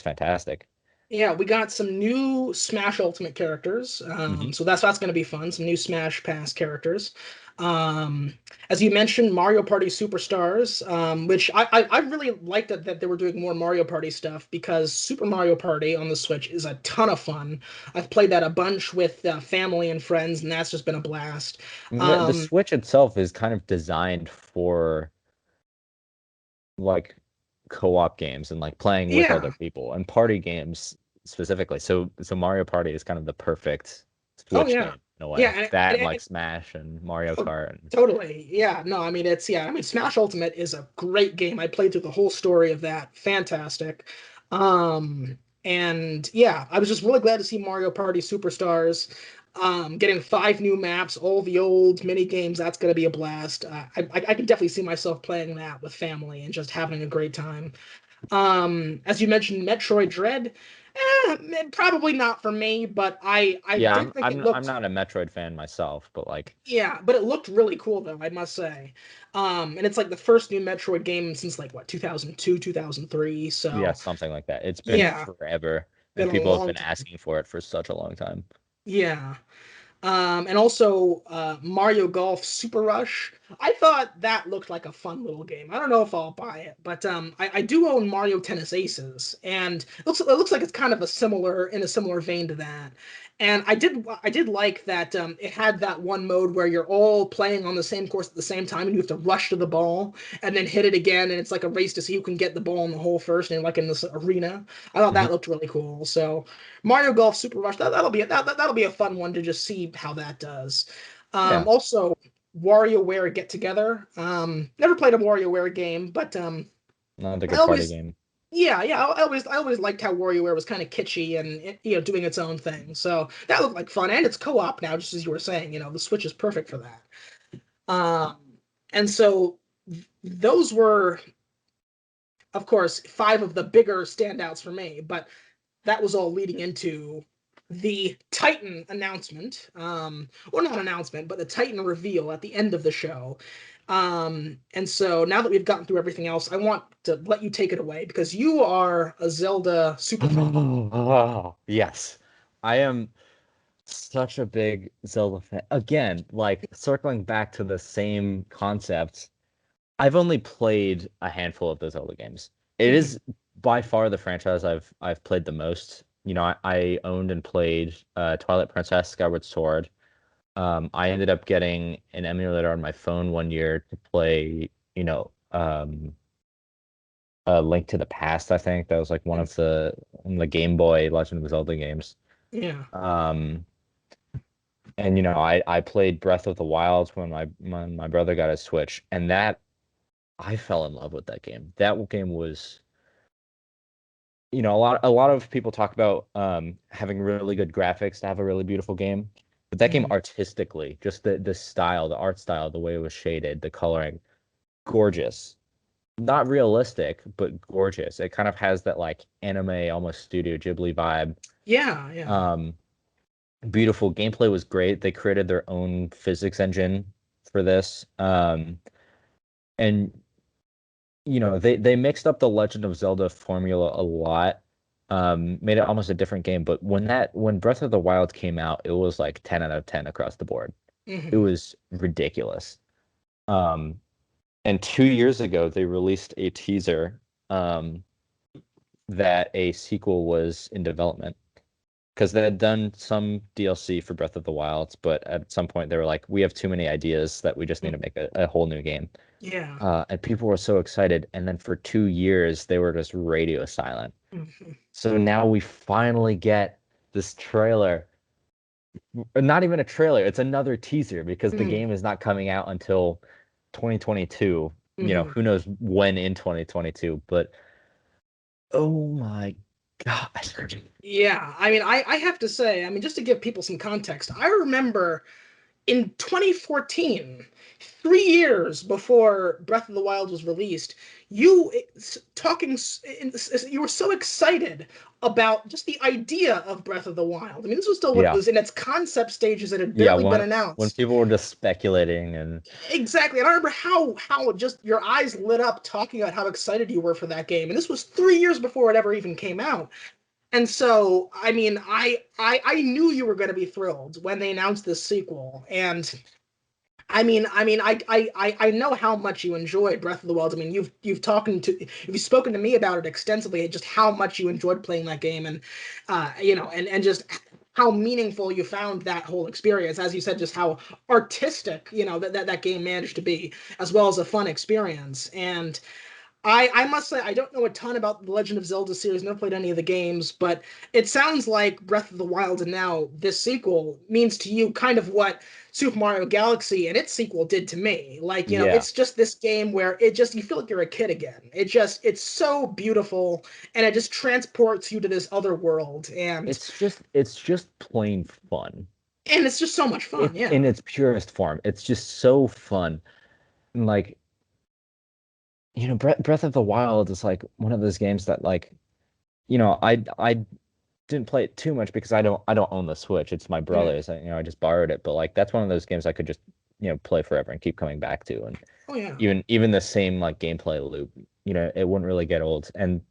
fantastic. Yeah, we got some new Smash Ultimate characters. Hmm. So that's going to be fun. Some new Smash Pass characters. Um, as you mentioned, Mario Party Superstars, which I really liked that they were doing more Mario Party stuff because Super Mario Party on the Switch is a ton of fun. I've played that a bunch with family and friends, and that's just been a blast. The Um, Switch itself is kind of designed for like co-op games and like playing with other yeah. people and party games specifically. So Mario Party is kind of the perfect Oh Switch yeah. game in a Yeah, way. and, That and, and like and Smash and Mario oh, Kart. And, totally. Yeah. No, it's yeah. Smash Ultimate is a great game. I played through the whole story of that. Fantastic. Um, And yeah, I was just really glad to see Mario Party Superstars. Getting 5 new maps, all the old mini games. That's gonna be a blast. I can definitely see myself playing that with family and just having a great time. As you mentioned, Metroid Dread, probably not for me, but I Yeah, did think it I'm looked, not a Metroid fan myself, but like, yeah, but it looked really cool though, I must say. And it's like the first new Metroid game since like what 2002, 2003. yeah, So something like that. It's been yeah, forever, and been a people have long been time. asking for it for such a long time. Yeah. And also Mario Golf Super Rush. I thought that looked like a fun little game. I don't know if I'll buy it, but I do own Mario Tennis Aces, and it looks like it's kind of a similar vein to that. And I did like that it had that one mode where you're all playing on the same course at the same time, and you have to rush to the ball and then hit it again, and it's like a race to see who can get the ball in the hole first, and like in this arena. I thought Mhm. that looked really cool. So Mario Golf Super Rush. That'll be a fun one to just see how that does. Yeah, Also, WarioWare Get Together. Never played a WarioWare game, but another I good party always, game. yeah. I always liked how WarioWare was kind of kitschy and doing its own thing. So that looked like fun, and it's co-op now, just as you were saying. The Switch is perfect for that. Um, and so those were, of course, 5 of the bigger standouts for me. But that was all leading into the Titan announcement, or not announcement, but the Titan reveal at the end of the show. And so now that we've gotten through everything else, I want to let you take it away because you are a Zelda super fan. Oh, yes. I am such a big Zelda fan. Again, like circling back to the same concept, I've only played a handful of the Zelda games. It Mhm. is by far the franchise I've played the most. I owned and played Twilight Princess, Skyward Sword. I ended up getting an emulator on my phone one year to play, Link to the Past, I think. That was like one of the Game Boy Legend of Zelda games. Yeah. Um, and I played Breath of the Wild when my brother got his Switch, and that I fell in love with that game. That game was, a lot of people talk about having really good graphics to have a really beautiful game, but that game Mhm. artistically, just the style, the art style, the way it was shaded, the coloring, gorgeous. Not realistic, but gorgeous. It kind of has that like anime, almost Studio Ghibli vibe. Yeah. Yeah. Um, Beautiful gameplay was great. They created their own physics engine for this. And they mixed up the Legend of Zelda formula a lot. Made it almost a different game, but when Breath of the Wild came out, it was like 10 out of 10 across the board. It Hmm. was ridiculous. Um, and 2 years ago, they released a teaser that a sequel was in development because they had done some DLC for Breath of the Wild, but at some point they were like, we have too many ideas that we just need to make a whole new game. Yeah. And people were so excited. And then for 2 years, they were just radio silent. Hmm. So now we finally get this trailer. Not even a trailer, it's another teaser because the Hmm. game is not coming out until 2022. Hmm. Who knows when in 2022, but oh my God. Yeah. I mean, I have to say, I mean, just to give people some context, I remember in 2014, 3 years before Breath of the Wild was released, you you were so excited about just the idea of Breath of the Wild. I mean, this was still when it Yeah. was in its concept stages. It had Yeah, barely been when announced. people were just speculating and Exactly. And I remember how just your eyes lit up talking about how excited you were for that game. And this was 3 years before it ever even came out. And so, I mean, I knew you were going to be thrilled when they announced this sequel. And I know how much you enjoyed Breath of the Wild. I mean, you've spoken to me about it extensively, just how much you enjoyed playing that game, and and just how meaningful you found that whole experience. As you said, just how artistic that game managed to be, as well as a fun experience. And I must say I don't know a ton about the Legend of Zelda series. Never played any of the games, but it sounds like Breath of the Wild and now this sequel means to you kind of what Super Mario Galaxy and its sequel did to me. Like, Yeah. it's just this game where it just you feel like you're a kid again. It's so beautiful and it just transports you to this other world It's just plain fun. and it's just so much fun. In Yeah. its purest form. It's just so fun. And like, Breath of the Wild is like one of those games that like, I didn't play it too much because I don't own the Switch. It's my Mm. brother's. I just borrowed it. But like that's one of those games I could just, play forever and keep coming back to. And Oh yeah. even the same like gameplay loop, it wouldn't really get old. And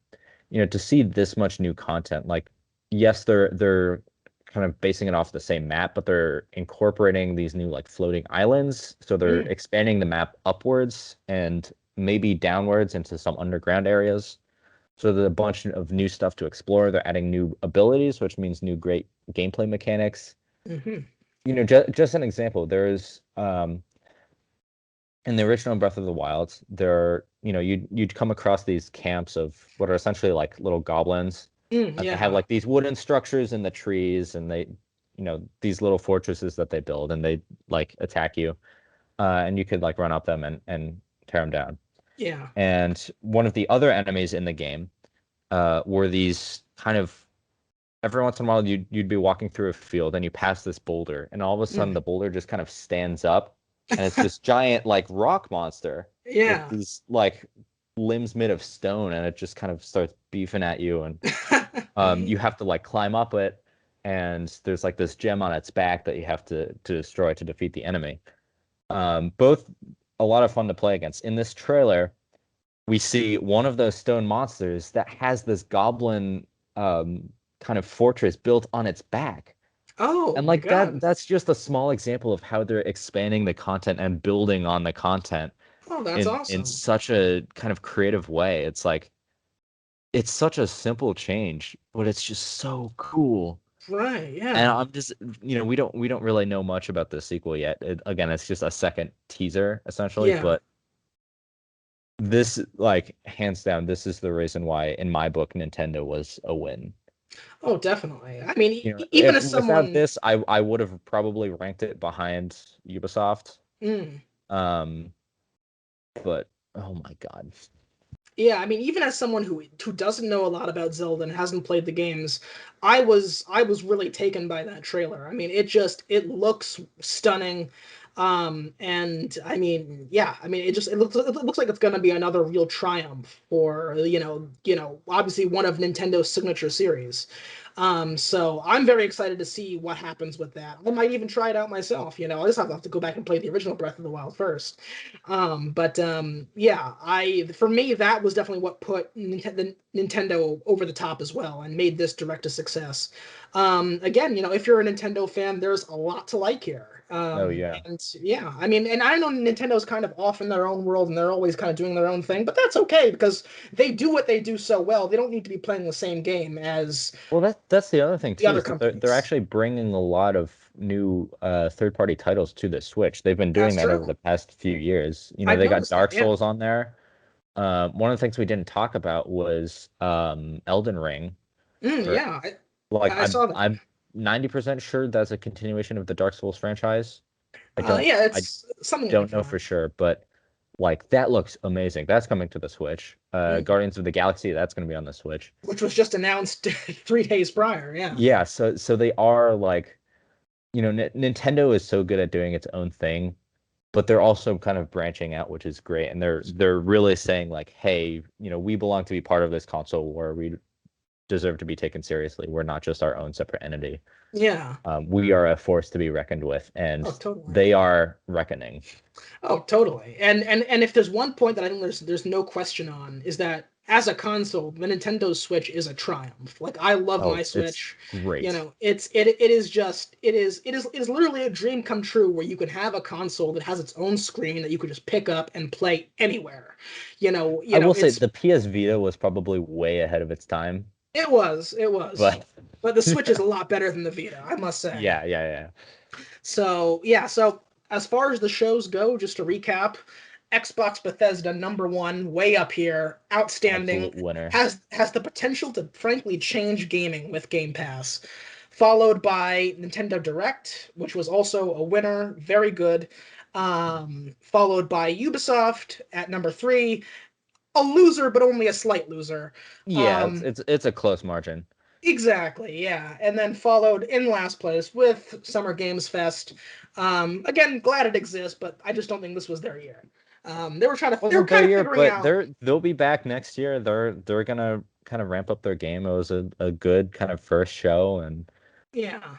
to see this much new content, like yes, they're kind of basing it off the same map, but they're incorporating these new like floating islands. So they're Mm. expanding the map upwards and maybe downwards into some underground areas. So there's a bunch of new stuff to explore. They're adding new abilities, which means new great gameplay mechanics. Hmm. Just an example, there's in the original Breath of the Wild, you'd come across these camps of what are essentially like little goblins, Mm, and they have yeah. like these wooden structures in the trees, and these little fortresses that they build, and they like attack you, and you could like run up them and tear them down. Yeah. And one of the other enemies in the game were these kind of every once in a while you'd be walking through a field and you pass this boulder and all of a sudden Mm. the boulder just kind of stands up and it's this giant like rock monster with Yeah. these like limbs made of stone and it just kind of starts beefing at you and you have to like climb up it and there's like this gem on its back that you have to destroy to defeat the enemy. Both a lot of fun to play against. In this trailer, we see one of those stone monsters that has this goblin kind of fortress built on its back. Oh And my like God. that's just a small example of how they're expanding the content and building on the content Oh, that's in awesome. such a kind of creative way. It's like it's such a simple change, but it's just so cool. Right. And Yeah. I'm just, we don't really know much about the sequel yet. Again, it's just a second teaser essentially, Yeah. but this like hands down this is the reason why in my book Nintendo was a win. Oh, definitely. I mean, even If as without someone, this I would have probably ranked it behind Ubisoft. mm, um but oh my god. yeah, I mean, even as someone who doesn't know a lot about Zelda and hasn't played the games, I was really taken by that trailer. I mean, it looks stunning. And I mean, yeah, I mean, it looks like it's gonna be another real triumph for, obviously one of Nintendo's signature series. So I'm very excited to see what happens with that. I might even try it out myself. I just have to go back and play the original Breath of the Wild first. But yeah, I for me that was definitely what put the Nintendo over the top as well and made this direct a success. Again, if you're a Nintendo fan, there's a lot to like here. Oh yeah. And yeah, I mean, and I know Nintendo's kind of off in their own world and they're always kind of doing their own thing, but that's okay because they do what they do so well. They don't need to be playing the same game as Well, that's the other thing the too other is that they're companies. actually bringing a lot of new third-party titles to the Switch. They've been doing That's that over true. the past few years. I've They got noticed that. Dark Yeah. Souls on there. One of the things we didn't talk about was Elden Ring. Or Yeah. like I I'm saw that. I'm 90% sure that's a continuation of the Dark Souls franchise. I don't Yeah, I it's something like don't know that. for sure, but like that looks amazing. That's coming to the Switch. Mm. Guardians of the Galaxy, that's going to be on the Switch. Which was just announced 3 days prior. Yeah. Yeah, so they are like, Nintendo is so good at doing its own thing, but they're also kind of branching out, which is great. And they're really saying like, hey, we belong to be part of this console war. We deserve to be taken seriously. We're not just our own separate entity. Yeah. We are a force to be reckoned with, Oh, and totally. they are reckoning. Oh, totally. And if there's one point that I think there's no question on is that as a console, the Nintendo Switch is a triumph. Like I love Oh, my it's Switch. great. It is literally a dream come true where you can have a console that has its own screen that you could just pick up and play anywhere. I will say It's the PS Vita was probably way ahead of its time, it was. but But the Switch is a lot better than the Vita, I must say. yeah, yeah, yeah. So yeah, so as far as the shows go, just to recap, Xbox Bethesda #1, way up here, outstanding, Absolute winner. has the potential to frankly change gaming with Game Pass. Followed by Nintendo Direct, which was also a winner, very good. Followed by Ubisoft at #3, a loser, but only a slight loser. Yeah, Um, it's a close margin. exactly, yeah. And then followed in last place with Summer Games Fest. Again, glad it exists, but I just don't think this was their year. They were Wasn't their kind of year, figuring but out. they'll be back next year. They're gonna kind of ramp up their game. It was a good kind of first show, and Yeah.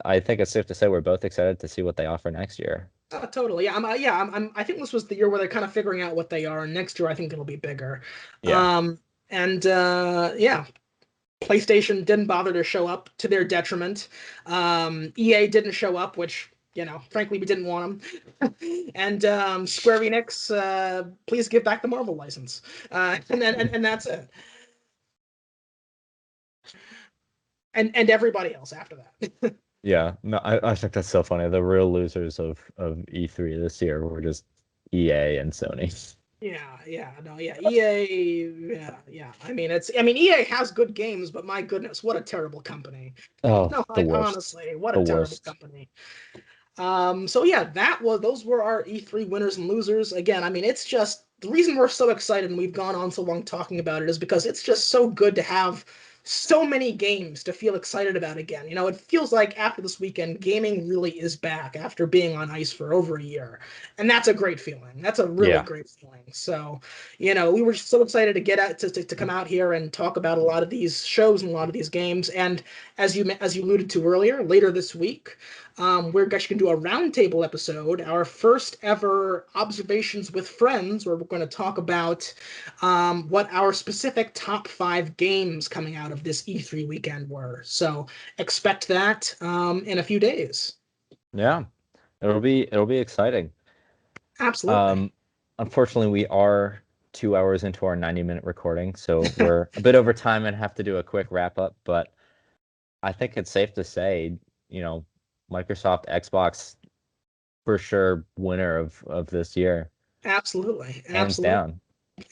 I think it's safe to say we're both excited to see what they offer next year. Totally. I think this was the year where they're kind of figuring out what they are, and next year I think it'll be bigger. Yeah. Um, and yeah, PlayStation didn't bother to show up to their detriment. EA didn't show up, which, frankly, we didn't want them. And Square Enix, please give back the Marvel license. And that's it. And everybody else after that. Yeah, no, I think that's so funny. The real losers of E3 this year were just EA and Sony. Yeah, EA, yeah. I mean, EA has good games, but my goodness, what a terrible company. Oh, No, the worst. honestly, what a The terrible worst. company. So yeah, those were our E3 winners and losers. Again, I mean, it's just the reason we're so excited and we've gone on so long talking about it is because it's just so good to have so many games to feel excited about again. It feels like after this weekend, gaming really is back after being on ice for over a year. And that's a great feeling. That's a really Yeah. great feeling. So, we were so excited to get out to come out here and talk about a lot of these shows and a lot of these games. And as you alluded to earlier, later this week, we're actually going to do a roundtable episode, our first ever observations with friends, where we're going to talk about what our specific top 5 games coming out of this E3 weekend were. So expect that in a few days. Yeah. It'll be exciting. Absolutely. Um, Unfortunately, we are 2 hours into our 90-minute recording, so we're a bit over time and have to do a quick wrap up, but I think it's safe to say, you know, Microsoft, Xbox for sure winner of this year, Absolutely. hands Absolutely. down.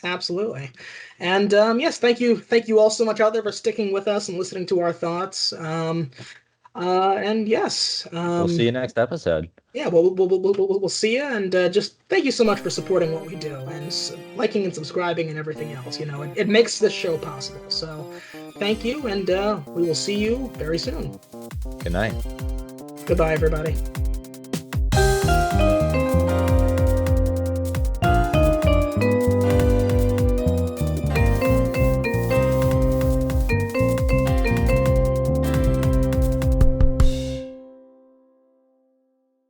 Absolutely. And yes, thank you all so much out there for sticking with us and listening to our thoughts. And yes, We'll see you next episode. yeah, we'll see you, and just thank you so much for supporting what we do and liking and subscribing and everything else. It makes this show possible. So thank you, and we will see you very soon. Good night. Goodbye, everybody.